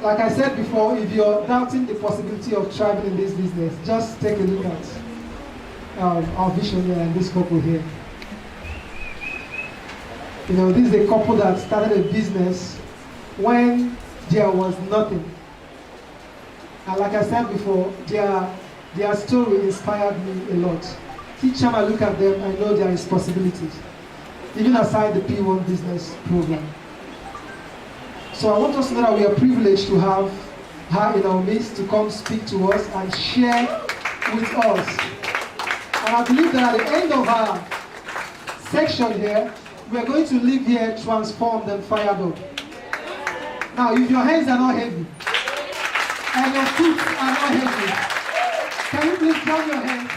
Like I said before, if you're doubting the possibility of thriving in this business, just take a look at our visionary and this couple here. You know, this is a couple that started a business when there was nothing. And like I said before, their story inspired me a lot. Each time I look at them, I know there is possibilities, even aside the P1 business program. So I want us to know that we are privileged to have her in our midst to come speak to us and share with us. And I believe that at the end of her section here, we are going to leave here transformed and fired up. Now, if your hands are not heavy and your feet are not heavy, can you please join your hands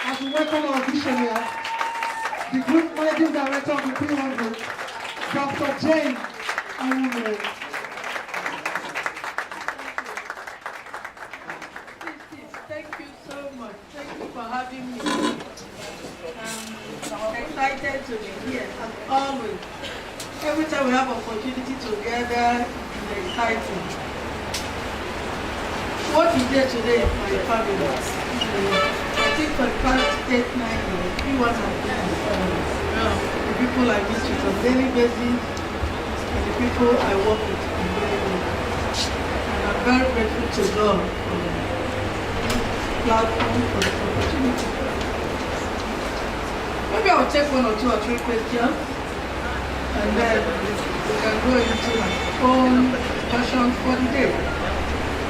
as we welcome our visionary, the Group Managing Director of the P1 Group, Dr. Jane Awumere. Thank you so much. Thank you for having me. I'm excited to be here, as always. Every time we have opportunity together, it's exciting. What is there today is my family. I think for the past 8-9 years, P1 has been the people I meet with on a daily basis and the people I work with on a daily basis. And I'm very grateful to God for this platform, for this opportunity. Maybe I'll take 1 or 2 or 3 questions, and then we can go into my own discussion for the day.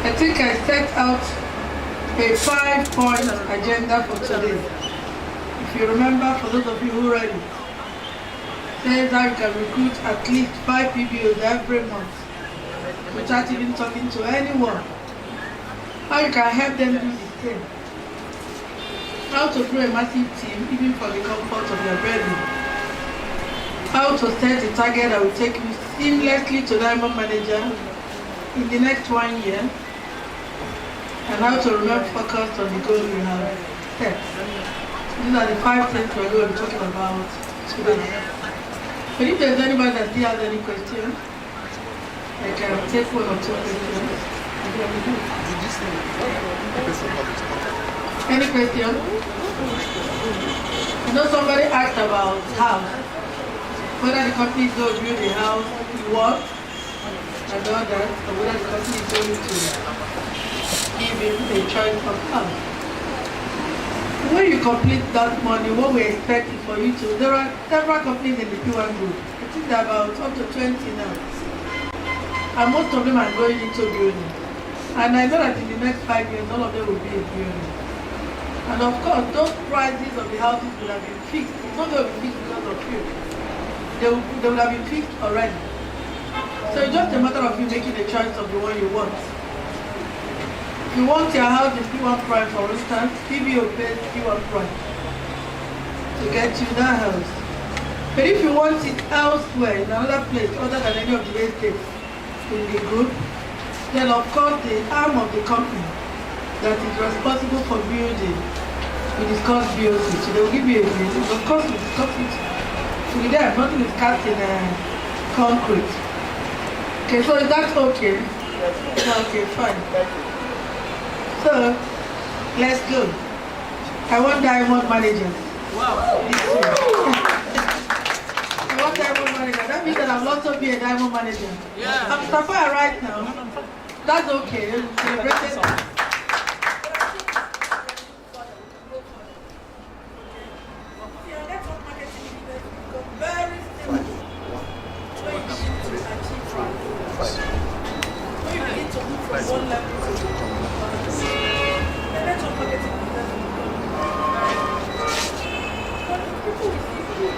I think I set out a 5-point agenda for today. If you remember, for those of you who read it, says how you can recruit at least 5 PBOs every month without even talking to anyone. How you can help them do the same. How to grow a massive team even for the comfort of your bedroom. How to set a target that will take you seamlessly to Diamond Manager in the next 1 year. And how to remain focused on the goal you have set. These are the 5 things we're going to be talking about today. But if there's anybody that still has any questions, I can take 1 or 2 questions. Any question? I know somebody asked about house. Whether the company is going to build a house you want and all that, or whether the company is going to give him a choice of house. When you complete that money, what we expect is for you to, there are several companies in the P1 group. I think there are about up to 20 now. And most of them are going into building. And I know that in the next 5 years, all of them will be a building. And of course, those prices of the houses will have been fixed. It's not going to be fixed because of you. They will have been fixed already. So it's just a matter of you making a choice of the one you want. If you want your house in P1 Prime, for instance, PBO pays P1 Prime to get you that house. But if you want it elsewhere, in another place, other than any of the estates in the group, then of course the arm of the company that is responsible for building, we discuss BOC. So they will give you a bill. Of course we discuss it with them. Nothing is cast in concrete. Okay, so is that okay? Okay, fine. So, let's go. I want diamond manager. Wow. I want diamond manager. That means that I'll also be a diamond manager. Yeah. I'm Sapphire right now. That's okay. Celebrated. One level to the network marketing business. People will see you.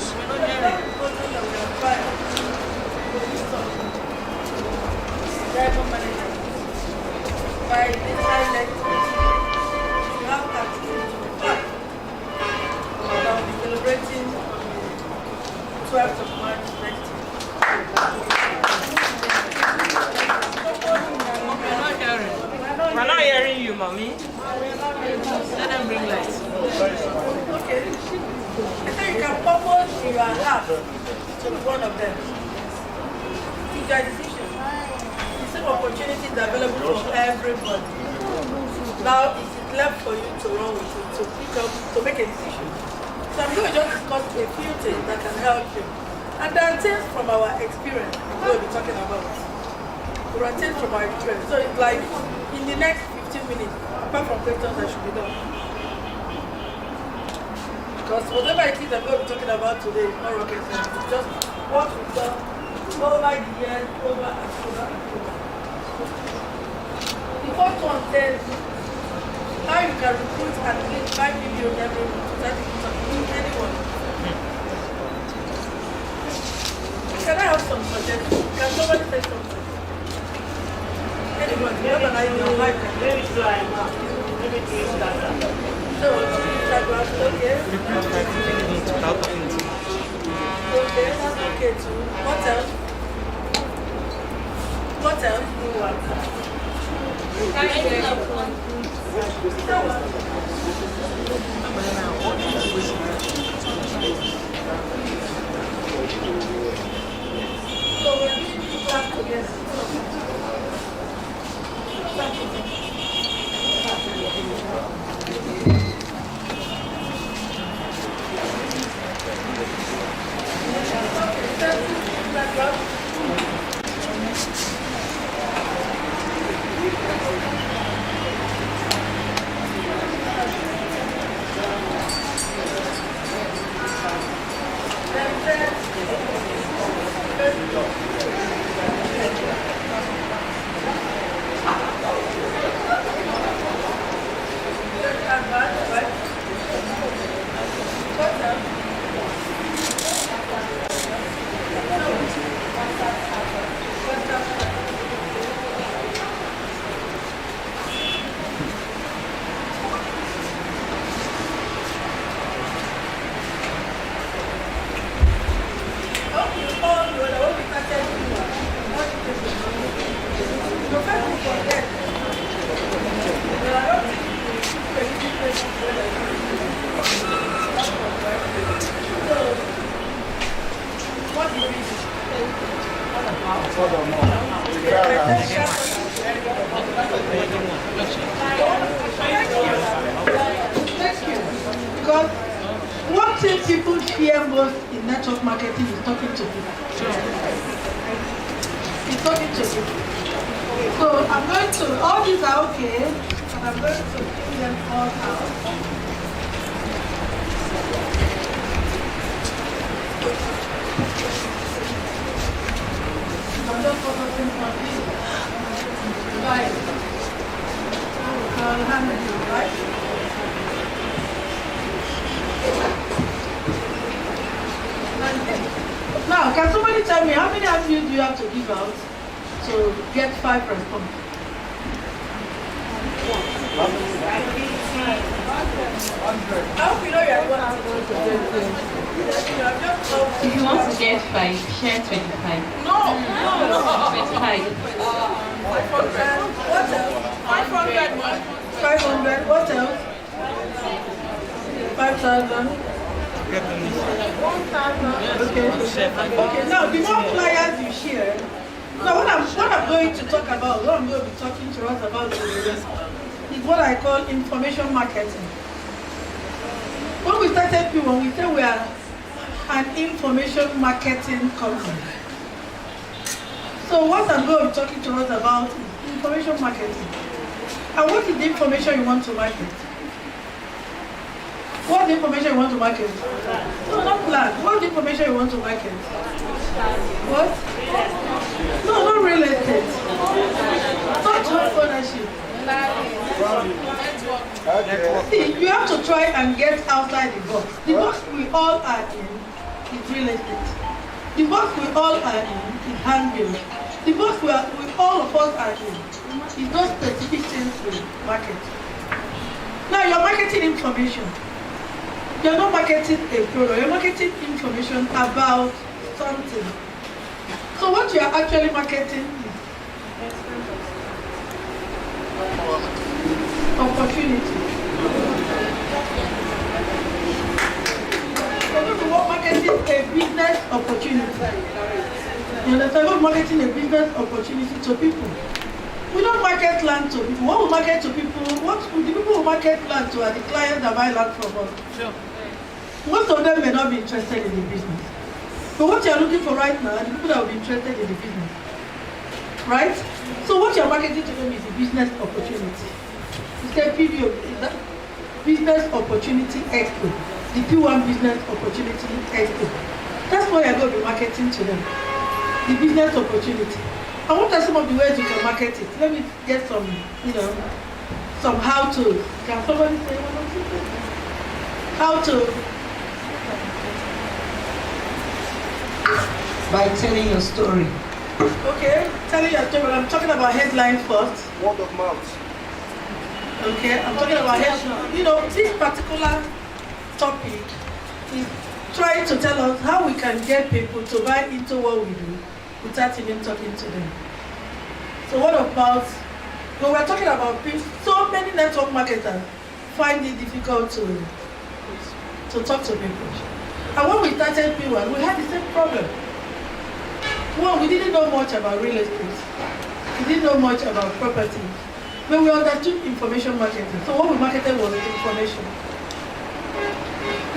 We're not getting important that we are fine. Driver manager. By this time next week, you have that to 5. And I'll be celebrating 12th of March next year. We're not hearing you, mommy. Let them bring light. Okay. I think you can purpose in your heart to be one of them. It's your decision. The same opportunity is available for everybody. Now it is left for you to run with it, to pick up, to make a decision. So I'm going to just discuss a few things that can help you. And there are things from our experience we'll be talking about. There are things from our experience. So it's like in the next 15 minutes, apart from questions that should be done. Because whatever it is that we'll be talking about today is not rocket science. It's just what we've done over the years, over and over and over. The first one says how you can recruit at least 5 million every month without anyone. Can I have some suggestions? Can somebody say something? Anyone, you have an idea of life? Maybe try now. Maybe try that. So, try to ask, okay? Okay, that's okay too. What else? What else? So we're going to clap together. Because one thing people fear most in network marketing is talking to people. It's talking to people. So I'm going to, all these are okay, and I'm going to bring them all out. I'm just focusing on this. Right. I'll hand it to you, right? Now, can somebody tell me how many of you do you have to give out to get 5 responses? I hope you know you are one. If you want to get 5, share 25. No. 25. 500. What else? 500. 500. What else? 5,000. Okay, now the more flyers you share, now what I'm going to talk about, what I'm going to be talking to us about today is what I call information marketing. When we started P1, we said we are an information marketing company. So what I'm going to be talking to us about is information marketing. And what is the information you want to market? What's the information you want to market? No, not plan. What's the information you want to market? What? No, not real estate. Not home ownership. See, you have to try and get outside the box. The box we all are in is real estate. The box we all are in is handbill. The box we all of us are in is those specific things we market. Now you're marketing information. You're not marketing a product, you're marketing information about something. So what you are actually marketing is opportunity. So we're marketing a business opportunity. You understand? We're marketing a business opportunity to people. We don't market land to people. What we market to people, the people who market land to are the clients that buy land from us. Sure. Most of them may not be interested in the business. But what you are looking for right now are the people that will be interested in the business. Right? So what you are marketing to them is the business opportunity. It's the PBO, Business Opportunity Expo. The P1 Business Opportunity Expo. That's what you are going to be marketing to them. The business opportunity. And what are some of the ways you can market it? Let me get some, some how-to. Can somebody say one or two? How-to. By telling your story. Okay, telling your story. I'm talking about headline first. Word of mouth. Okay, I'm talking about headline. This particular topic is trying to tell us how we can get people to buy into what we do without even talking to them. So what about, when we're talking about people, so many network marketers find it difficult to talk to people. And when we started P1, we had the same problem. One, we didn't know much about real estate. We didn't know much about property. But we understood information marketing. So what we marketed was information.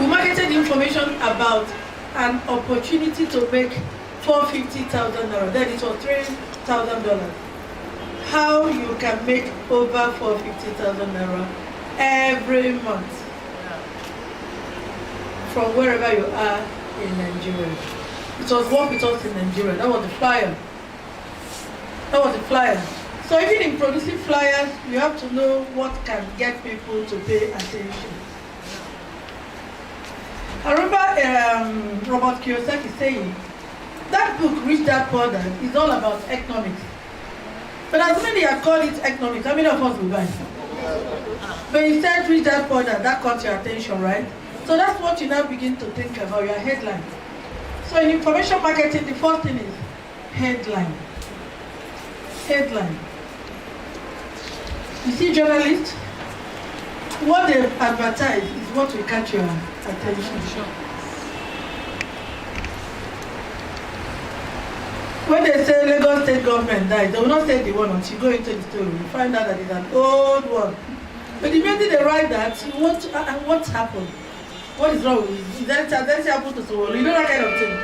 We marketed information about an opportunity to make $450,000. Then it was $3,000. How you can make over $450,000 every month from wherever you are in Nigeria. It was work with us in Nigeria. That was the flyer. So even in producing flyers, you have to know what can get people to pay attention. I remember Robert Kiyosaki saying, that book, Rich Dad Poor Dad, is all about economics. But as many have called it economics, how many of us will buy? But he said Rich Dad Poor Dad, that caught your attention, right? So that's what you now begin to think about, your headline. So in information marketing, the first thing is headline. Headline. You see, journalists, what they advertise is what will catch your attention. Sure. When they say Lagos state government died, they will not say the one until you go into the story. You find out that it's an old one. But the minute they write that, you want to, and what's happened? What is wrong with it? Is that happened to someone? You know that kind of thing.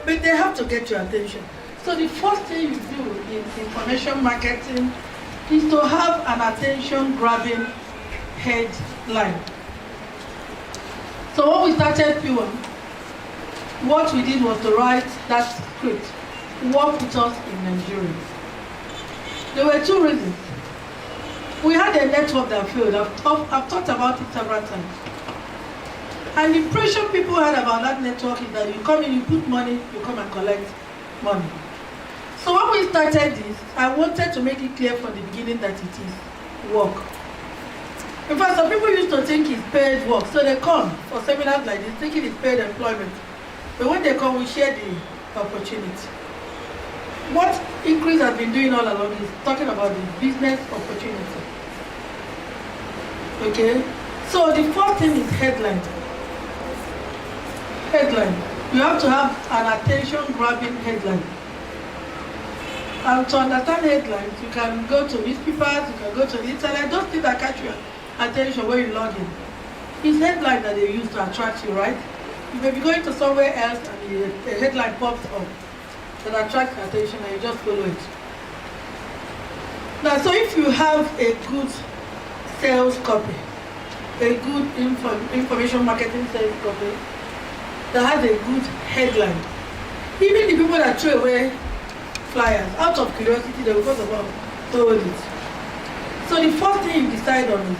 But they have to get your attention. So the first thing you do in information marketing is to have an attention-grabbing headline. So when we started P1, what we did was to write that script, work with us in Nigeria. There were two reasons. We had a network that failed. I've talked about it several times. And the impression people had about that network is that you come in, you put money, you come and collect money. So when we started this, I wanted to make it clear from the beginning that it is work. In fact, some people used to think it's paid work. So they come for seminars like this, thinking it's paid employment. But when they come, we share the opportunity. What ENQUIRIES has been doing all along is talking about the business opportunity. Okay? So the first thing is headline. Headline. You have to have an attention-grabbing headline. And to understand headlines, you can go to newspapers, you can go to the internet, those things that catch your attention when you log in. It's headline that they use to attract you, right? You may be going to somewhere else and a headline pops up that attracts your attention and you just follow it. Now, so if you have a good sales copy, a good information marketing sales copy that has a good headline, even the people that throw away flyers, out of curiosity, they will go about forward it. So the first thing you decide on is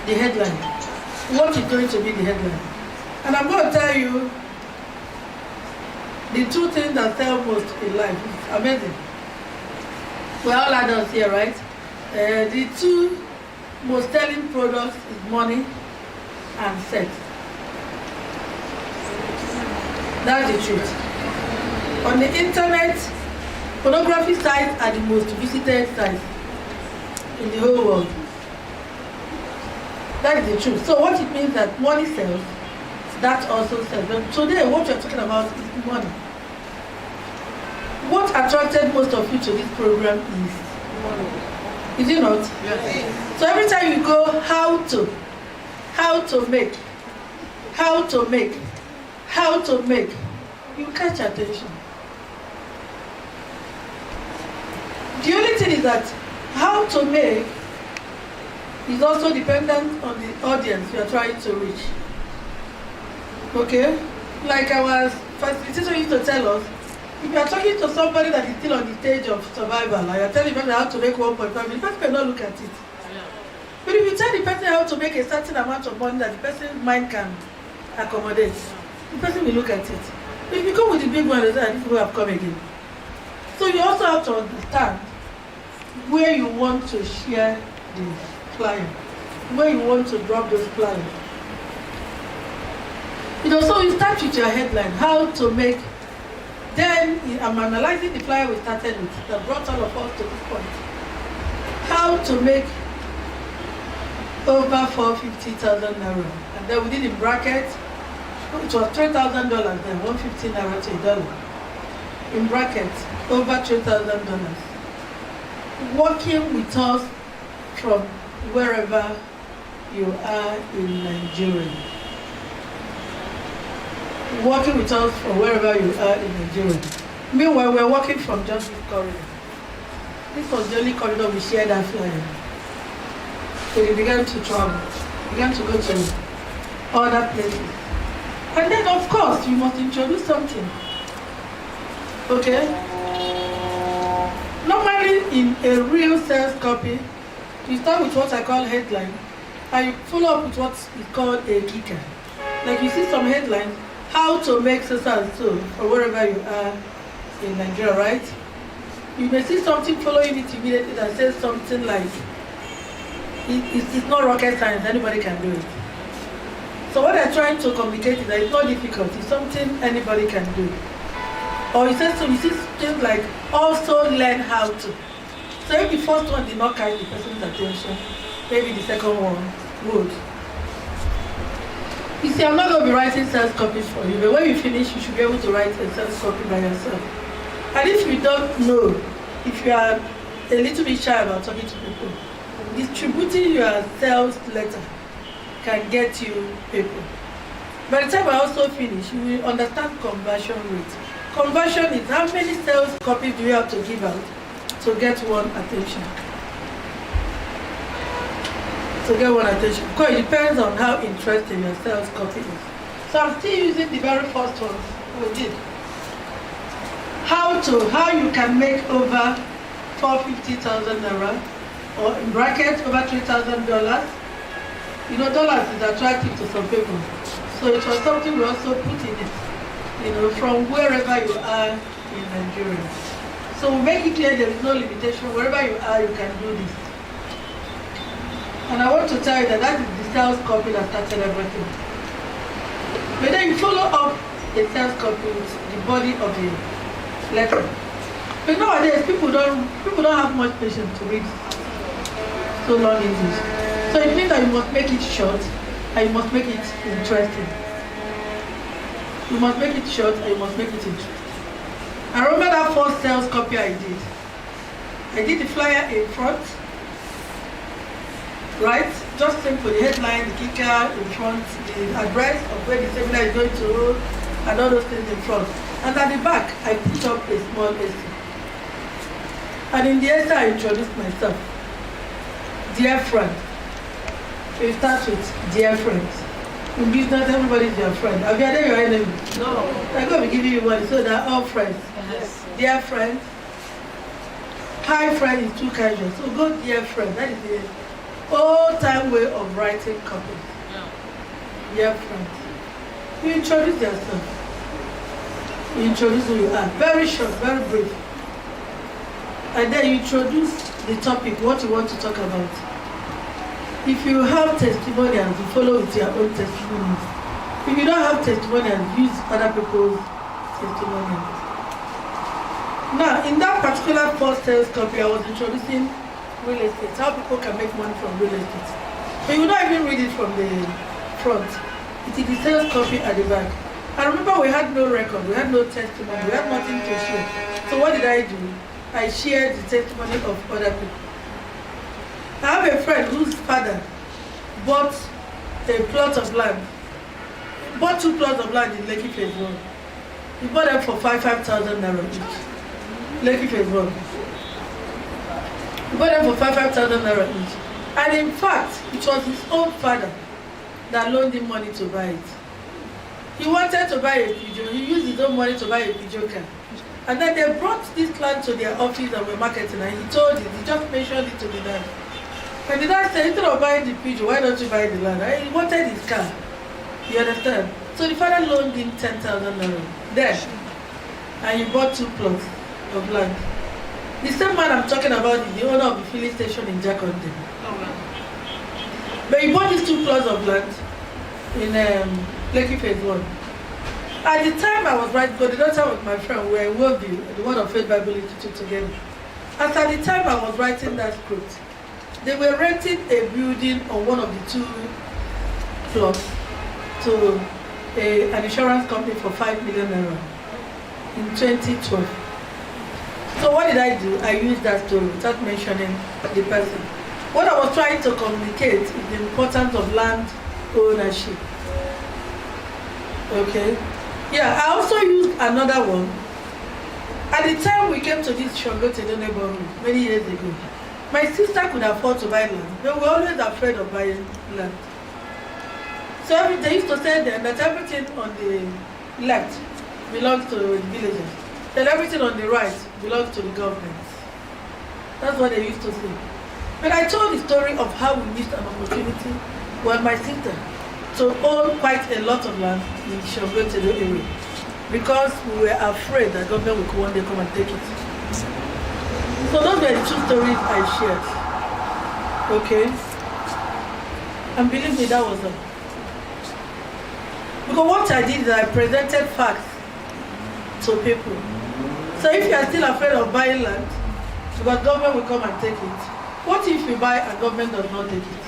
the headline. What is going to be the headline? And I'm going to tell you the two things that sell most in life. It's amazing. We're all adults here, right? The two most selling products is money and sex. That's the truth. On the internet, pornography sites are the most visited sites in the whole world. That is the truth. So what it means that money sells, that also sells. But today what we're talking about is money. What attracted most of you to this program is money. Is it not? Yes. So every time you go, how to make, you catch attention. The only thing is that how to make is also dependent on the audience you are trying to reach. Okay? Like our facilitator used to tell us, if you are talking to somebody that is still on the stage of survival, and you are telling them how to make 1.5 million, the person may not look at it. But if you tell the person how to make a certain amount of money that the person's mind can accommodate, the person will look at it. But if you come with the big one, these people have come again. So you also have to understand where you want to share the flyer, where you want to drop those flyers. So you start with your headline, how to make. Then I'm analyzing the flyer we started with that brought all of us to this point. How to make over 450,000 naira. And then we did in brackets, it was $3,000, then 150 naira to $1. In brackets, over $3,000. Working with us from wherever you are in Nigeria. Working with us from wherever you are in Nigeria. Meanwhile, we're working from just this corridor. This was the only corridor we shared that flyer. So we began to travel, began to go to other places. And then, of course, you must introduce something. Okay? Normally, in a real sales copy, you start with what I call headline, and you follow up with what is called a kicker. Like you see some headlines, how to make so and so, or wherever you are in Nigeria, right? You may see something following it immediately that says something like, it's not rocket science, anybody can do it. So what they're trying to communicate is that it's not difficult, it's something anybody can do. Or you see things like, also learn how to. So if the first one did not catch the person's attention, maybe the second one would. You see, I'm not going to be writing sales copies for you, but when you finish, you should be able to write a sales copy by yourself. And if you don't know, if you are a little bit shy about talking to people, distributing your sales letter can get you people. By the time I also finish, you will understand conversion rate. Conversion is how many sales copies do you have to give out to get one attention. Because it depends on how interesting your sales copy is. So I'm still using the very first one we did. How you can make over 450,000 naira, or in brackets over $3,000. Dollars is attractive to some people. So it was something we also put in it, from wherever you are in Nigeria. So we make it clear there is no limitation. Wherever you are, you can do this. And I want to tell you that is the sales copy that started everything. But then you follow up the sales copy with the body of the letter. But nowadays people don't have much patience to read so long English. So it means that you must make it short and you must make it interesting. You must make it short and you must make it interesting. I remember that first sales copy I did. I did the flyer in front, right? Just simple, the headline, the kicker in front, the address of where the seminar is going to, and all those things in front. And at the back, I put up a small essay. And in the essay, I introduced myself. Dear friend. We start with dear friends. In business, everybody's your friend. Have you had your enemy? No. I'm going to be giving you one so they're all friends. Yes. Dear friend. Hi friend is too casual. So go dear friend. That is the old-time way of writing copy. Yeah. Dear friend. You introduce yourself. You introduce who you are. Very short, very brief. And then you introduce the topic, what you want to talk about. If you have testimonials, you follow with your own testimonials. If you don't have testimonials, use other people's testimonials. Now, in that particular first sales copy, I was introducing real estate, how people can make money from real estate. But you don't even read it from the front. It is the sales copy at the back. I remember we had no record, we had no testimony, we had nothing to share. So what did I do? I shared the testimony of other people. I have a friend whose father bought a plot of land, bought 2 plots of land in Lekki Phase 1. He bought them for 5,000 naira each. Lekki Phase 1. He bought them for 5,000 naira each. And in fact, it was his own father that loaned him money to buy it. He wanted to buy a Peugeot. He used his own money to buy a Peugeot car. And then they brought this land to their office and were marketing, and he told it, he just mentioned it to the dad. And the dad said, instead of buying the Peugeot, why don't you buy the land? And he wanted his car. You understand? So the father loaned him 10,000 naira. Then, and he bought 2 plots of land. The same man I'm talking about is the owner of the filling station in Jakonde. But he bought these 2 plots of land in Lekki Phase 1. At the time I was writing, because the daughter with my friend, we were in Worldview, the Word of Faith Bible Institute together. At the time I was writing that script, they were renting a building on one of the 2 plots to an insurance company for 5 million naira in 2012. So what did I do? I used that story without mentioning the person. What I was trying to communicate is the importance of land ownership. Okay? Yeah, I also used another one. At the time we came to this Shangote neighborhood many years ago, my sister could afford to buy land. They were always afraid of buying land. So they used to say then that everything on the left belongs to the villagers. Then everything on the right belongs to the government. That's what they used to say. But I told the story of how we missed an opportunity when my sister to own quite a lot of land in Shangote area because we were afraid that government would one day come and take it. So those were the 2 stories I shared. Okay? And believe me, that was all. Because what I did is I presented facts to people. So if you are still afraid of buying land, because government will come and take it, what if you buy and government does not take it?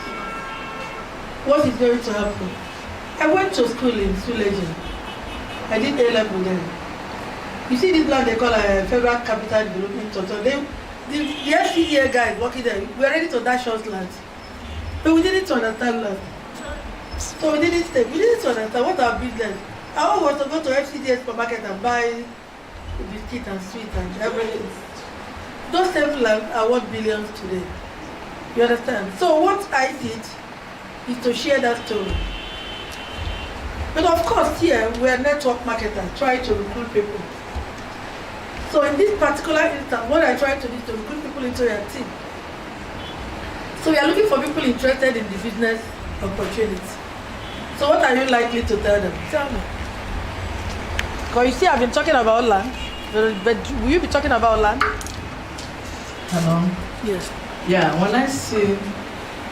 What is going to happen? I went to school in Suleja. I did A-level there. You see this land they call a Federal Capital Development Authority. The FCDA guys working there, we are ready to dash us land. But we didn't understand land. So we didn't understand what our business. I was to go to FCDA supermarket and buy biscuit and sweet and everything. Those same land are worth billions today. You understand? So what I did is to share that story. But of course here we are network marketers trying to recruit people. So in this particular instance, what I try to do is to recruit people into your team. So we are looking for people interested in the business opportunity. So what are you likely to tell them? Tell me. Because you see I've been talking about land, but will you be talking about land? Hello? Yes. Yeah, when I see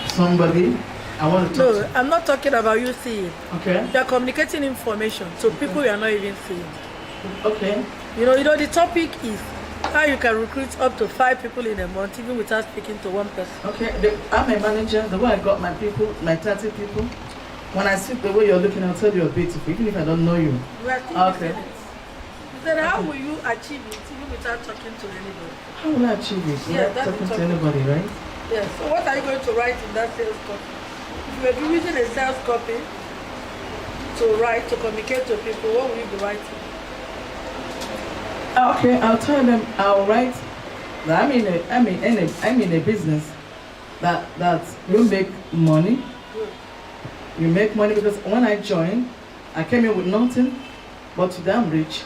somebody, I want to talk No, I'm not talking about you seeing. Okay. You are communicating information to people you are not even seeing. Okay. You know, the topic is how you can recruit up to 5 people in a month even without speaking to one person. Okay, I'm a manager. The way I got my people, my 30 people, When I see the way you're looking, I'll tell you you're beautiful, even if I don't know you. Okay. Then how will you achieve it even without talking to anybody? How will I achieve it without talking to anybody, right? Yes. So what are you going to write in that sales copy? If you are using a sales copy to write, to communicate to people, what will you be writing? Okay, I'll tell them, I'll write that I'm in a business that will make money. You make money because when I joined, I came in with nothing, but today I'm rich.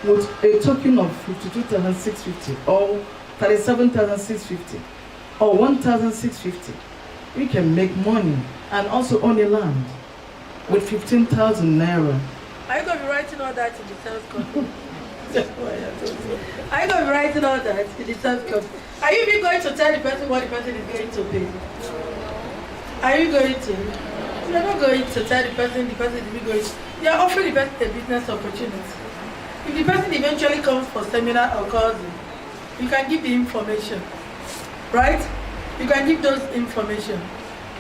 With a token of 52,650 or 37,650 or 1,650, we can make money and also own a land with 15,000 naira. Are you going to be writing all that in the sales copy? Are you going to be writing all that in the sales copy? Are you even going to tell the person what the person is going to pay? Are you going to? You're not going to tell the person is going to. You're offering the person a business opportunity. If the person eventually comes for seminar or calls you can give the information, right? You can give those information.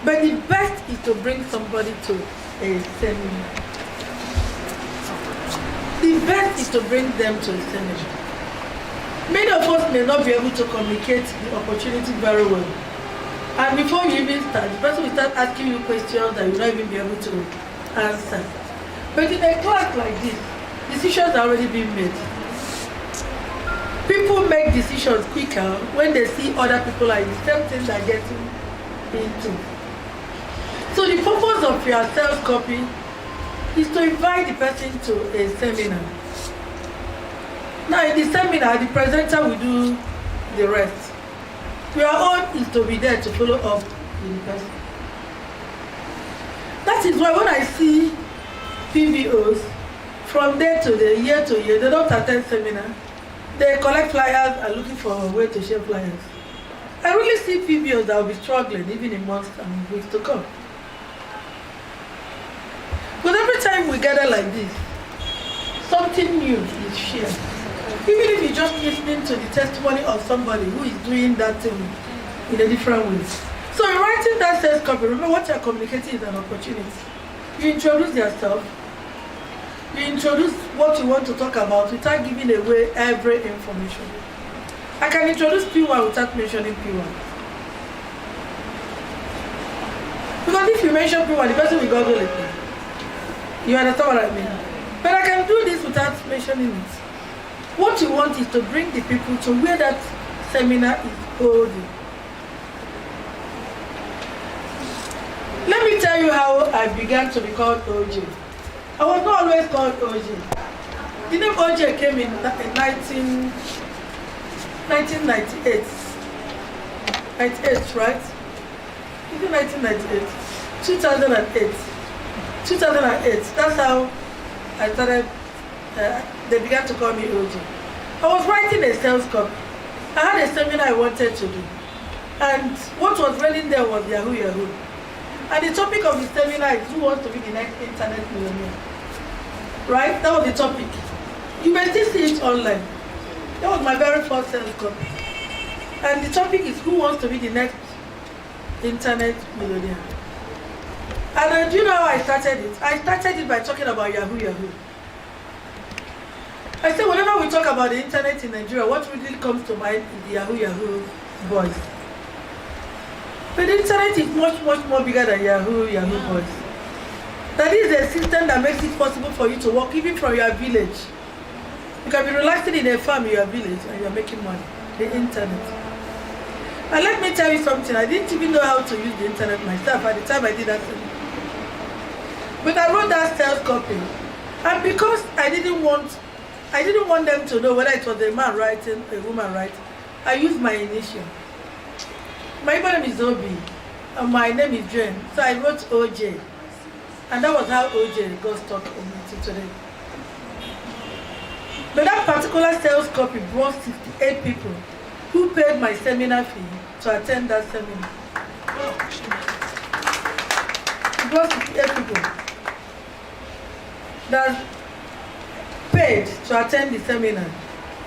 But the best is to bring somebody to a seminar. The best is to bring them to a seminar. Many of us may not be able to communicate the opportunity very well. And before you even start, the person will start asking you questions that you'll not even be able to answer. But in a class like this, decisions are already being made. People make decisions quicker when they see other people like the same thing they're getting into. So the purpose of your sales copy is to invite the person to a seminar. Now in the seminar, the presenter will do the rest. Your own is to be there to follow up with the person. That is why when I see PBOs, from day to day, year to year, they don't attend seminar. They collect flyers and looking for a way to share flyers. I really see PBOs that will be struggling even in months and weeks to come. But every time we gather like this, something new is shared. Even if you're just listening to the testimony of somebody who is doing that thing in a different way. So in writing that sales copy, remember what you're communicating is an opportunity. You introduce yourself. You introduce what you want to talk about without giving away every information. I can introduce P1 without mentioning P1. Because if you mention P1, the person will Google it. You understand what I mean? But I can do this without mentioning it. What you want is to bring the people to where that seminar is holding. Let me tell you how I began to be called OJ. I was not always called OJ. The name OJ came in 1998. 98, right? Is it 1998? 2008. 2008. That's how I started. They began to call me OJ. I was writing a sales copy. I had a seminar I wanted to do. And what was running there was Yahoo Yahoo. And the topic of the seminar is who wants to be the next internet millionaire. Right? That was the topic. You may still see it online. That was my very first sales copy. And the topic is who wants to be the next internet millionaire. And do you know how I started it? I started it by talking about Yahoo Yahoo. I said whenever we talk about the internet in Nigeria, what really comes to mind is the Yahoo Yahoo boys. But the internet is much more bigger than Yahoo Yahoo boys. That is a system that makes it possible for you to work even from your village. You can be relaxing in a farm in your village and you're making money. The internet. And let me tell you something, I didn't even know how to use the internet myself at the time I did that thing. But I wrote that sales copy. And because I didn't want them to know whether it was a man writing, a woman writing, I used my initial. My name is Obi, and my name is Jane. So I wrote OJ. And that was how OJ got stuck on me till today. But that particular sales copy brought 68 people who paid my seminar fee to attend that seminar. It brought 68 people that paid to attend the seminar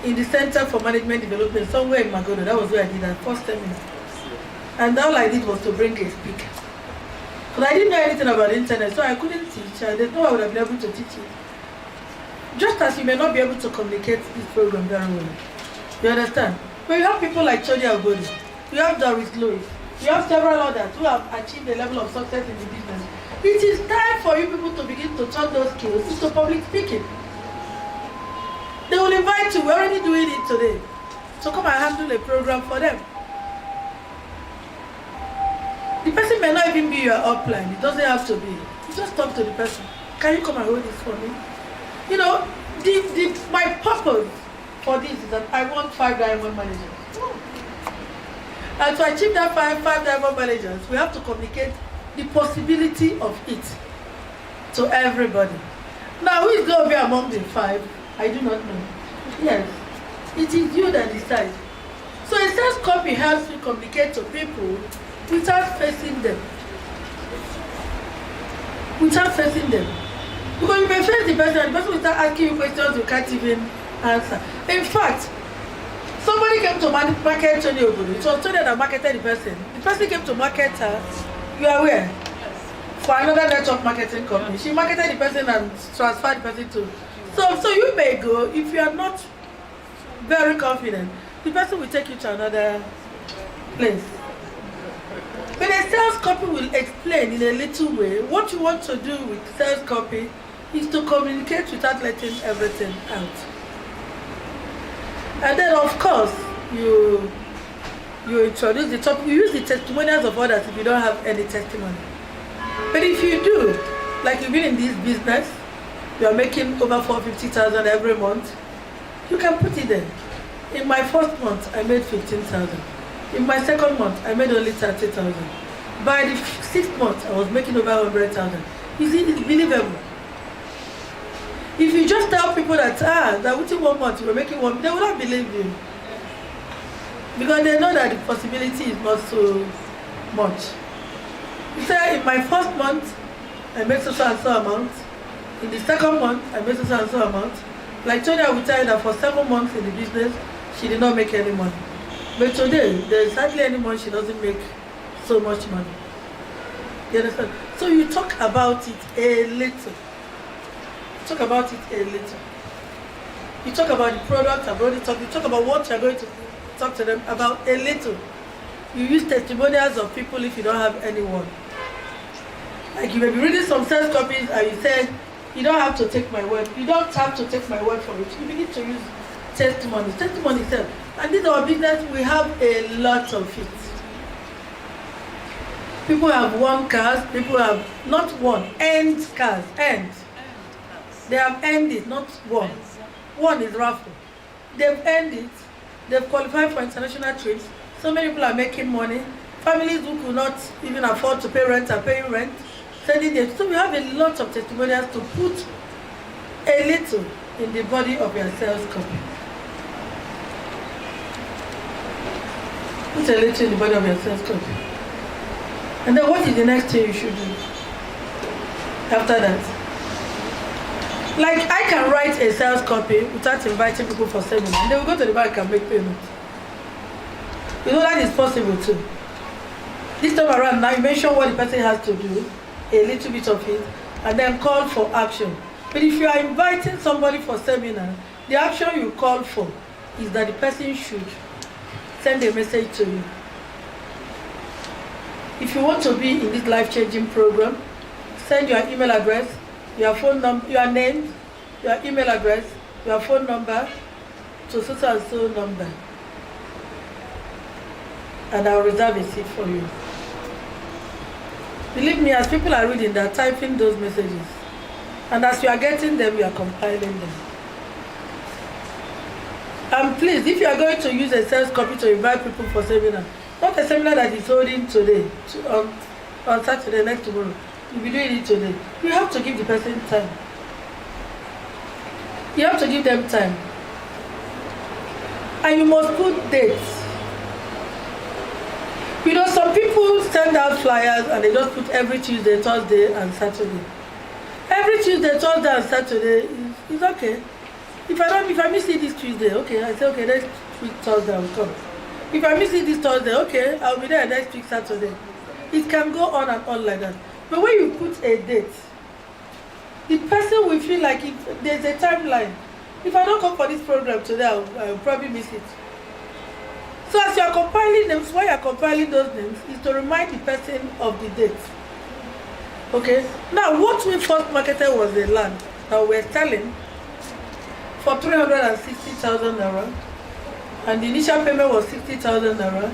in the Center for Management Development somewhere in Magodo. That was where I did that first seminar. And all I did was to bring a speaker. Because I didn't know anything about the internet, so I couldn't teach, and there's no way I would have been able to teach it. Just as you may not be able to communicate this program very well. You understand? But you have people like Chodi Agodi, you have Doris Lewis, you have several others who have achieved a level of success in the business. It is time for you people to begin to turn those skills into public speaking. They will invite you, we're already doing it today. So come and handle a program for them. The person may not even be your upline, it doesn't have to be. You just talk to the person. Can you come and hold this for me? You know, my purpose for this is that I want 5 diamond managers. And to achieve that five diamond managers, we have to communicate the possibility of it to everybody. Now, who is going to be among the 5? I do not know. Yes, it is you that decide. So a sales copy helps you communicate to people without facing them. Without facing them. Because you may face the person and the person will start asking you questions you can't even answer. In fact, somebody came to market Tony Obodo. It was Tony that marketed the person. The person came to market her, you are aware, for another network marketing company. She marketed the person and transferred the person to. So you may go, if you are not very confident, the person will take you to another place. But a sales copy will explain in a little way what you want to do with sales copy is to communicate without letting everything out. And then of course, you introduce the topic, you use the testimonials of others if you don't have any testimony. But if you do, like you've been in this business, you are making over 450,000 every month, you can put it there. In my first month, I made 15,000. In my second month, I made only 30,000. By the 6th month, I was making over 100,000. You see, it's believable. If you just tell people that within 1 month you were making 1, they will not believe you. Because they know that the possibility is not so much. You say, in my first month, I made so and so amount. In the second month, I made so and so amount. Like Tony, I will tell you that for 7 months in the business, she did not make any money. But today, there is hardly any money she doesn't make so much money. You understand? So you talk about it a little. Talk about it a little. You talk about the product, I've already talked. You talk about what you're going to talk to them about a little. You use testimonials of people if you don't have anyone. Like you may be reading some sales copies and you say, you don't have to take my word. You don't have to take my word for it. You begin to use testimonies. Testimony itself. And this is our business, we have a lot of it. People have won cars, people have not won, earned cars, earned. They have earned it, not won. One is raffle. They've earned it. They've qualified for international trips. So many people are making money. Families who could not even afford to pay rent are paying rent. Sending them. So we have a lot of testimonials to put a little in the body of your sales copy. Put a little in the body of your sales copy. And then what is the next thing you should do after that? Like I can write a sales copy without inviting people for seminar, and they will go to the bank and make payment. You know that is possible too. This time around, now you mention what the person has to do, a little bit of it, and then call for action. But if you are inviting somebody for seminar, the action you call for is that the person should send a message to you. If you want to be in this life-changing program, send your email address, your phone number, your name, your email address, your phone number to so and so number. And I'll reserve a seat for you. Believe me, as people are reading, they're typing those messages. And as you are getting them, you are compiling them. And please, if you are going to use a sales copy to invite people for seminar, not a seminar that is holding today, on Saturday, next tomorrow, you'll be doing it today. You have to give the person time. You have to give them time. And you must put dates. You know, some people send out flyers and they just put every Tuesday, Thursday, and Saturday. Every Tuesday, Thursday, and Saturday is okay. If I miss it this Tuesday, okay, I say okay, next week Thursday I will come. If I miss it this Thursday, okay, I'll be there next week Saturday. It can go on and on like that. But when you put a date, the person will feel like if there's a timeline. If I don't come for this program today, I'll probably miss it. So as you are compiling names, why you are compiling those names is to remind the person of the date. Okay? Now, what we first marketed was a land that we were selling for 360,000 naira. And the initial payment was 60,000 naira.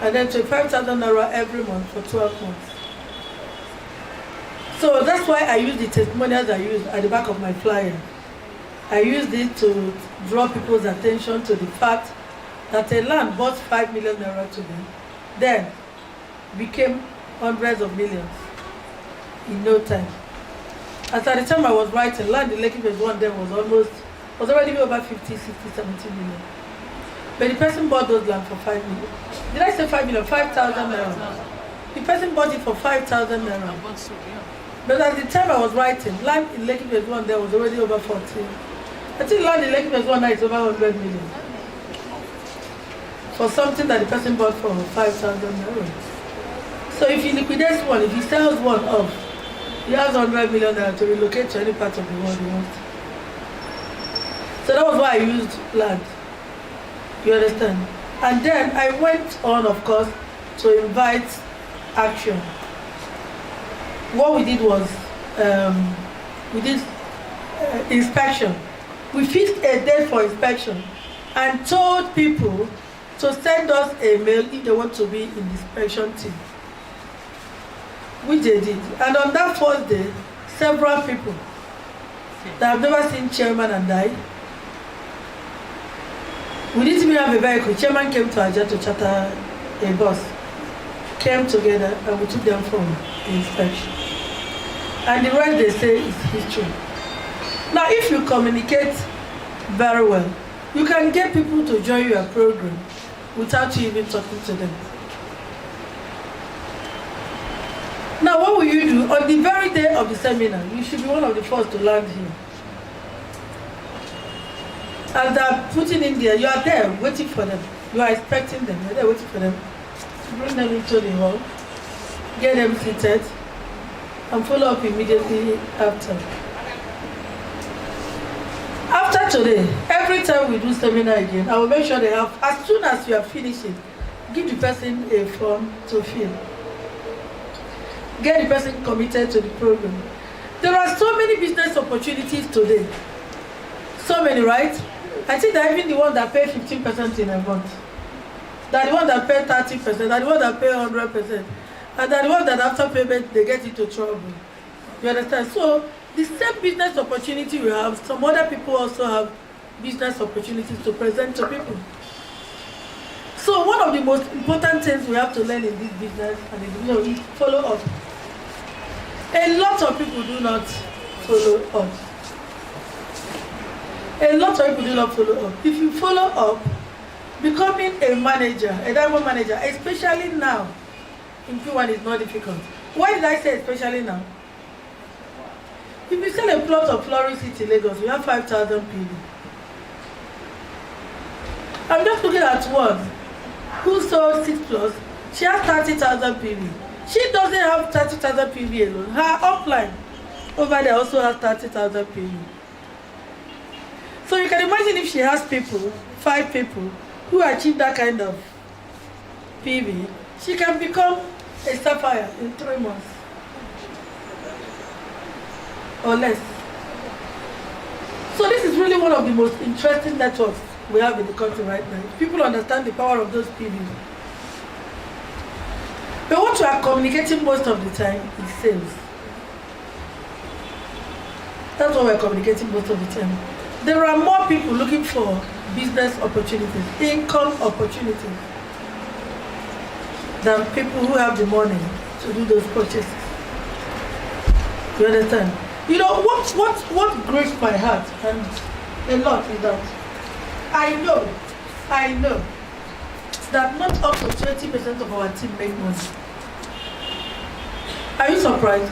And then 25,000 naira every month for 12 months. So that's why I use the testimonials I use at the back of my flyer. I used it to draw people's attention to the fact that a land bought 5 million naira today, then became hundreds of millions in no time. As at the time I was writing, land in Lekki Phase 1 then was already over 50, 60, 70 million. But the person bought those land for 5 million. Did I say 5 million? 5,000 naira. The person bought it for 5,000 naira. But at the time I was writing, land in Lekki Phase 1 there was already over 40. I think land in Lekki Phase 1 now is over 100 million. For something that the person bought for 5,000 naira. So if he liquidates one, if he sells one off, he has 100 million naira to relocate to any part of the world he wants. So that was why I used land. You understand? And then I went on, of course, to invite action. What we did was, we did inspection. We fixed a date for inspection and told people to send us a mail if they want to be in the inspection team, which they did. And on that first day, several people that have never seen chairman and I, we didn't even have a vehicle. Chairman came to Aja to charter a bus, came together and we took them for the inspection. And the rest they say is history. Now if you communicate very well, you can get people to join your program without you even talking to them. Now what will you do? On the very day of the seminar, you should be one of the first to land here. As they're putting in there, you are there waiting for them. You are expecting them, you're there waiting for them. To bring them into the hall, get them seated, and follow up immediately after. After today, every time we do seminar again, I will make sure they have, as soon as you are finishing, give the person a form to fill. Get the person committed to the program. There are so many business opportunities today. So many, right? I think that even the ones that pay 15% in a month, that the ones that pay 30%, that the ones that pay 100%, and that the ones that after payment they get into trouble. You understand? So the same business opportunity we have, some other people also have business opportunities to present to people. So one of the most important things we have to learn in this business and is follow up. A lot of people do not follow up. A lot of people do not follow up. If you follow up, becoming a manager, a diamond manager, especially now, in P1 is not difficult. Why did I say especially now? If you sell a plot of Florin City, Lagos, you have 5,000 PV. I'm just looking at one who sold 6 plots. She has 30,000 PV. She doesn't have 30,000 PV alone. Her upline over there also has 30,000 PV. So you can imagine if she has people, 5 people, who achieve that kind of PV, she can become a Sapphire in 3 months. Or less. So this is really one of the most interesting networks we have in the country right now. People understand the power of those PVs. But what we are communicating most of the time is sales. That's what we are communicating most of the time. There are more people looking for business opportunities, income opportunities, than people who have the money to do those purchases. You understand? You know, what grieves my heart and a lot is that I know that not up to 20% of our team make money. Are you surprised?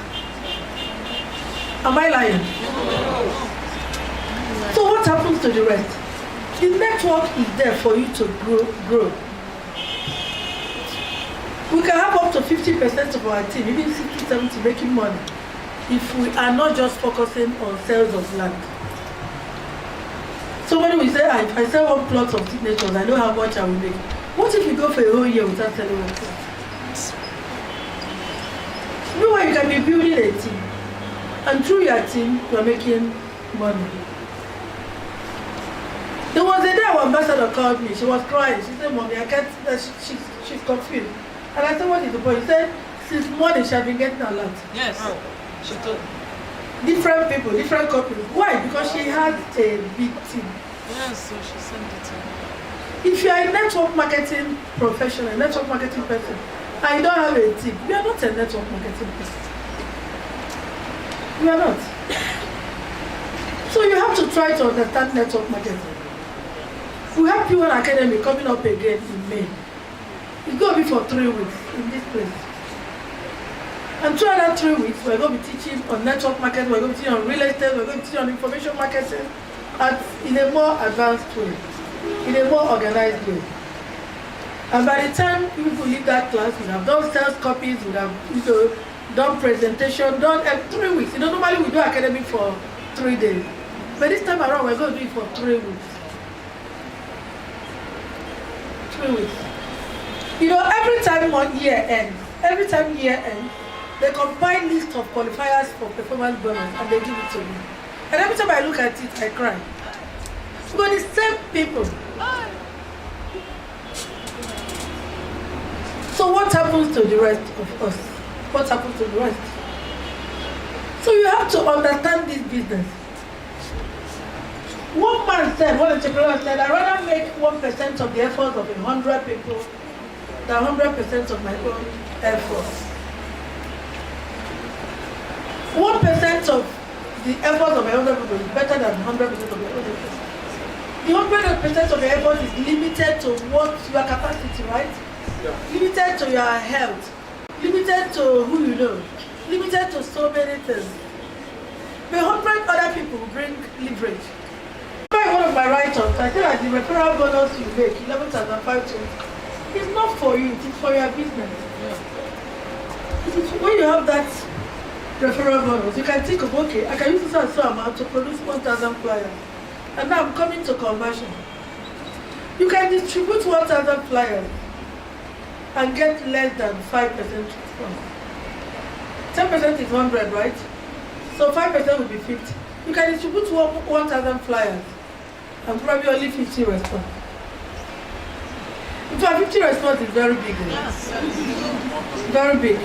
Am I lying? So what happens to the rest? The network is there for you to grow. We can have up to 50% of our team, even 60, 70, making money if we are not just focusing on sales of land. Somebody will say, if I sell one plot of signatures, I know how much I will make. What if you go for a whole year without selling one plot? Meanwhile, you can be building a team. And through your team, you are making money. There was a day our ambassador called me. She was crying. She said, Mommy, I can't, she's confused. And I said, what is the point? He said, since morning she has been getting a lot. Yes. She told. Different people, different companies. Why? Because she had a big team. Yes, so she sent it to me. If you are a network marketing professional, network marketing person, and you don't have a team, you are not a network marketing person. You are not. So you have to try to understand network marketing. We have P1 Academy coming up again in May. It's going to be for 3 weeks in this place. And throughout that 3 weeks, we're going to be teaching on network marketing, we're going to be teaching on real estate, we're going to be teaching on information marketing in a more advanced way, in a more organized way. And by the time people leave that class, we have done sales copies, we have done presentation, done 3 weeks. Normally we do academy for 3 days. But this time around, we're going to do it for 3 weeks. 3 weeks. Every time year ends, they compile list of qualifiers for performance bonus and they give it to me. And every time I look at it, I cry. Because the same people. So what happens to the rest of us? What happens to the rest? So you have to understand this business. One man said, one entrepreneur said, I'd rather make 1% of the efforts of 100 people than 100% of my own efforts. 1% of the efforts of 100 people is better than 100% of your own efforts. The 100% of your effort is limited to what your capacity, right? Yeah. Limited to your health, limited to who you know, limited to so many things. But 100 other people bring leverage. One of my write-ups, I said that the referral bonus you make, 11,520, is not for you, it is for your business. Yeah. When you have that referral bonus, you can think of, okay, I can use this as so amount to produce 1,000 flyers. And now I'm coming to conversion. You can distribute 1,000 flyers and get less than 5% response. 10% is 100, right? So 5% will be 50. You can distribute 1,000 flyers and probably only 50 response. In fact, 50 response is very big. Yes. Very big.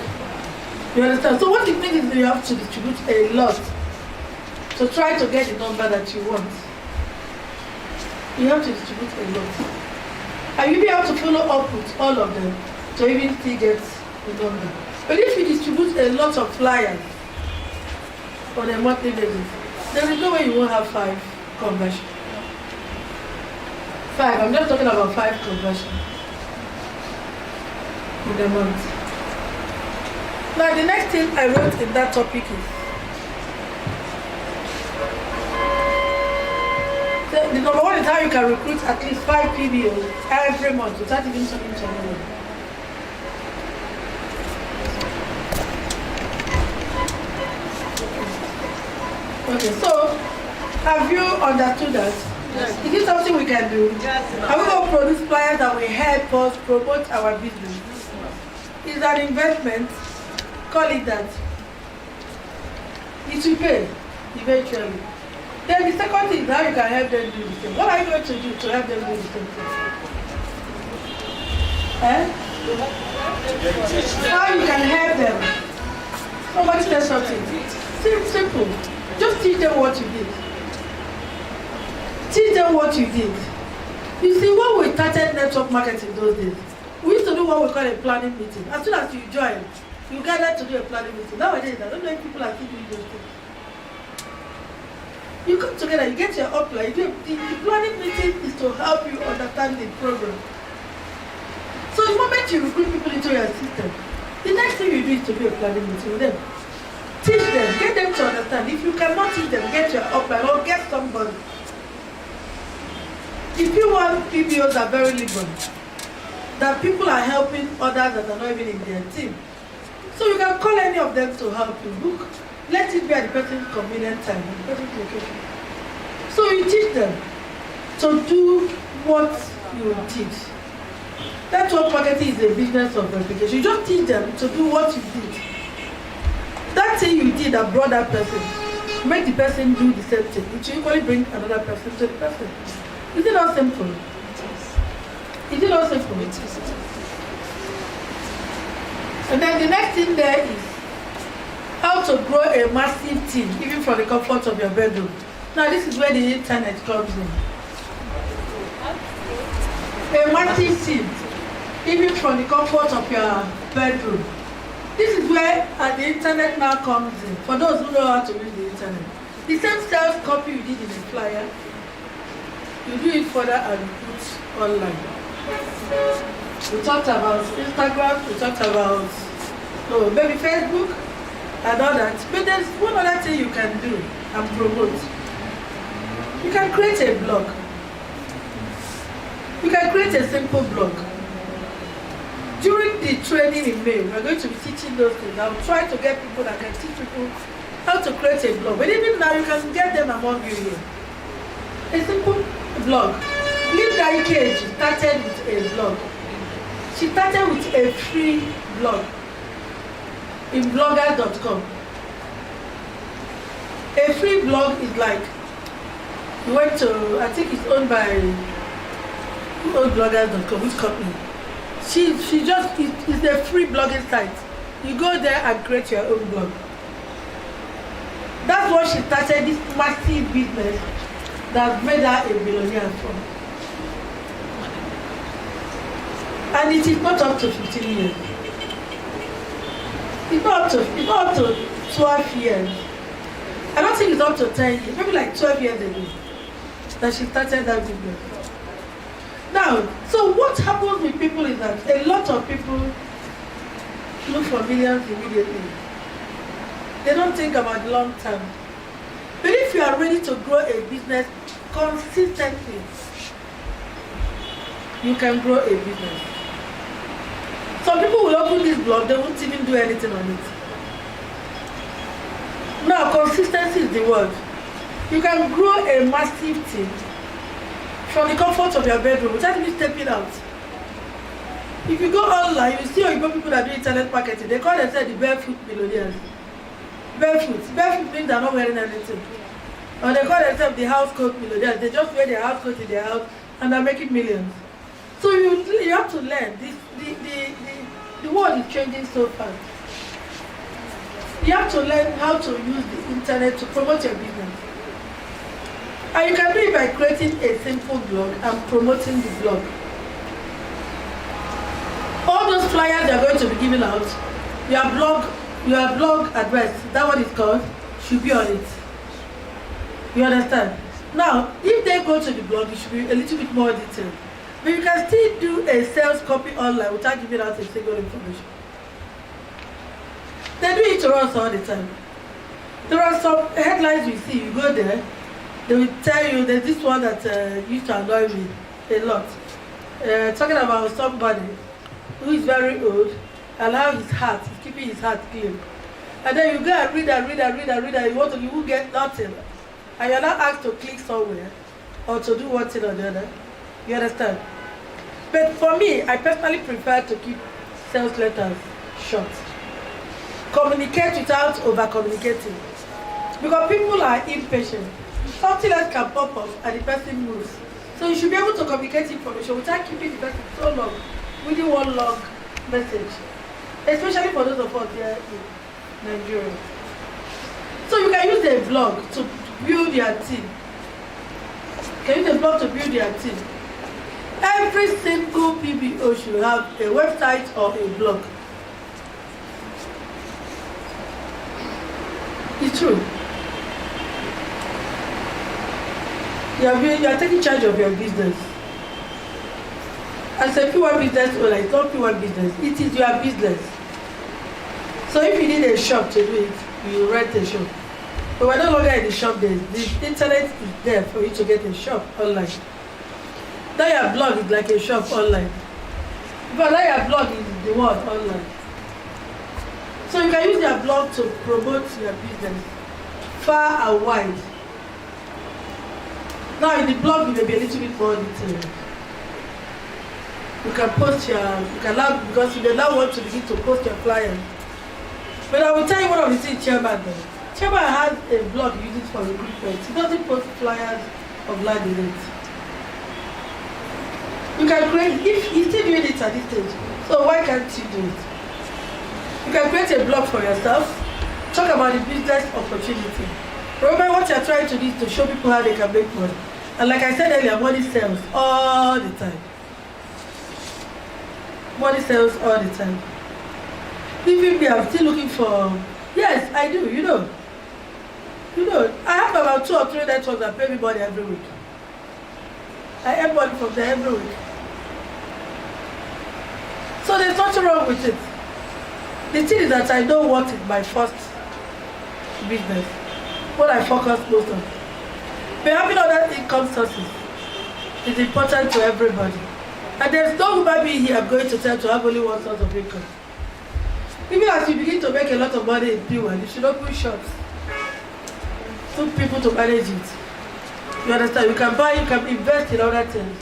You understand? So what it means is that you have to distribute a lot to try to get the number that you want. You have to distribute a lot. And you'll be able to follow up with all of them to even still get the number. But if you distribute a lot of flyers on a monthly basis, there is no way you won't have 5 conversions. 5, I'm just talking about 5 conversions in a month. Now the next thing I wrote in that topic is, the number one is how you can recruit at least 5 PBOs every month without even talking to anyone. Okay, so have you understood that? Yes. Is it something we can do? Yes. Are we going to produce flyers that will help us promote our business? It's an investment. Call it that. It will pay eventually. Then the second thing is how you can help them do the same. What are you going to do to help them do the same thing? How you can help them? Somebody said something. Simple. Just teach them what you did. Teach them what you did. You see, when we started network marketing those days, we used to do what we call a planning meeting. As soon as you join, you gather to do a planning meeting. Nowadays, I don't know if people are still doing those things. You come together, you get your upline. The planning meeting is to help you understand the program. So the moment you recruit people into your system, the next thing you do is to do a planning meeting with them. Teach them, get them to understand. If you cannot teach them, get your upline or get somebody. The P1 PBOs are very liberal. that people are helping others that are not even in their team. So you can call any of them to help you. Book. Let it be at the person's convenient time, at the person's location. So you teach them to do what you teach. That's what marketing is, a business of replication. You just teach them to do what you did. That thing you did that brought that person, make the person do the same thing. It will equally bring another person to the person. Is it not simple? Is it not simple? It is. And then the next thing there is how to grow a massive team, even from the comfort of your bedroom. Now this is where the internet comes in. A massive team, even from the comfort of your bedroom. This is where the internet now comes in, for those who know how to use the internet. The same sales copy you did in a flyer, you do it further and you put online. We talked about Instagram, we talked about maybe Facebook and all that. But there's one other thing you can do and promote. You can create a blog. You can create a simple blog. During the training in May, we're going to be teaching those things. I'm trying to get people that can teach people how to create a blog. But even now, you can get them among you here. A simple blog. Linda Ikeji started with a blog. She started with a free blog in bloggers.com. A free blog is like, you went to, I think it's owned by bloggers.com, which company? She just, it's a free blogging site. You go there and create your own blog. That's what she started, this massive business that made her a billionaire from. And it is not up to 15 years. It's not up to 12 years. I don't think it's up to 10 years, maybe like 12 years ago that she started that business. Now, so what happens with people is that a lot of people look for millions immediately. They don't think about the long term. But if you are ready to grow a business consistently, you can grow a business. Some people will open this blog, they won't even do anything on it. Now, consistency is the word. You can grow a massive team from the comfort of your bedroom without even stepping out. If you go online, you see people that do internet marketing, they call themselves the barefoot millionaires. Barefoot. Barefoot means they're not wearing anything. Or they call themselves the house coat millionaires. They just wear their house coat in their house and they're making millions. So you have to learn. The world is changing so fast. You have to learn how to use the internet to promote your business. And you can do it by creating a simple blog and promoting the blog. All those flyers you're going to be giving out, your blog address, that what it's called, should be on it. You understand? Now, if they go to the blog, it should be a little bit more detailed. But you can still do a sales copy online without giving out a single information. They do it to us all the time. There are some headlines you see, you go there, they will tell you there's this one that used to annoy me a lot. Talking about somebody who is very old and how his heart, he's keeping his heart clean. And then you go and read and you will get nothing. And you're not asked to click somewhere or to do one thing or the other. You understand? But for me, I personally prefer to keep sales letters short. Communicate without over-communicating. Because people are impatient. Something else can pop up and the person moves. So you should be able to communicate information without keeping the person so long, within one long message. Especially for those of us here in Nigeria. So you can use a blog to build your team. You can use a blog to build your team. Every single PBO should have a website or a blog. It's true. You are taking charge of your business. As a P1 business owner, it's not P1 business. It is your business. So if you need a shop to do it, you rent a shop. But we're no longer in the shop days. The internet is there for you to get a shop online. Now your blog is like a shop online. But now your blog is the word online. So you can use your blog to promote your business far and wide. Now in the blog, you may be a little bit more detailed. You can post you can now, because you now want to begin to post your clients. But I will tell you one of the things Chairman does. Chairman has a blog he uses for recruitment. He doesn't post flyers of land in it. You can create, if he's still doing it at this stage, so why can't you do it? You can create a blog for yourself, talk about the business opportunity. Remember what you're trying to do is to show people how they can make money. And like I said earlier, money sells all the time. Money sells all the time. Even me, I'm still looking for, yes, I do, you know. I have about 2 or 3 networks that pay me money every week. I earn money from them every week. So there's nothing wrong with it. The thing is that I know what is my first business, what I focus most on. But having other income sources is important to everybody. And there's no human being here I'm going to tell to have only one source of income. Even as you begin to make a lot of money in P1, you should open shops. Put people to manage it. You understand? You can buy, you can invest in other things.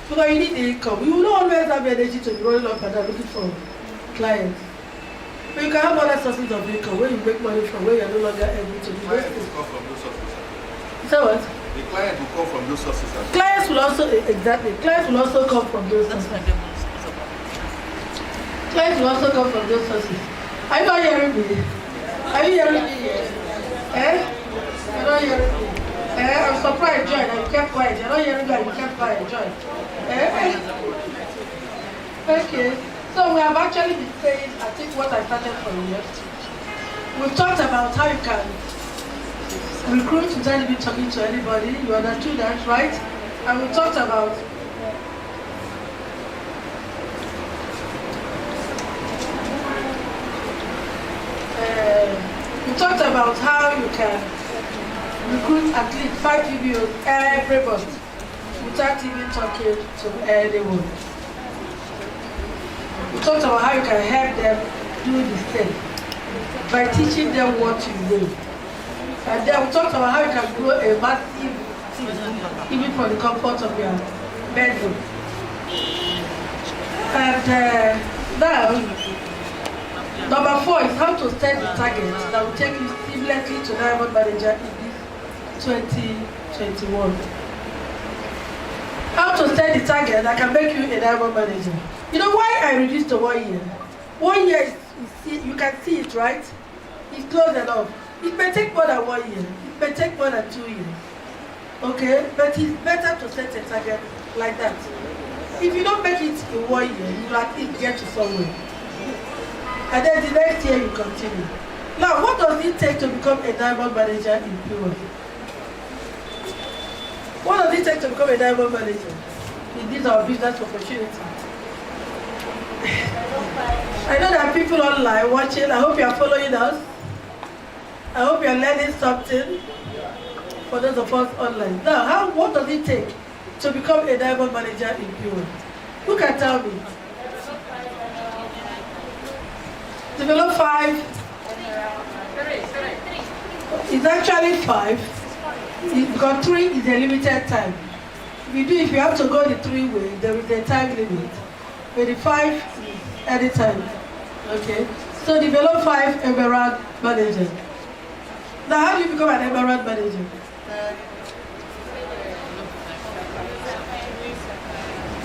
Because you need the income. You will not always have energy to be rolling up and down looking for clients. But you can have other sources of income where you make money from, where you're no longer able to do those things. Come from those sources. So what? The client will come from those sources. Clients will also, exactly. Clients will also come from those sources. Clients will also come from those sources. Are you not hearing me? Are you hearing me? You're not hearing me? I'm surprised, Joy, that you kept quiet. You're not hearing that you kept quiet, Joy. Okay. So we have actually been saying, I think what I started from here. We've talked about how you can recruit without even talking to anybody. You understood that, right? And we talked about how you can recruit at least 5 PBOs every month without even talking to anyone. We talked about how you can help them do the same by teaching them what you know. And then we talked about how you can grow a massive team even from the comfort of your bedroom. And now, number 4 is how to set the target that will take you seamlessly to Diamond Manager in this 2021. How to set the target that can make you a Diamond Manager. You know why I reduced to 1 year? 1 year, you can see it, right? It's close enough. It may take more than 1 year. It may take more than 2 years. Okay? But it's better to set a target like that. If you don't make it in 1 year, you will at least get to somewhere. And then the next year you continue. Now, what does it take to become a Diamond Manager in P1? What does it take to become a Diamond Manager in this our business opportunity? I know there are people online watching. I hope you are following us. I hope you are learning something for those of us online. Now, what does it take to become a Diamond Manager in P1? Who can tell me? Develop 5. It's actually 5. Because 3 is a limited time. If you have to go the 3 way, there is a time limit. But the 5 is any time. Okay? So develop 5 Emerald Manager. Now how do you become an Emerald Manager?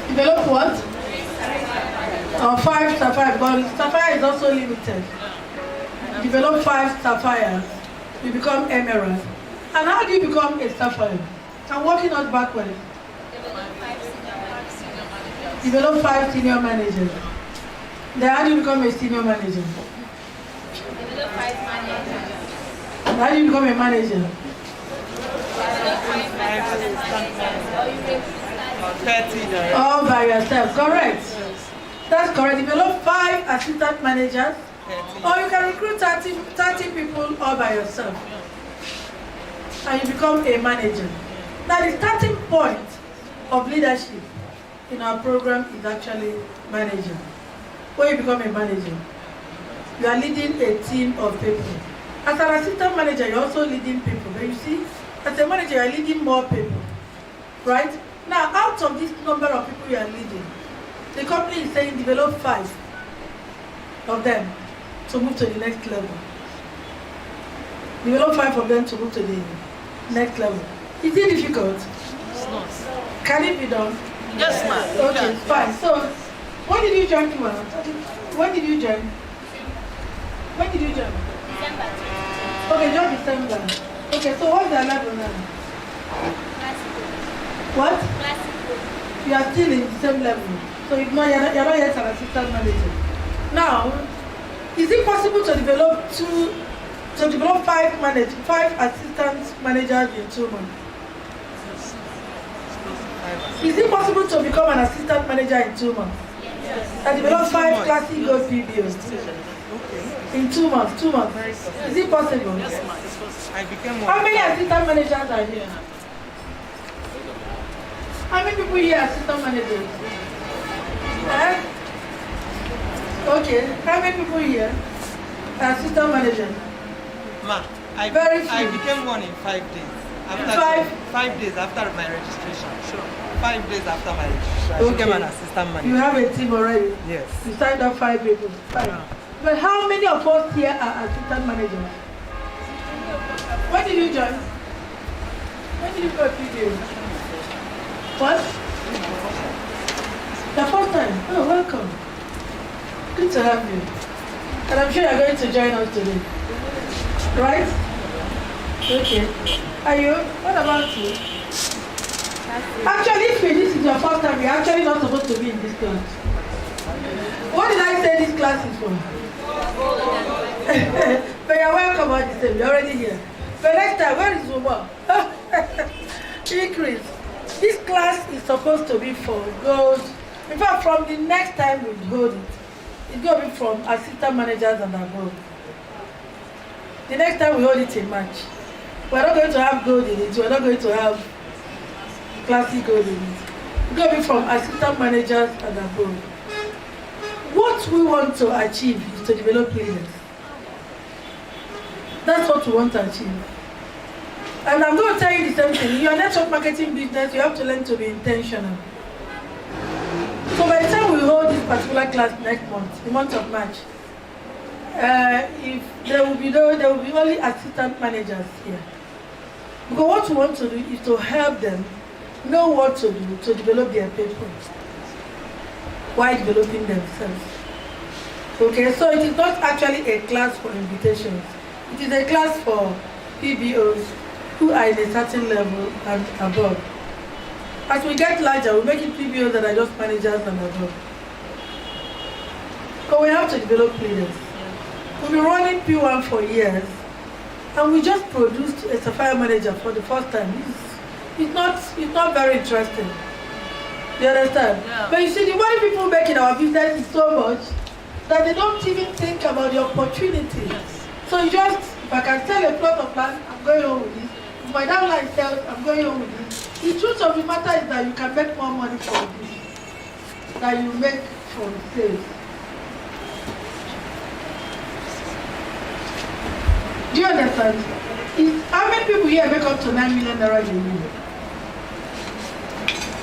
Develop what? 5 Sapphire, but Sapphire is also limited. Develop 5 Sapphires, you become Emerald. And how do you become a Sapphire? I'm working on backwards. Develop 5 Senior Managers. Then how do you become a Senior Manager? Develop 5 managers. How do you become a Manager? All by yourself, correct. That's correct. Develop 5 assistant managers, or you can recruit 30 people all by yourself. And you become a manager. Now the starting point of leadership in our program is actually manager. When you become a manager, you are leading a team of people. As an assistant manager, you're also leading people. But you see, as a manager, you're leading more people. Right? Now, out of this number of people you are leading, the company is saying develop 5 of them to move to the next level. Develop 5 of them to move to the next level. Is it difficult? It's not. Can it be done? Yes, ma'am. Okay, fine. So, when did you join Kiwa? When did you join? When did you join? December. Okay, join December. Okay, so what's the level now? Classical. What? Classical. You are still in the same level. So you're not yet an assistant manager. Now, is it possible to develop 5 assistant managers in 2 months? Is it possible to become an assistant manager in 2 months? Yes. And develop 5 classic gold PBOs in 2 months? 2 months. Is it possible? Yes, ma'am. I became one. How many assistant managers are here? How many people here are assistant managers? Okay. How many people here are assistant managers? Ma, I became one in 5 days. After 5 days after my registration. Sure. 5 days after my registration. I became an assistant manager. You have a team already? Yes. You signed up 5 people. 5. Yeah. But how many of us here are assistant managers? When did you join? When did you go to PBO? What? The first time? Oh, welcome. Good to have you. And I'm sure you're going to join us today. Right? Okay. Are you? What about you? Actually, if this is your first time, you're actually not supposed to be in this class. What did I say this class is for? But you're welcome all the same. You're already here. But next time, where is Uma? Increase. This class is supposed to be for gold. In fact, from the next time we hold it, it's going to be from assistant managers and above. The next time we hold it in March, we're not going to have gold in it. We're not going to have classic gold in it. It's going to be from assistant managers and above. What we want to achieve is to develop leaders. That's what we want to achieve. And I'm going to tell you the same thing. In your network marketing business, you have to learn to be intentional. So by the time we hold this particular class next month, the month of March, if there will be only assistant managers here. Because what we want to do is to help them know what to do to develop their people while developing themselves. Okay, so it is not actually a class for invitations. It is a class for PBOs who are in a certain level and above. As we get larger, we make it PBOs that are just managers and above. But we have to develop leaders. We've been running P1 for years, and we just produced a Sapphire Manager for the first time. It's not very interesting. You understand? Yeah. But you see, the money people make in our business is so much that they don't even think about the opportunity. Yes. So you just, if I can sell a plot of land, I'm going home with this. If my downline sells, I'm going home with this. The truth of the matter is that you can make more money from this than you make from sales. Do you understand? How many people here make up to 9 million naira a year?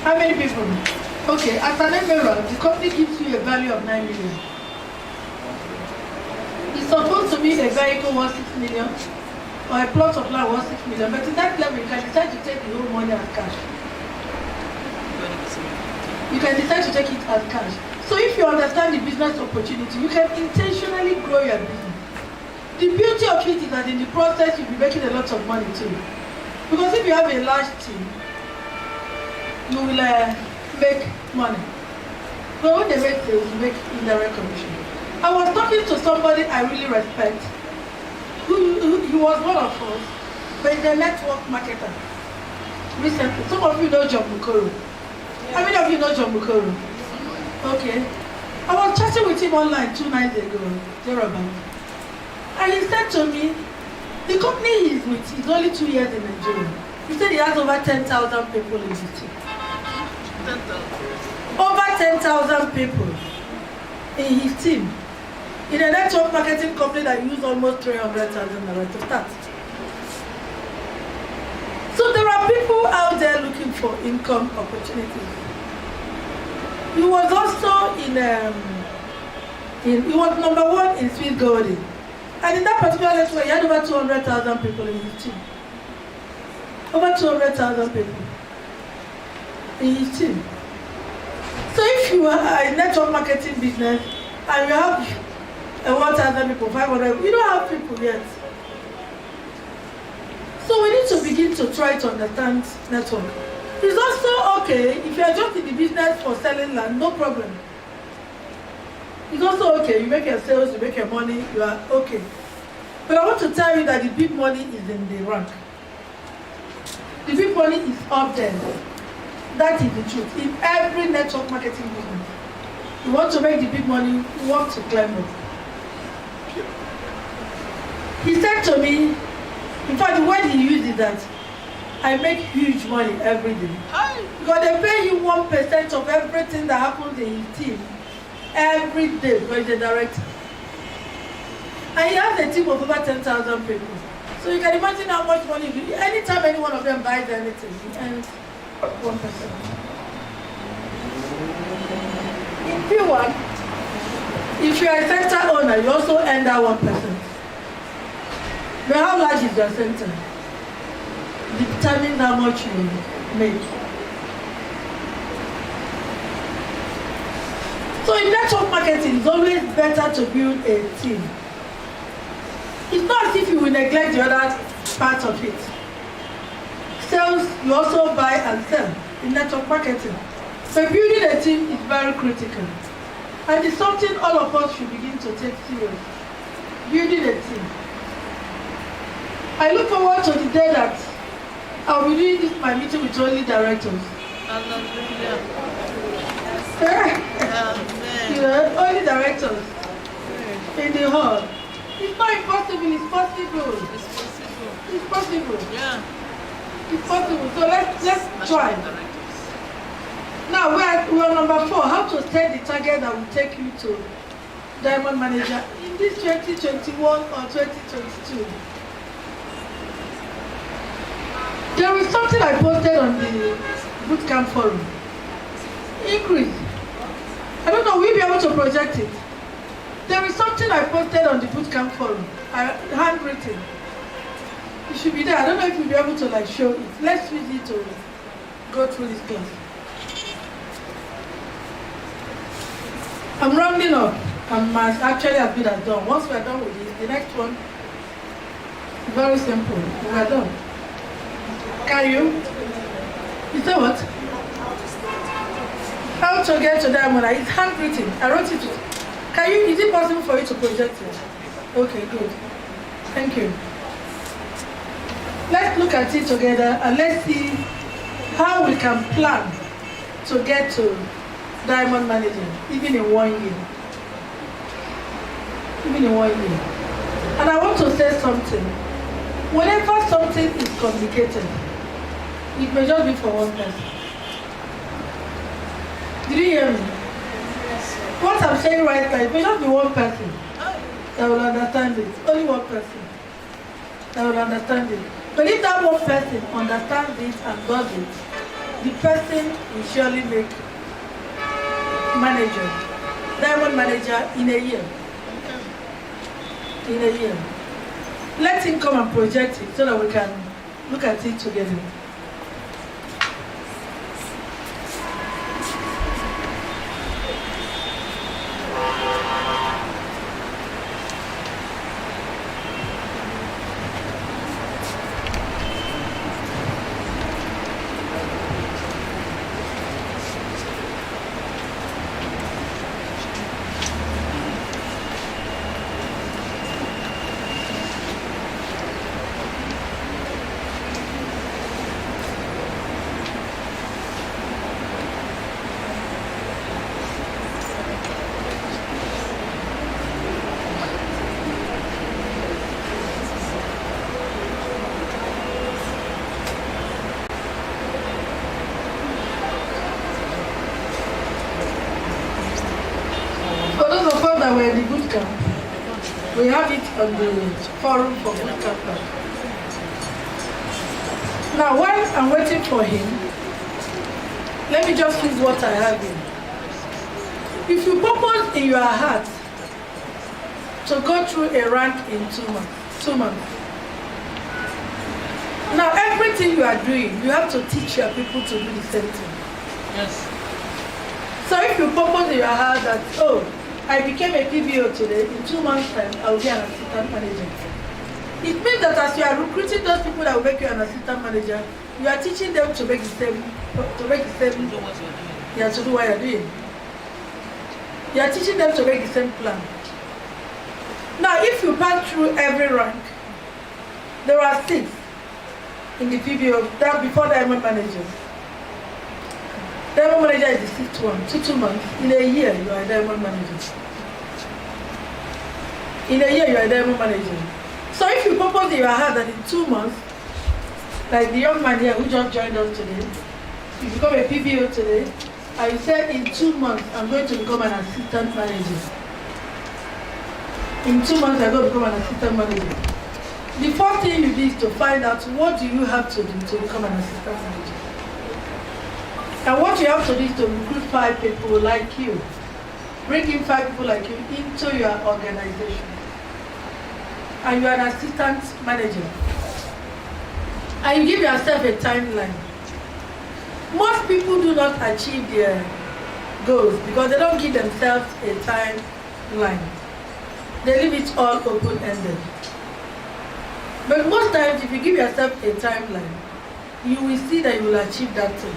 How many people? Okay, as an emerald, the company gives you a value of 9 million. It's supposed to be a vehicle worth 6 million or a plot of land worth 6 million, but in that level, you can decide to take the whole money as cash. You can decide to take it as cash. So if you understand the business opportunity, you can intentionally grow your business. The beauty of it is that in the process, you'll be making a lot of money too. Because if you have a large team, you will make money. But when they make sales, you make indirect commission. I was talking to somebody I really respect, he was one of us, but he's a network marketer. Recently, some of you know John Mukoro. How many of you know John Mukoro? Okay. I was chatting with him online 2 nights ago, thereabout. And he said to me, the company he's with is only 2 years in Nigeria. He said he has over 10,000 people in his team. 10,000. 10,000 people in his team. In a network marketing company that used almost 300,000 naira to start. So there are people out there looking for income opportunities. He was also he was number 1 in Sweet Golding. And in that particular network, he had over 200,000 people in his team. Over 200,000 people in his team. So if you are a network marketing business and you have 1,000 people, 500, you don't have people yet. So we need to begin to try to understand network. It's also okay if you are just in the business for selling land, no problem. It's also okay, you make your sales, you make your money, you are okay. But I want to tell you that the big money is in the rank. The big money is up there. That is the truth. In every network marketing business, you want to make the big money, you want to climb up. He said to me, in fact, the word he used is that I make huge money every day. Because they pay him 1% of everything that happens in his team every day because he's a director. And he has a team of over 10,000 people. So you can imagine how much money you do. Anytime any one of them buys anything, he earns 1%. In P1, if you are a center owner, you also earn that 1%. But how large is your center? Determines how much you make. So in network marketing, it's always better to build a team. It's not as if you will neglect the other part of it. Sales, you also buy and sell in network marketing. So building a team is very critical. And it's something all of us should begin to take serious. Building a team. I look forward to the day that I'll be doing this, my meeting with only directors. You know, only directors in the hall. It's not impossible, it's possible. It's possible. It's possible. Yeah. It's possible. So let's try. Now we're number 4. How to set the target that will take you to Diamond Manager in this 2021 or 2022. There is something I posted on the bootcamp forum. Increase. I don't know, we'll be able to project it. There is something I posted on the bootcamp forum, handwritten. It should be there. I don't know if we'll be able to show it. Let's use it to go through this class. I'm rounding up. I'm actually as good as done. Once we're done with this, the next one, very simple. We're done. Can you? You say what? How to get to Diamond? It's handwritten. I wrote it. Can you? Is it possible for you to project it? Okay, good. Thank you. Let's look at it together and let's see how we can plan to get to Diamond Manager, even in 1 year. Even in 1 year. And I want to say something. Whenever something is communicated, it may just be for one person. Did you hear me? What I'm saying right now, it may just be one person that will understand it. Only one person that will understand it. But if that one person understands it and does it, the person will surely make manager, Diamond Manager in a year. In a year. Let him come and project it so that we can look at it together. that were in the boot camp, we have it on the forum for boot camp. Now, while I'm waiting for him, let me just use what I have here. If you purpose in your heart to go through a rank in 2 months, now everything you are doing, you have to teach your people to do the same thing. Yes. So if you purpose in your heart that, oh, I became a PBO today, in 2 months' time, I will be an assistant manager. It means that as you are recruiting those people that will make you an assistant manager, you are teaching them to make the same, yeah, to do what you're doing. You are teaching them to make the same plan. Now, if you pass through every rank, there are 6 in the PBO, that before Diamond Manager. Diamond Manager is the 6th one, 2 months. In a year, you are a Diamond Manager. In a year, you are a Diamond Manager. So if you purpose in your heart that in 2 months, like the young man here who just joined us today, you become a PBO today, I said in 2 months, I'm going to become an assistant manager. In 2 months, I'm going to become an assistant manager. The first thing you do is to find out what do you have to do to become an assistant manager. And what you have to do is to recruit 5 people like you. Bring in 5 people like you into your organization. And you are an assistant manager. And you give yourself a timeline. Most people do not achieve their goals because they don't give themselves a timeline. They leave it all open-ended. But most times, if you give yourself a timeline, you will see that you will achieve that thing.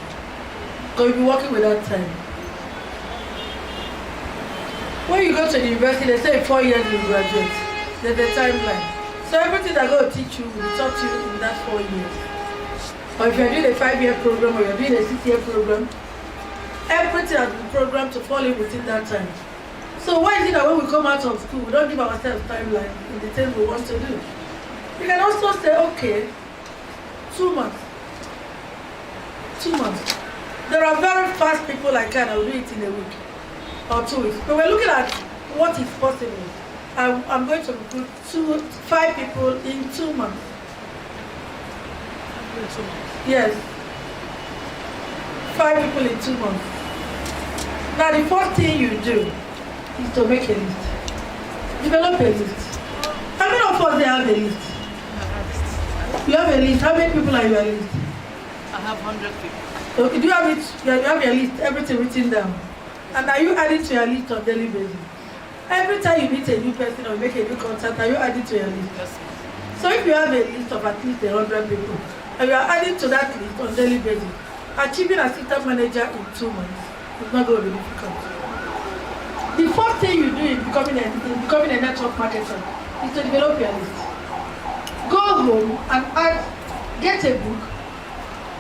Because you'll be working with that time. When you go to the university, they say 4 years you graduate. There's a timeline. So everything they're going to teach you will be taught you in that 4 years. Or if you're doing a 5-year program or you're doing a 6-year program, everything has been programmed to fall in within that time. So why is it that when we come out of school, we don't give ourselves timeline in the things we want to do? You can also say, okay, 2 months. 2 months. There are very fast people like that will do it in a week or 2 weeks. But we're looking at what is possible. I'm going to recruit 5 people in 2 months. Yes. 5 people in 2 months. Now the first thing you do is to make a list. Develop a list. How many of us have a list? You have a list. How many people are in your list? I have 100 people. So do you have it? You have your list, everything written down. And are you adding to your list on daily basis? Every time you meet a new person or make a new contact, are you adding to your list? Yes. So if you have a list of at least 100 people, and you are adding to that list on daily basis, achieving assistant manager in 2 months is not going to be difficult. The first thing you do in becoming a network marketer is to develop your list. Go home and get a book,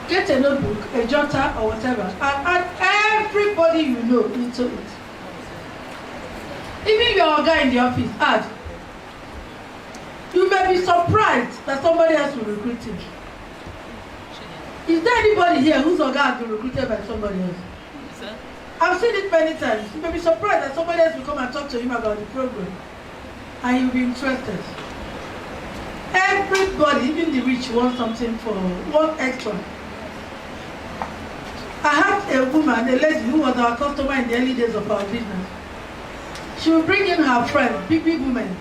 get a notebook, a jotter or whatever, and add everybody you know into it. Even your guy in the office, add. You may be surprised that somebody else will recruit him. Is there anybody here whose guy has been recruited by somebody else? Sir? I've seen it many times. You may be surprised that somebody else will come and talk to him about the program. And you'll be interested. Everybody, even the rich, wants something for one extra. I had a woman, a lady who was our customer in the early days of our business. She would bring in her friend, big women,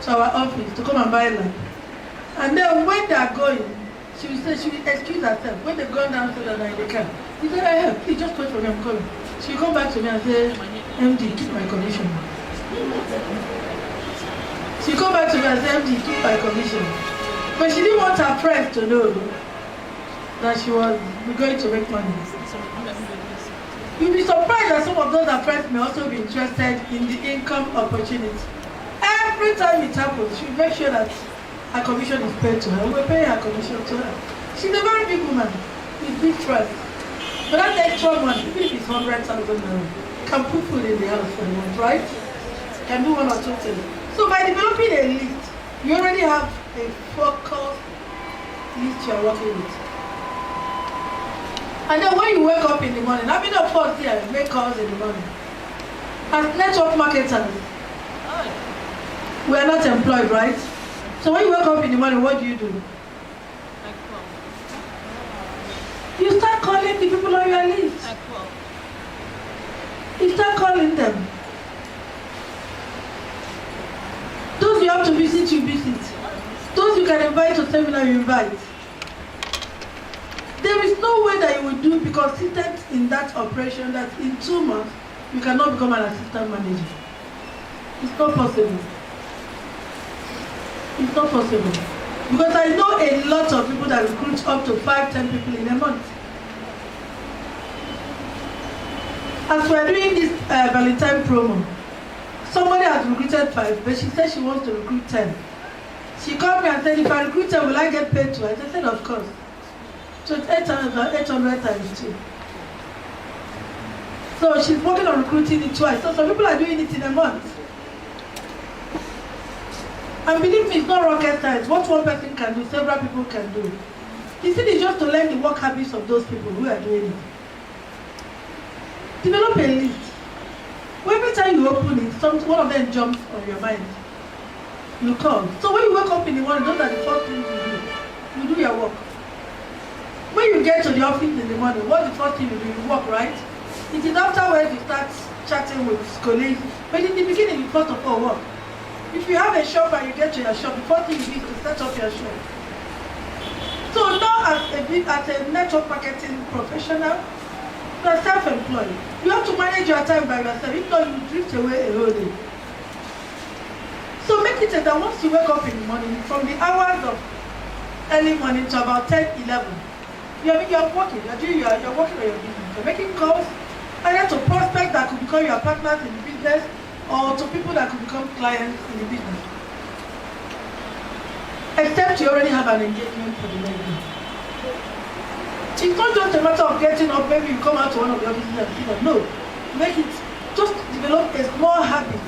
to our office to come and buy land. And then when they are going, she will say, she will excuse herself. When they've gone downstairs and they can. She said, I have, please just wait for me, I'm coming. She will come back to me and say, MD, keep my commission. She will come back to me and say, MD, keep my commission. But she didn't want her friends to know that she was going to make money. You'll be surprised that some of those her friends may also be interested in the income opportunity. Every time it happens, she will make sure that her commission is paid to her. We'll pay her commission to her. She's a very big woman with big trust. But that extra money, even if it's 100,000 naira, can put food in the house for the month, right? Can do 1 or 2 things. So by developing a list, you already have a focused list you are working with. And then when you wake up in the morning, I mean, of course, yeah, make calls in the morning. As network marketers, We are not employed, right? So when you wake up in the morning, what do? You start calling the people on your list. You start calling them. Those you have to visit, you visit. Those you can invite to seminar, you invite. There is no way that you will do, be consistent in that operation, that in 2 months you cannot become an assistant manager. It's not possible. It's not possible. Because I know a lot of people that recruit up to 5-10 people in a month. As we are doing this Valentine promo, somebody has recruited 5, but she said she wants to recruit 10. She called me and said, if I recruit 10, will I get paid twice? I said, of course. So it's 800 times 2. So she's working on recruiting it twice. So some people are doing it in a month. And believe me, it's not rocket science. What one person can do, several people can do. The thing is just to learn the work habits of those people who are doing it. Develop a list. Every time you open it, one of them jumps on your mind. You call. So when you wake up in the morning, those are the first things you do. You do your work. When you get to the office in the morning, what's the first thing you do? You work, right? It is afterwards you start chatting with colleagues. But in the beginning, you first of all work. If you have a shop and you get to your shop, the first thing you do is to set up your shop. So now as a network marketing professional, you are self-employed. You have to manage your time by yourself. If not, you drift away a whole day. So make it that once you wake up in the morning, from the hours of early morning to about 10, 11, you're working. You're working on your business. You're making calls either to prospects that could become your partners in the business or to people that could become clients in the business. Except you already have an engagement for the next day. It's not just a matter of getting up, maybe you come out to one of the offices and see them. No. Make it, just develop a small habit.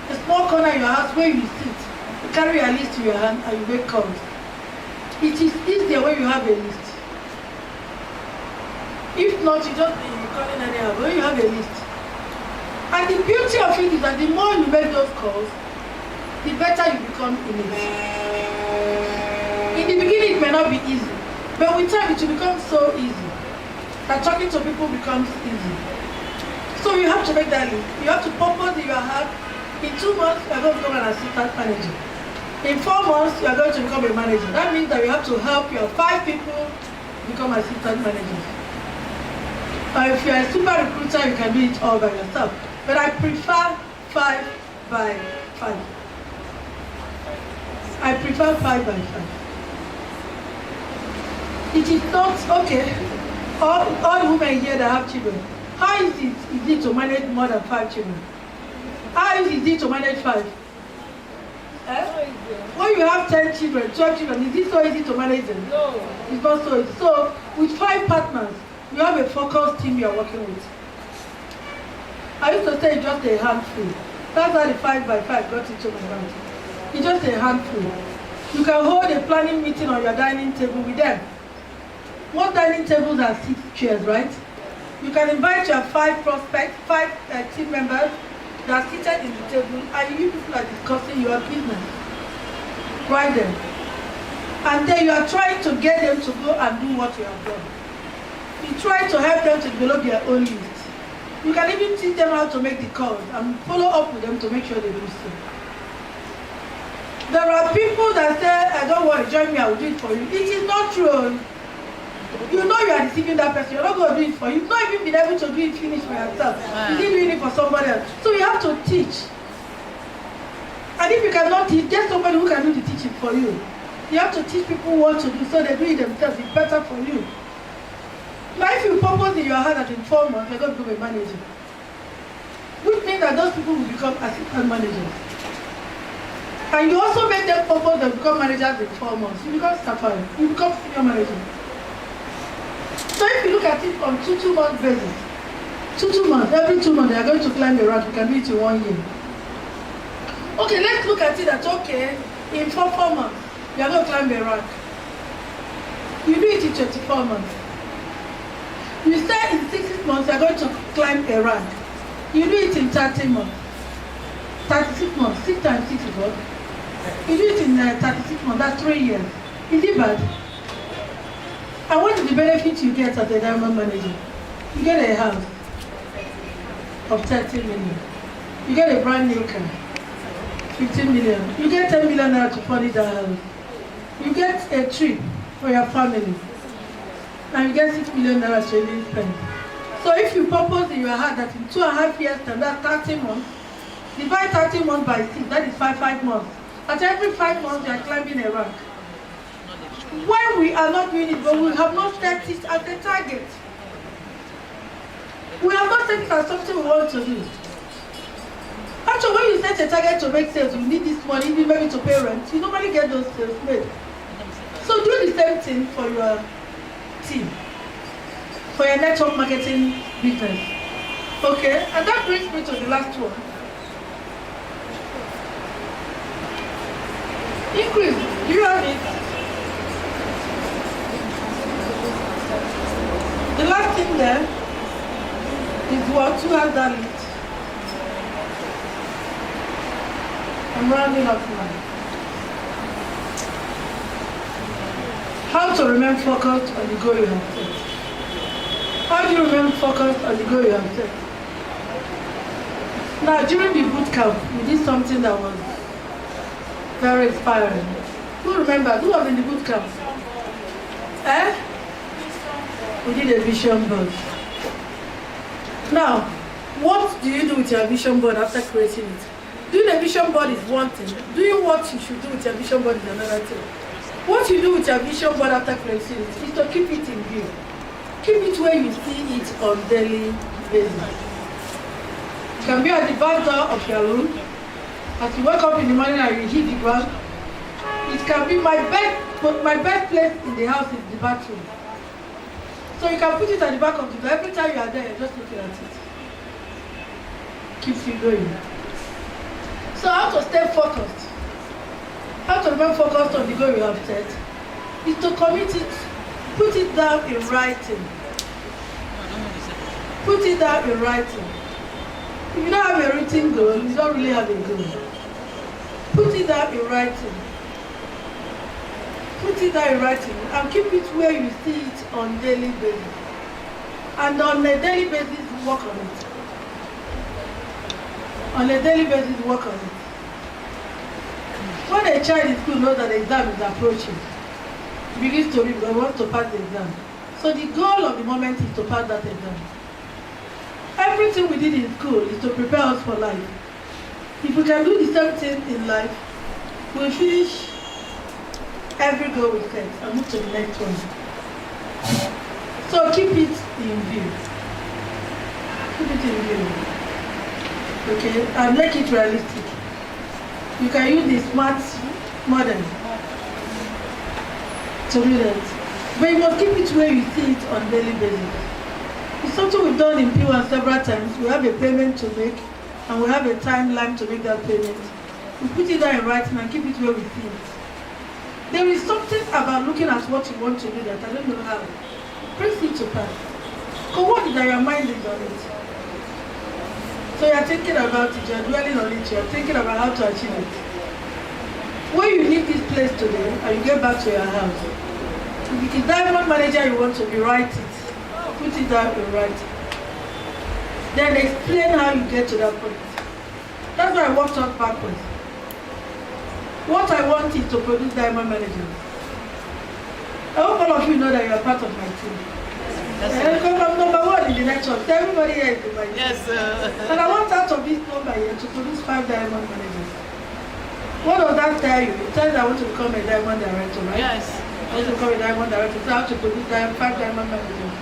A small corner in your house where you sit. You carry a list in your hand and you make calls. It is easier when you have a list. If not, you just be calling anyhow, when you have a list. And the beauty of it is that the more you make those calls, the better you become in it. In the beginning, it may not be easy, but with time, it will become so easy that talking to people becomes easy. So you have to make that list. You have to purpose in your heart. In 2 months, you are going to become an assistant manager. In 4 months, you are going to become a manager. That means that you have to help your 5 people become assistant managers. If you are a super recruiter, you can do it all by yourself. But I prefer 5 by 5. I prefer 5 by 5. It is not, okay, all the women here that have children, how easy is it to manage more than 5 children? How easy is it to manage 5? When you have 10 children, 12 children, is it so easy to manage them? No. It's not so easy. So, with 5 partners, you have a focused team you are working with. I used to say just a handful. That's how the 5 by 5 got into my mind. It's just a handful. You can hold a planning meeting on your dining table with them. Most dining tables are 6 chairs, right? You can invite your 5 prospects, 5 team members that are seated in the table, and you people are discussing your business. Right there. And then you are trying to get them to go and do what you have done. You try to help them to develop their own list. You can even teach them how to make the calls and follow up with them to make sure they do so. There are people that say, I don't want to join me, I will do it for you. It is not true. You know you are deceiving that person. You're not going to do it for you. You've not even been able to do it finish for yourself. You're doing it for somebody else. So you have to teach. And if you cannot teach, get somebody who can do the teaching for you. You have to teach people what to do so they do it themselves. It's better for you. Now if you purpose in your heart that in 4 months, you're going to become a manager. Which means that those people will become assistant managers. And you also make them purpose to become managers in 4 months. You become Sapphire. You become senior manager. So if you look at it on 2 month basis, 2 months, every 2 months they are going to climb a rank. You can do it in 1 year. Okay, let's look at it that okay, in 4 months, you are going to climb a rank. You do it in 24 months. You say in 6 months you are going to climb a rank. You do it in 30 months. 36 months. 6 times 6 is what? You do it in 36 months. That's 3 years. Is it bad? And what is the benefit you get as a diamond manager? You get a house of 30 million. You get a brand new car, 15 million. You get 10 million naira to furnish the house. You get a trip for your family. And you get 6 million naira to really spend. So if you purpose in your heart that in 2.5 years time, that's 30 months, divide 30 months by 6, that is 5 months. At every 5 months, you are climbing a rank. When we are not doing it, but we have not set it as a target. We have not set it as something we want to do. Actually, when you set a target to make sales, you need this money, even maybe to pay rent, you normally get those sales made. So do the same thing for your team, for your network marketing business. Okay, and that brings me to the last one. Increase. Do you have it? The last thing there is what? Who has that list? I'm rounding up now. How to remain focused on the goal you have set. How do you remain focused on the goal you have set? Now, during the boot camp, we did something that was very inspiring. Who remembers? Who was in the boot camp? We did a vision board. Now, what do you do with your vision board after creating it? Doing a vision board is one thing. Doing what you should do with your vision board is another thing. What you do with your vision board after creating it is to keep it in view. Keep it where you see it on daily basis. It can be at the back door of your room. As you wake up in the morning and you hit the ground. It can be my best place in the house is the bathroom. So you can put it at the back of the door. Every time you are there, you're just looking at it. Keeps you going. So how to stay focused? How to remain focused on the goal you have set is to commit it, put it down in writing. Put it down in writing. If you don't have a written goal, you don't really have a goal. Put it down in writing. Put it down in writing and keep it where you see it on daily basis. And on a daily basis, work on it. On a daily basis, work on it. When a child in school knows that the exam is approaching, he begins to read because he wants to pass the exam. So the goal of the moment is to pass that exam. Everything we did in school is to prepare us for life. If we can do the same thing in life, we'll finish every goal we set and move to the next one. So keep it in view. Keep it in view. Okay, and make it realistic. You can use the SMART model to do that. But you must keep it where you see it on a daily basis. It's something we've done in P1 several times. We have a payment to make and we have a timeline to make that payment. We put it down in writing and keep it where we see it. There is something about looking at what you want to do that I don't know how. Press it to pass. Because what is that your mind is on it? So you're thinking about it, you're dwelling on it, you're thinking about how to achieve it. When you leave this place today and you get back to your house, if it is diamond manager you want to be, write it. Put it down and write it. Then explain how you get to that point. That's why I worked out backwards. What I want is to produce diamond managers. I hope all of you know that you are part of my team. Because I'm number one in the network. Everybody here is in my team. Yes, and I want out of this number here to produce 5 diamond managers. What does that tell you? It tells you I want to become a diamond director, right? Yes. I want to become a diamond director, so I have to produce 5 diamond managers.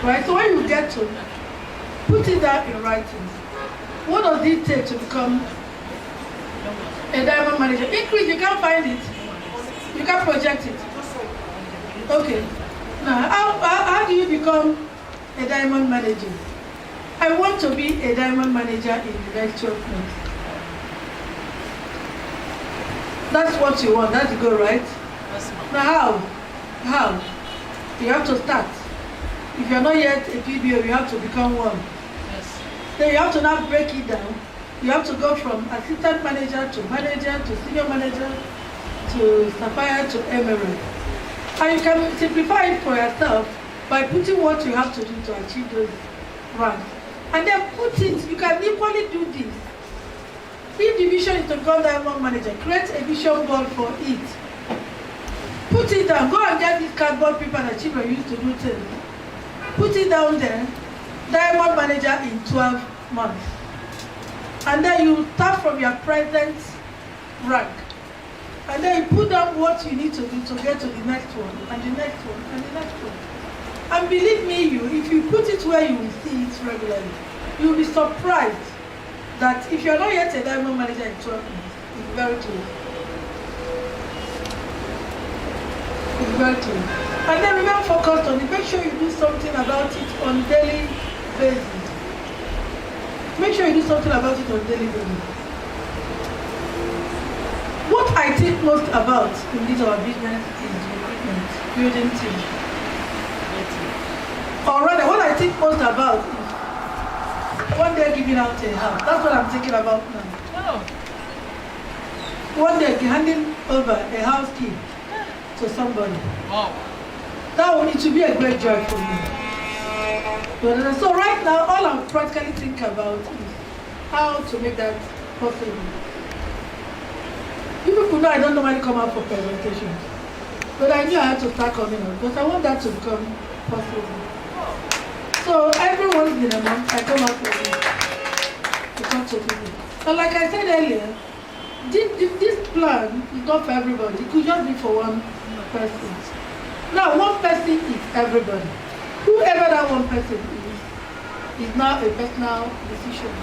Right? So when you get to put it down in writing, what does it take to become a diamond manager? Increase, you can't find it. You can't project it. Okay. Now, how do you become a diamond manager? I want to be a diamond manager in the next 12 months. That's what you want. That's the goal, right? Now, how? You have to start. If you're not yet a PBO, you have to become one. Yes. Then you have to now break it down You have to go from assistant manager to senior manager to Sapphire to Emerald. And you can simplify it for yourself by putting what you have to do to achieve those ranks. And then put it, you can equally do this. If the vision is to become diamond manager, create a vision board for it. Put it down, go and get these cardboard paper that children used to do things. Put it down there, diamond manager in 12 months. And then you start from your present rank. And then you put down what you need to do to get to the next one, and the next one, and the next one. And believe me, if you put it where you will see it regularly, you will be surprised that if you're not yet a diamond manager in 12 months, it's very close. It's very close. And then remain focused on it. Make sure you do something about it on a daily basis. Make sure you do something about it on a daily basis. What I think most about in this our business is recruitment, building teams. Or rather, what I think most about is one day giving out a house. That's what I'm thinking about now. One day handing over a house key to somebody. It will be a great joy for me. So right now, all I'm practically thinking about is how to make that possible. You people know I don't normally come out for presentations, but I knew I had to start coming out because I want that to become possible. So every once in a month, I come out to talk to people. And like I said earlier, this plan is not for everybody. It could just be for one person. Now, one person is everybody. Whoever that one person is now a personal decision.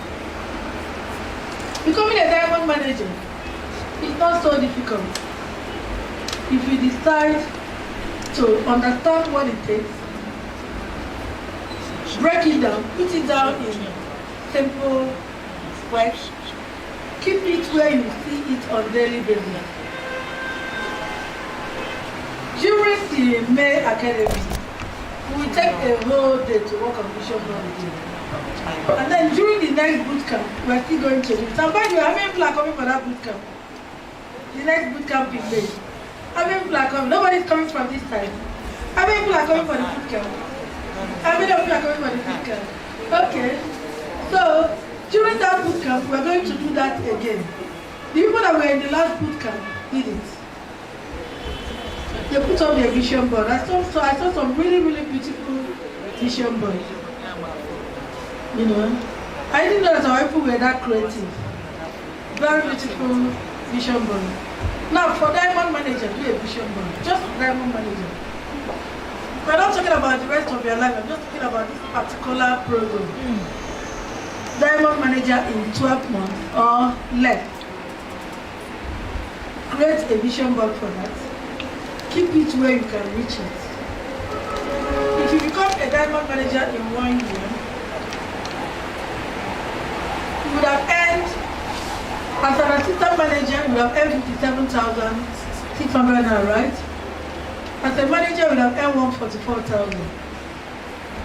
Becoming a diamond manager is not so difficult if you decide to understand what it takes, break it down, put it down in simple words, keep it where you see it on daily basis. During the May Academy, we will take a whole day to work on vision board again. And then during the next boot camp, we are still going to do it. Sometimes how many people are coming for that boot camp? The next boot camp is May. How many people are coming? Nobody is coming from this side. How many people are coming for the boot camp? How many of you are coming for the boot camp? Okay. So during that boot camp, we are going to do that again. The people that were in the last boot camp did it. They put up their vision board. I saw some really, really beautiful vision board. You know, I didn't know that our people were that creative. Very beautiful vision board. Now, for diamond manager, do a vision board. Just for diamond manager. We're not talking about the rest of your life. I'm just talking about this particular program. Diamond manager in 12 months or less. Create a vision board for that. Keep it where you can reach it. If you become a diamond manager in 1 year, you would have earned, as an assistant manager, you would have earned 57,600 naira, right? As a manager, you would have earned 144,000.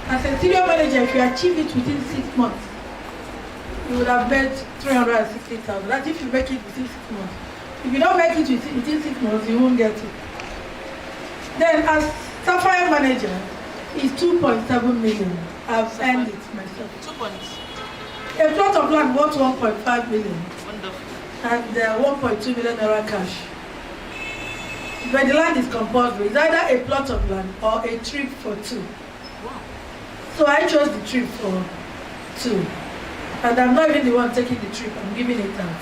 As a senior manager, if you achieve it within 6 months, you would have made 360,000. That's if you make it within 6 months. If you don't make it within 6 months, you won't get it. Then as Sapphire Manager, is 2.7 million. I've earned it myself. 2 points. A plot of land worth 1.5 million. Wonderful. And 1.2 million naira cash. But the land is compulsory. It's either a plot of land or a trip for 2. Wow. So I chose the trip for 2. And I'm not even the one taking the trip. I'm giving it out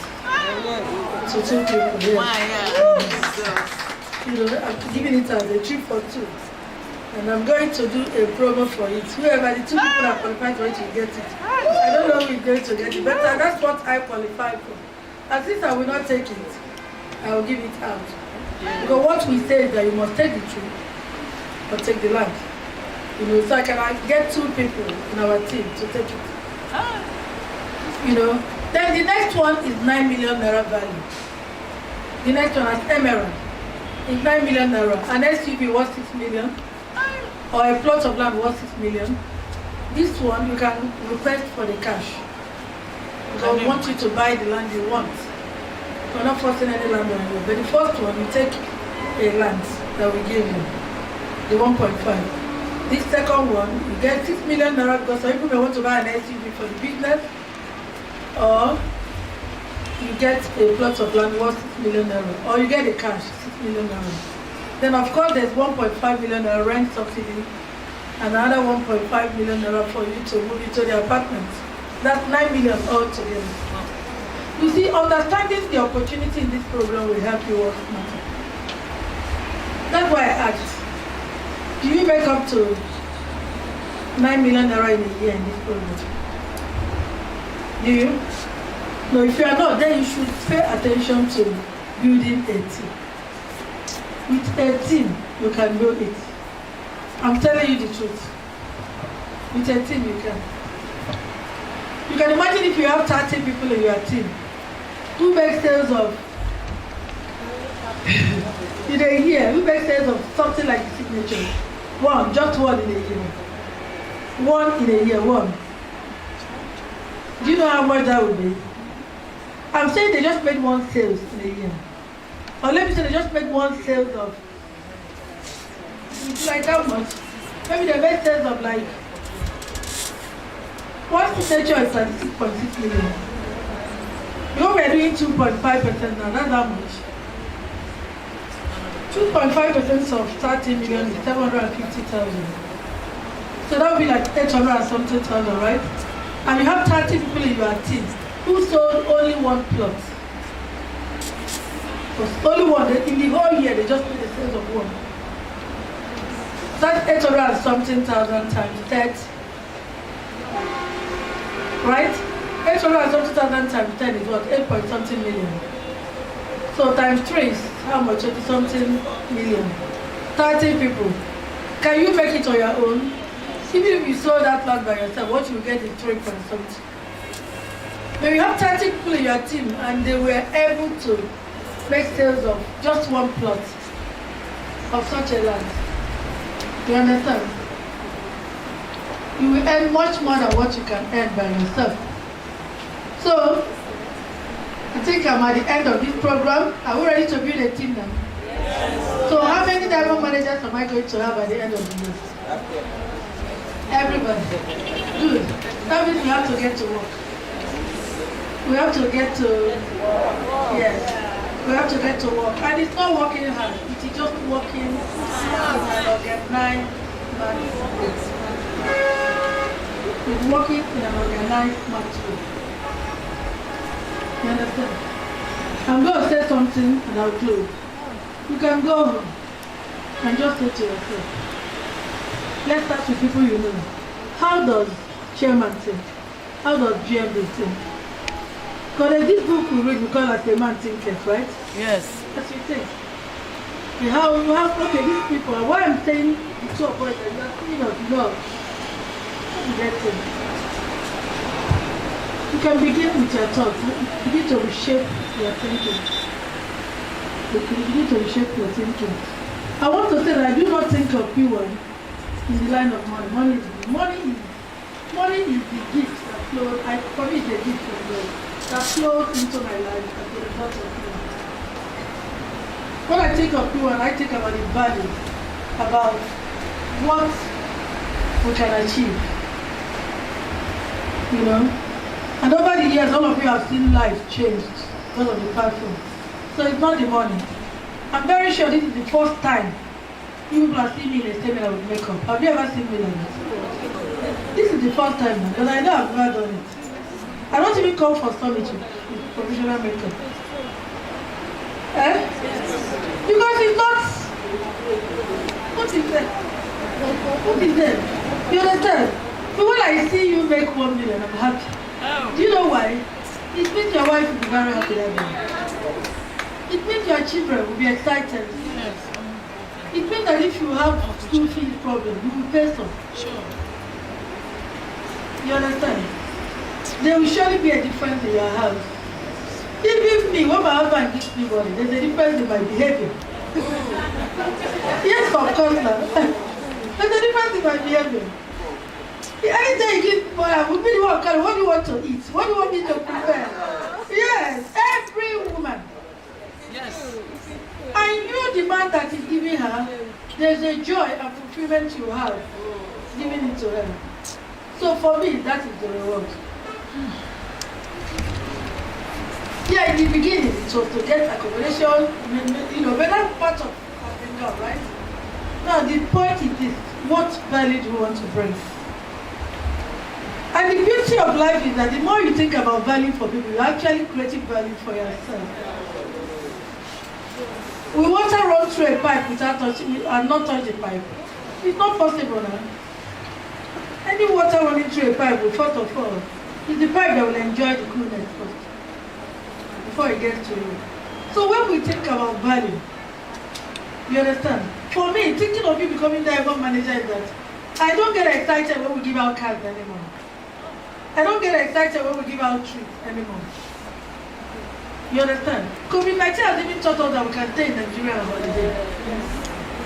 to 2 people. Yeah. You know, I'm giving it as a trip for 2. And I'm going to do a promo for it. Whoever the 2 people are qualified for it will get it. I don't know who is going to get it, but that's what I qualify for. At least I will not take it. I will give it out. Because what we say is that you must take the trip or take the land. You know, so I can get 2 people in our team to take it. You know, then the next one is 9 million naira value. The next one is Emerald. It's 9 million naira. An SUV worth 6 million. Or a plot of land worth 6 million. This one you can request for the cash. You because we want you to buy the land you want. We're not forcing any land on you. But the first one, you take a land that we give you, the 1.5. This second one, you get 6 million naira because some people may want to buy an SUV for the business, or you get a plot of land worth 6 million naira, or you get a cash 6 million naira. Then of course there's 1.5 million naira rent subsidy, and another 1.5 million naira for you to move into the apartment. That's 9 million altogether. You see, understanding the opportunity in this program will help you work smarter. That's why I asked, do you make up to 9 million naira in a year in this program? Do you? No, if you are not, then you should pay attention to building a team. With a team, you can build it. I'm telling you the truth. With a team, you can. You can imagine if you have 30 people in your team who make sales of, in a year, who make sales of something like the signature. One, just one in a year. One in a year, one. Do you know how much that would be? I'm saying they just made one sales in a year. Or let me say they just made one sales of, it's like how much? Maybe they made sales of like, one signature is like 6.6 million. Because we're doing 2.5% now, that's how much? 2.5% of 30 million is 750,000. So that would be like 800 and something thousand, right? And you have 30 people in your team who sold only one plot. Because only one, in the whole year they just made the sales of one. That's 800 and something thousand times 30. Right? 800 and something thousand times 10 is what? 8 point something million. So times 3 is how much? 80 something million. 30 people. Can you make it on your own? Even if you sold that land by yourself, what you get is 3 point something. When you have 30 people in your team and they were able to make sales of just one plot of such a land, you understand? You will earn much more than what you can earn by yourself. So, I think I'm at the end of this program. Are we ready to build a team now? Yes. So how many diamond managers am I going to have at the end of the year? Everybody. Good. That means we have to get to work. We have to get to, yes, we have to get to work. And it's not working hard. It is just working smart and organized. It's working in an organized, smart way. You understand? I'm going to say something and I'll close. You can go home and just say to yourself, let's start with people you know. How does chairman think? How does GMD think? Because there's this book we read, we call it a man thinkers, right? Yes. That's what you think. You have, okay, these people, why I'm saying the two of us, you are thinking of love. You get it. You can begin with your thoughts. Begin to reshape your thinking. You can begin to reshape your thinking. I want to say that I do not think of P1 in the line of money. Money is the gift that flows. For me, it's a gift from God that flows into my life as a result of P1. When I think of P1, I think about the value, about what we can achieve. You know? And over the years, all of you have seen life changed because of the platform. So it's not the money. I'm very sure this is the first time you people have seen me in a seminar with makeup. Have you ever seen me like this? This is the first time now, but I know I've never done it. I don't even come for summit with professional makeup. Eh? Because it's not... What is that? What is that? You understand? But when I see you make 1 million, I'm happy. Do you know why? It means your wife will be very happy that day. It means your children will be excited. Yes. It means that if you have school fees problem, you will pay some. Sure. You understand? There will surely be a difference in your house. Even me, when my husband gives me money, there's a difference in my behavior. Yes, of course now. There's a difference in my behavior. Anytime you give money, I will be the one calling, what do you want to eat? What do you want me to prepare? Yes, every woman. Yes. And you, the man that is giving her, there's a joy and fulfillment you have giving it to her. So for me, that is the reward. Yeah, in the beginning, it was to get accommodation, you know, but that's part of the job, right? Now, the point is this, what value do you want to bring? And the beauty of life is that the more you think about value for people, you're actually creating value for yourself. We water run through a pipe without touching it and not touch the pipe. It's not possible now. Any water running through a pipe will first of all, it's the pipe that will enjoy the coolness first before it gets to you. So when we think about value, you understand? For me, thinking of you becoming diamond manager is that I don't get excited when we give out cards anymore. I don't get excited when we give out treats anymore. You understand? COVID-19 has even taught us that we can stay in Nigeria on holiday.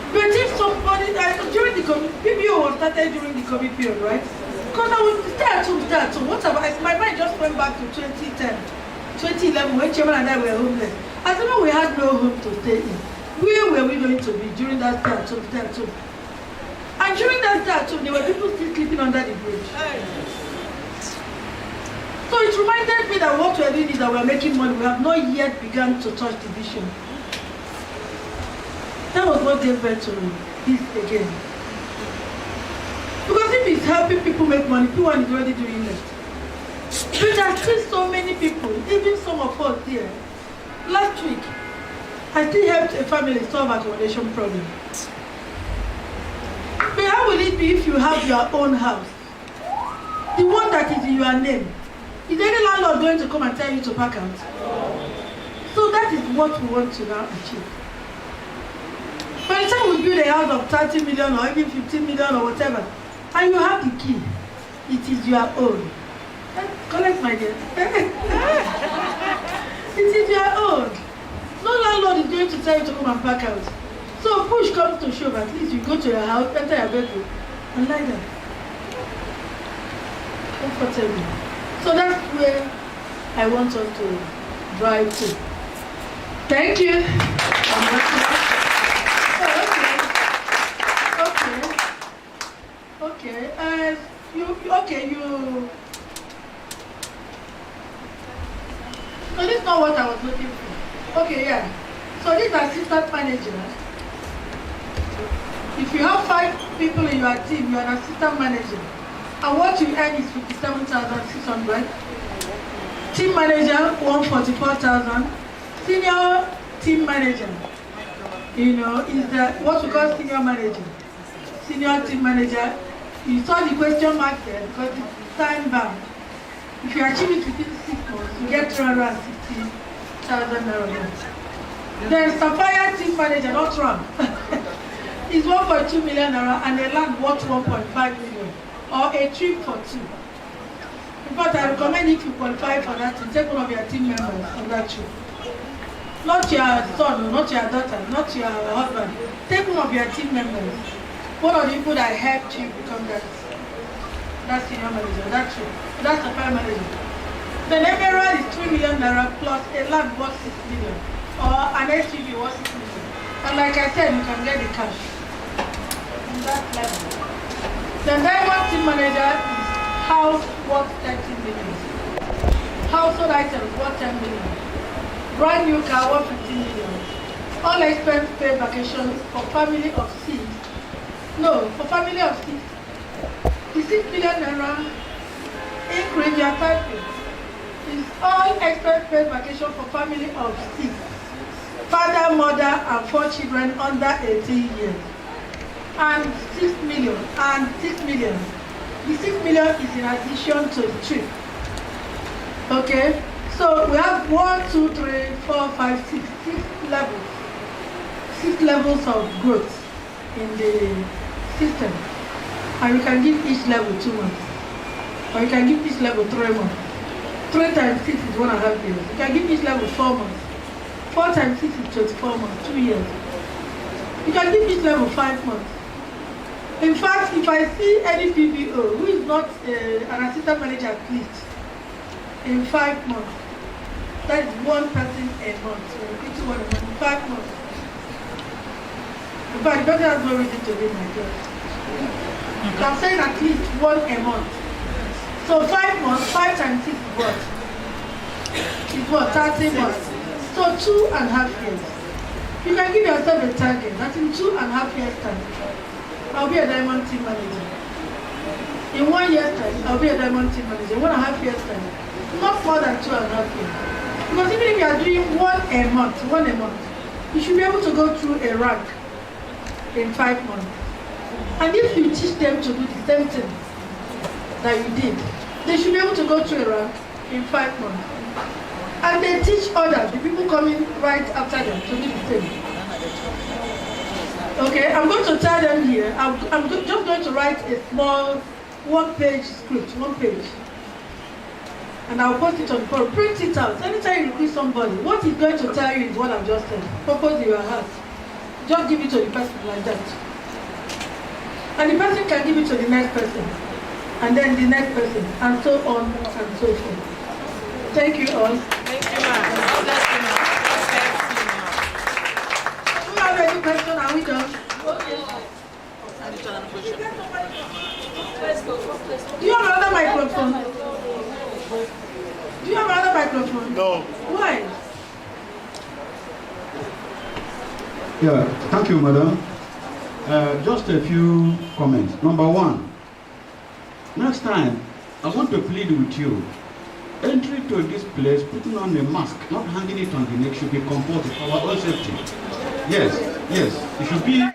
But if somebody, during the COVID, PBO was started during the COVID period, right? Because I was stay at home. What about, my mind just went back to 2010, 2011, when Chairman and I were homeless. As if we had no home to stay in. Where were we going to be during that stay at home? And during that stay at home, there were people still sleeping under the bridge. So it reminded me that what we are doing is that we are making money. We have not yet begun to touch the vision. That was what gave birth to this again. Because if it's helping people make money, people are already doing it. But there are still so many people, even some of us here. Last week, I still helped a family solve accommodation problem. But how will it be if you have your own house? The one that is in your name. Is any landlord going to come and tell you to pack out? So that is what we want to now achieve. By the time we build a house of 30 million or even 15 million or whatever, and you have the key, it is your own. Collect my dear. It is your own. No landlord is going to tell you to come and pack out. So push comes to shove, at least you go to your house, enter your bedroom, and lie down. Comfortable. So that's where I want us to drive to. Thank you. Okay. So this is not what I was looking for. Okay, yeah. So this assistant manager. If you have 5 people in your team, you are an assistant manager. And what you earn is 57,600. Team manager, 144,000. Senior team manager, you know, is the what we call senior manager. Senior team manager. You saw the question mark there because it's time bound. If you achieve it within 6 months, you get 360,000 naira. Then Sapphire team manager, not wrong. Is 1.2 million naira and a land worth 1.5 million. Or a trip for 2. In fact, I recommend if you qualify for that, to take one of your team members on that trip. Not your son, not your daughter, not your husband. Take one of your team members. One of the people that helped you become that senior manager, that trip. That's the Sapphire Manager. The emerald is 3 million naira plus a land worth 6 million. Or an SUV worth 6 million. And like I said, you can get the cash. On that level. The diamond team manager is house worth 30 million. Household items worth 10 million. Brand new car worth 15 million. All expense paid vacations for family of 6. No, for family of 6. The 6 million naira increase your title is all expense paid vacation for family of 6. Father, mother, and 4 children under 18 years. And 6 million. The 6 million is in addition to the trip. Okay? So we have 1, 2, 3, 4, 5, 6 levels. 6 levels of growth in the system. And you can give each level 2 months. Or you can give each level 3 months. 3 times 6 is 1.5 years. You can give each level 4 months. 4 times 6 is 24 months, 2 years. You can give each level 5 months. In fact, if I see any PBO who is not an assistant manager at least in 5 months, that is one person a month. So it's 1 month, 5 months. In fact, the person has no reason to be my job. So I'm saying at least 1 a month. So 5 months, 5 times 6 is what? It's what? 30 months. So 2.5 years. You can give yourself a target that in 2.5 years time, I'll be a diamond team manager. In 1 year's time, I'll be a diamond team manager. 1.5 years time. Not more than 2.5 years. Because even if you are doing 1 a month, you should be able to go through a rank in 5 months. And if you teach them to do the same thing that you did, they should be able to go through a rank in 5 months. And they teach others, the people coming right after them, to do the same. Okay, I'm going to tell them here, I'm just going to write a small 1-page script, 1 page. And I'll post it on the forum. Print it out. Anytime you recruit somebody, what he's going to tell you is what I've just said. Purpose in your heart. Just give it to the person like that. And the person can give it to the next person. And then the next person. And so on and so forth. Thank you all. Thank you, ma'am. Do you have any question? Are we done? Okay. Do you have another microphone? Do you have another microphone? No. Why? Yeah, thank you, madam. Just a few comments. Number 1, next time, I want to plead with you. Entry to this place, putting on a mask, not hanging it on the neck, should be compulsory for our own safety. Yes, it should be.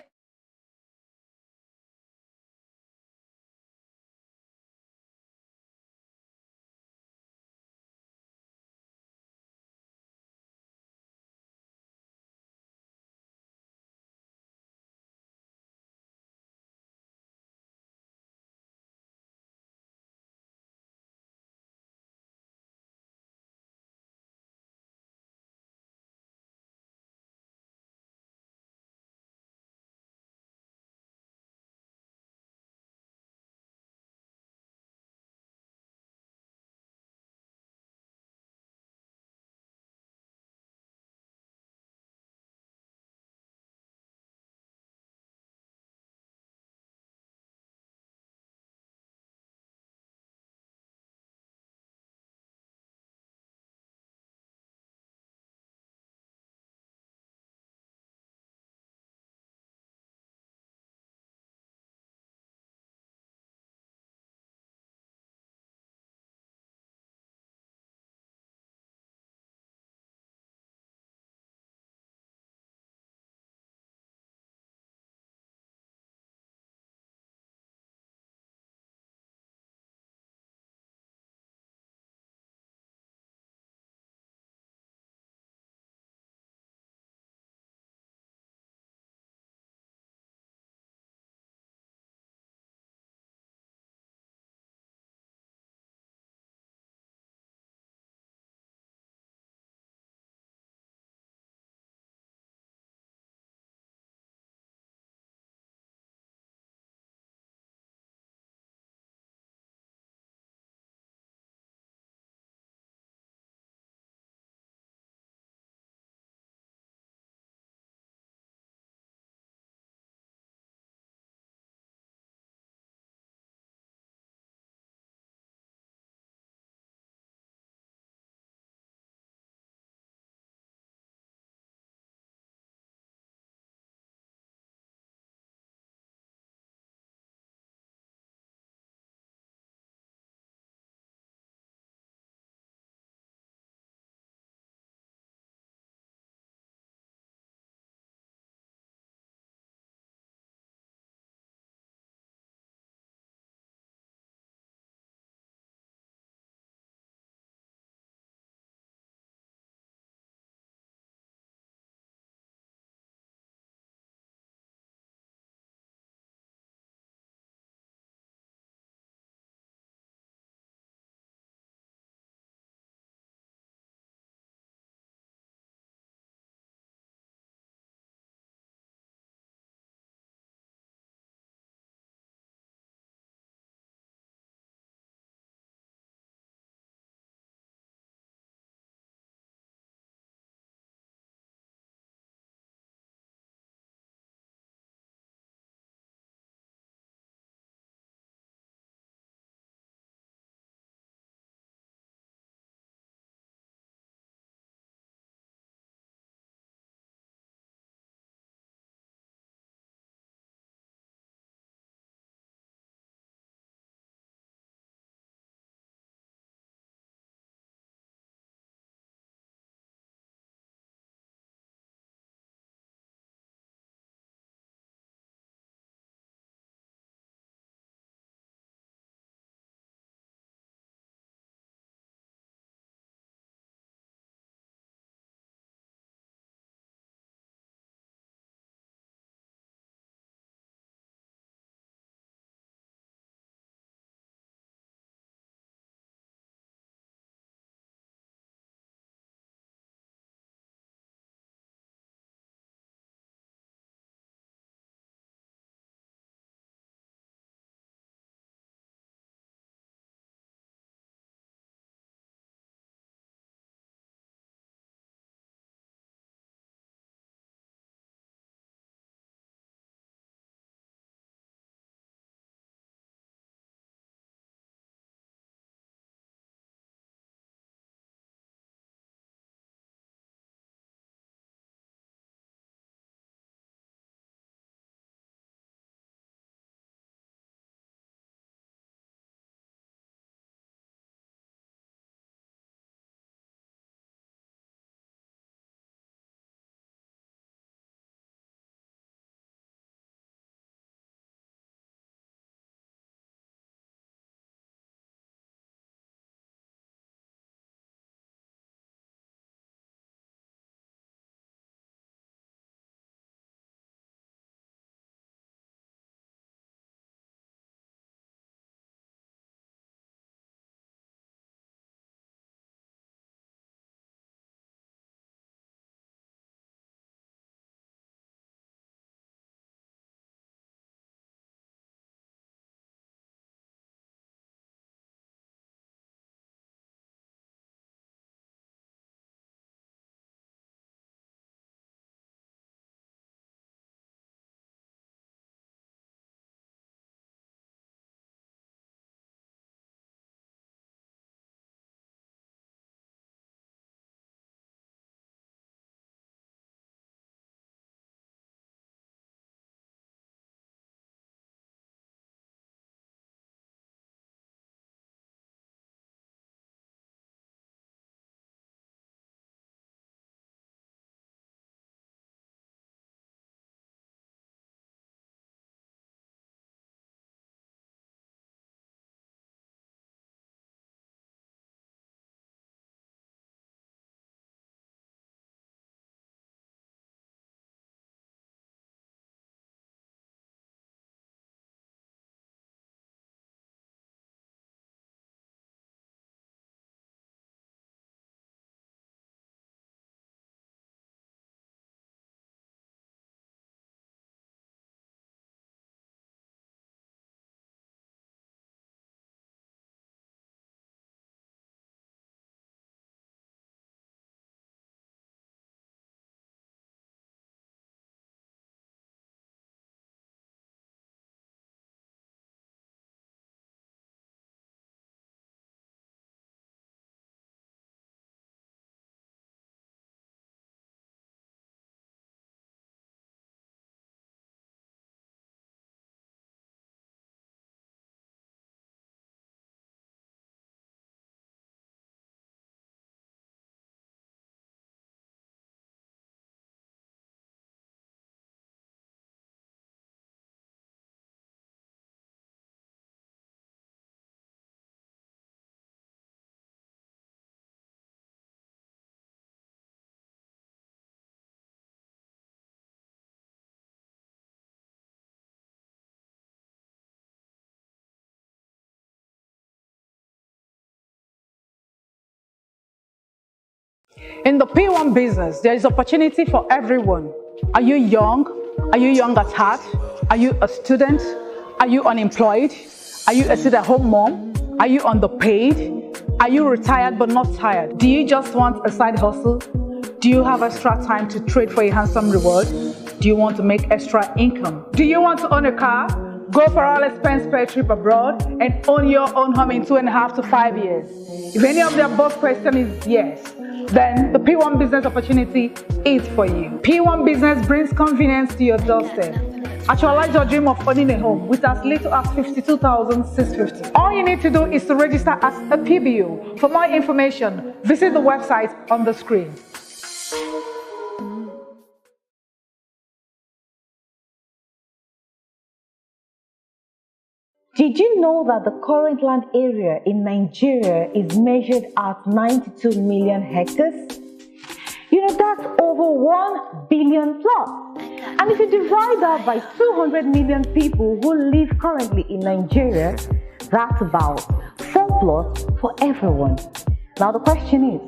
In the P1 business, there is opportunity for everyone. Are you young? Are you young at heart? Are you a student? Are you unemployed? Are you a sit-at-home mom? Are you underpaid? Are you retired but not tired? Do you just want a side hustle? Do you have extra time to trade for a handsome reward? Do you want to make extra income? Do you want to own a car? Go for all expense paid trip abroad and own your own home in 2.5 to 5 years? If any of the above question is yes, then the P1 business opportunity is for you. P1 business brings convenience to your doorstep. Actualize your dream of owning a home with as little as 52,650. All you need to do is to register as a PBO. For more information, visit the website on the screen. Did you know that the current land area in Nigeria is measured at 92 million hectares? You know, that's over 1 billion plus. And if you divide that by 200 million people who live currently in Nigeria, that's about 4 plots for everyone. Now the question is,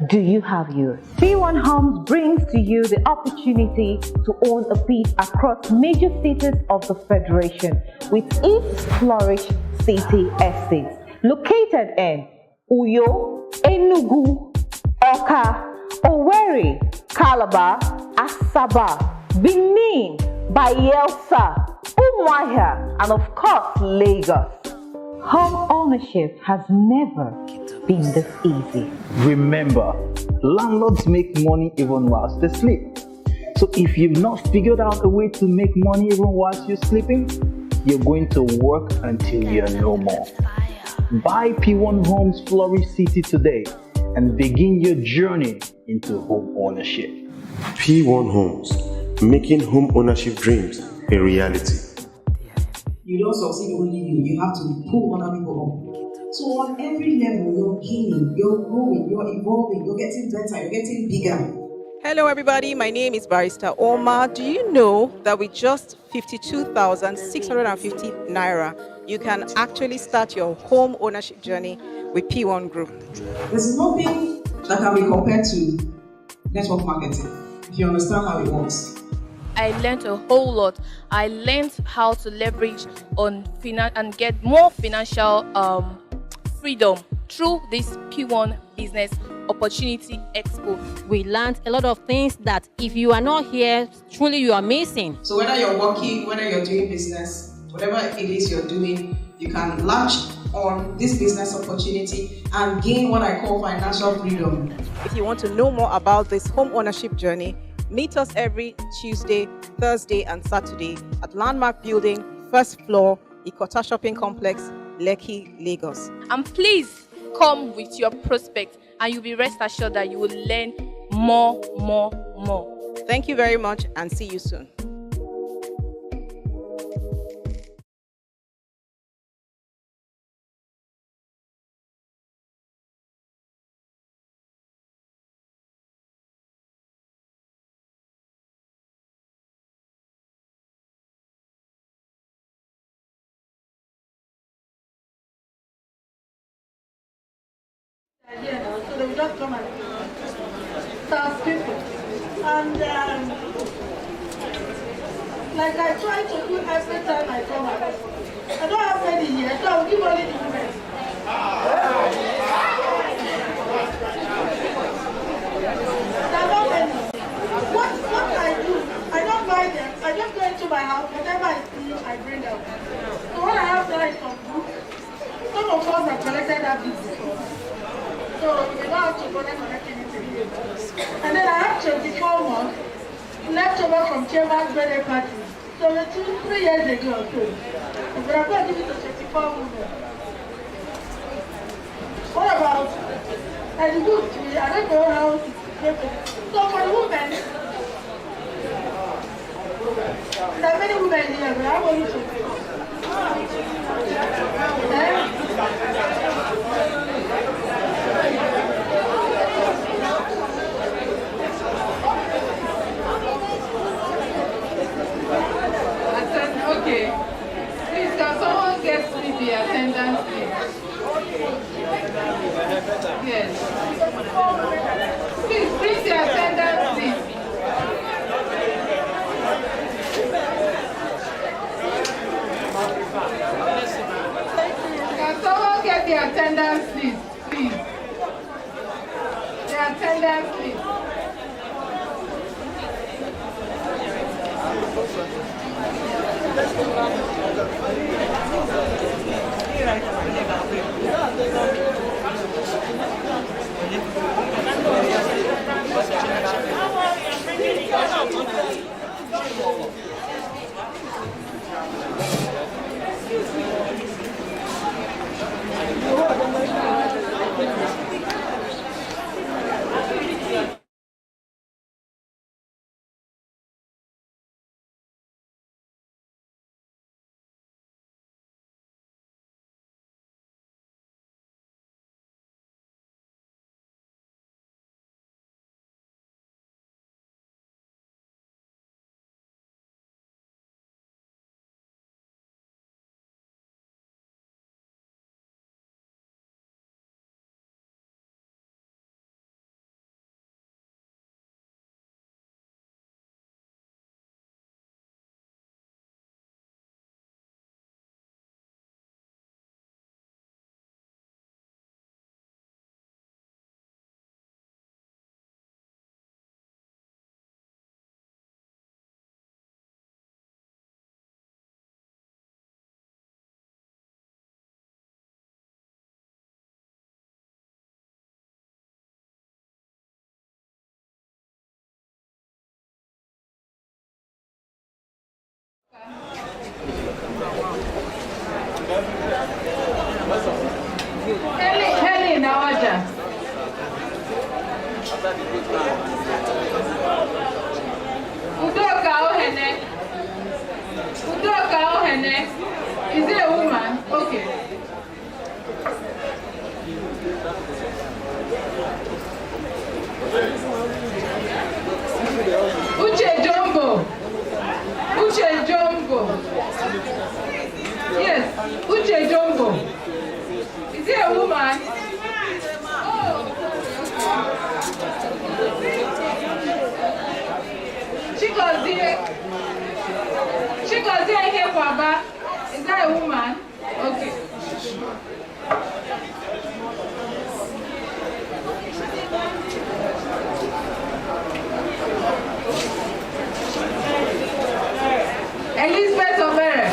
do you have yours? P1 Homes brings to you the opportunity to own a piece across major cities of the Federation with its Flourish City Estates located in Uyo, Enugu, Oka, Owerri, Calabar, Asaba, Benin, Bayelsa, Umuahia, and of course Lagos. Home ownership has never been this easy. Remember, landlords make money even whilst they sleep. So if you've not figured out a way to make money even whilst you're sleeping, you're going to work until you're no more. Buy P1 Homes Flourish City today and begin your journey into home ownership. P1 Homes, making home ownership dreams a reality. You don't succeed only you have to pull other people up. So on every level, you're gaining, you're growing, you're evolving, you're getting better, you're getting bigger. Hello everybody, my name is Barrister Omar. Do you know that with just 52,650 Naira, you can actually start your home ownership journey with P1 Group? There's nothing that can be compared to network marketing, if you understand how it works. I learned a whole lot. I learned how to leverage on finance and get more financial freedom through this P1 Business Opportunity Expo. We learned a lot of things that if you are not here, truly you are missing. So whether you're working, whether you're doing business, whatever it is you're doing, you can launch on this business opportunity and gain what I call financial freedom. If you want to know more about this home ownership journey, meet us every Tuesday, Thursday and Saturday at Landmark Building, first floor, Ikota Shopping Complex, Lekki, Lagos. And please come with your prospect and you'll be rest assured that you will learn more. Thank you very much and see you soon. Yeah, so they will just come and start people. And like I try to do every time I come out. I don't have many here, so I'll give only the women. There are not many. What I do, I don't buy them. I just go into my house, whatever I see, I bring out. So what I have there is some books. Some of us have collected that book before. So we don't have to bother collecting it again. And then I have 24 months left over from Chairman's birthday party. So 3 years ago, but I'm going to give it to 24 women. What about, and good to me, I don't know how to get it. So for the women, there are many women here, but I'm only 24. Okay. Please, can someone get me the attendance list? Yes. attendance list. Heli na waja. Udoka Ohene. Udoka Ohene. Is it a woman? Okay. Uche Jumbo. Uche Jumbo. Yes, Uche Jumbo. Is it a woman? Oh. Chikozie here for Aba. Is that a woman? Okay. Elizabeth Omere.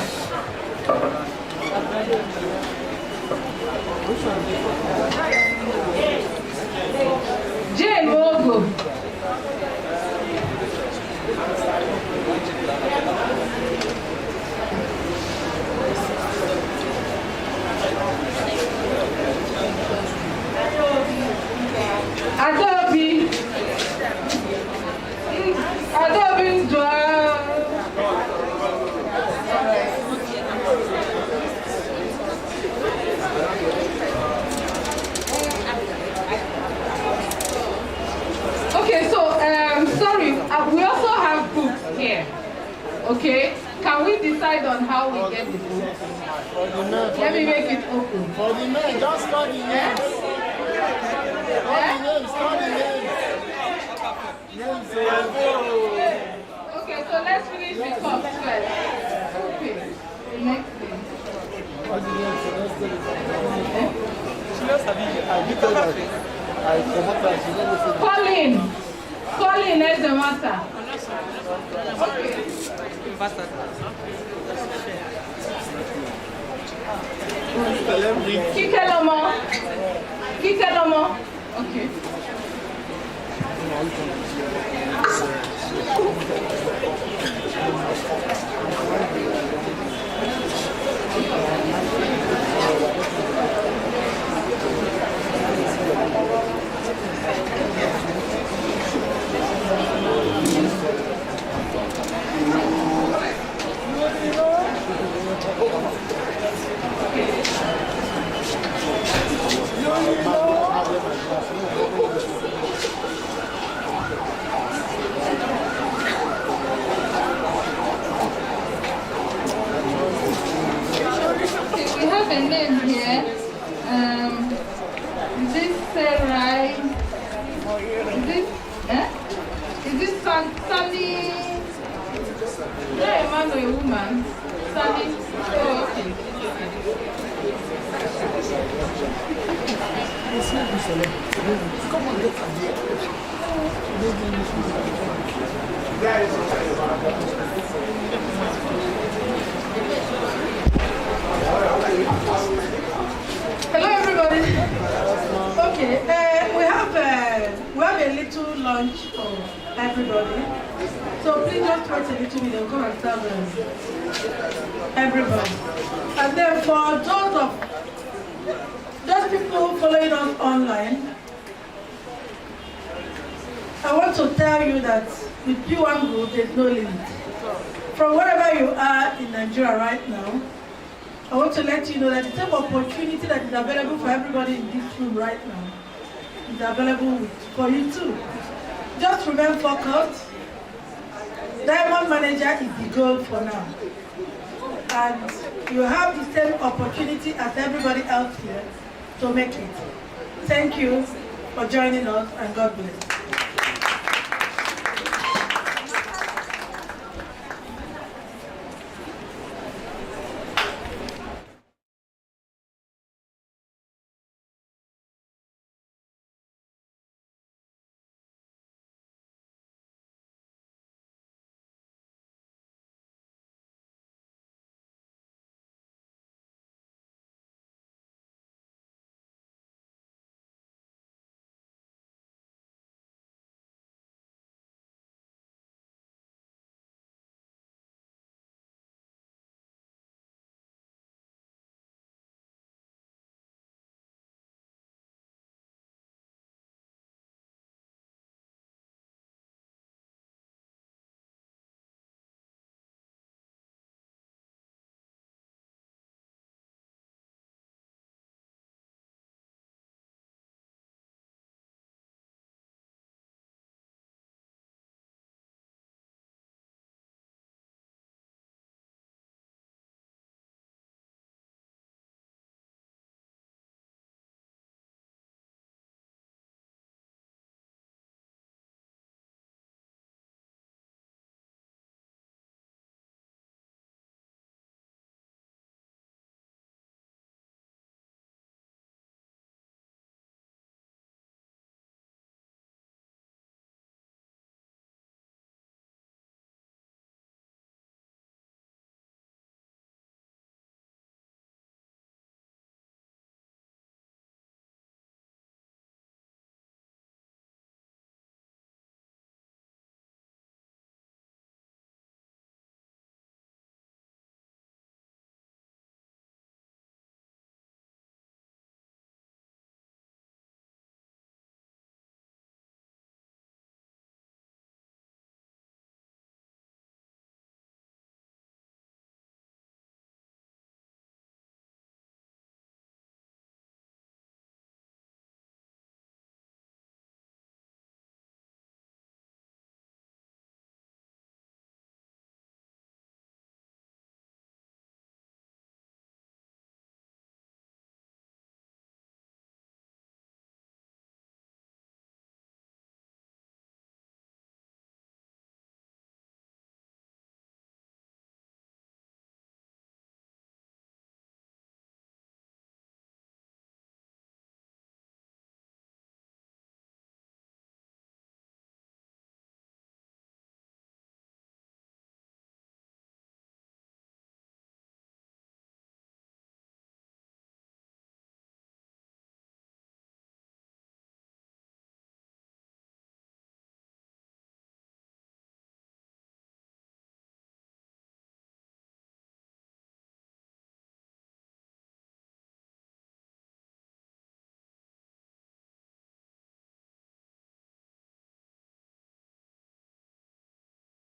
Jane Mogo. Adobe. Adobe Joel. Okay, so sorry, we also have books here. Okay, can we decide on how we get the books? Let me make it open. For the men, just call the names. Call the names. Okay, so let's finish the cups first. Okay, the next thing. Colin is the master. Okay. Kikelomo. Okay. We have a name here. Is this Sarai? Is this Sunny? Is that a man or a woman? Sunny? Oh, okay. Hello, everybody. Okay, we have a little lunch for everybody. So please just wait a little bit. They'll come and serve everybody. And then for those people following us online, I want to tell you that with P1 Group, there's no limit. From wherever you are in Nigeria right now, I want to let you know that the same opportunity that is available for everybody in this room right now is available for you too. Just remain focused. Diamond Manager is the goal for now. And you have the same opportunity as everybody else here to make it. Thank you for joining us, and God bless.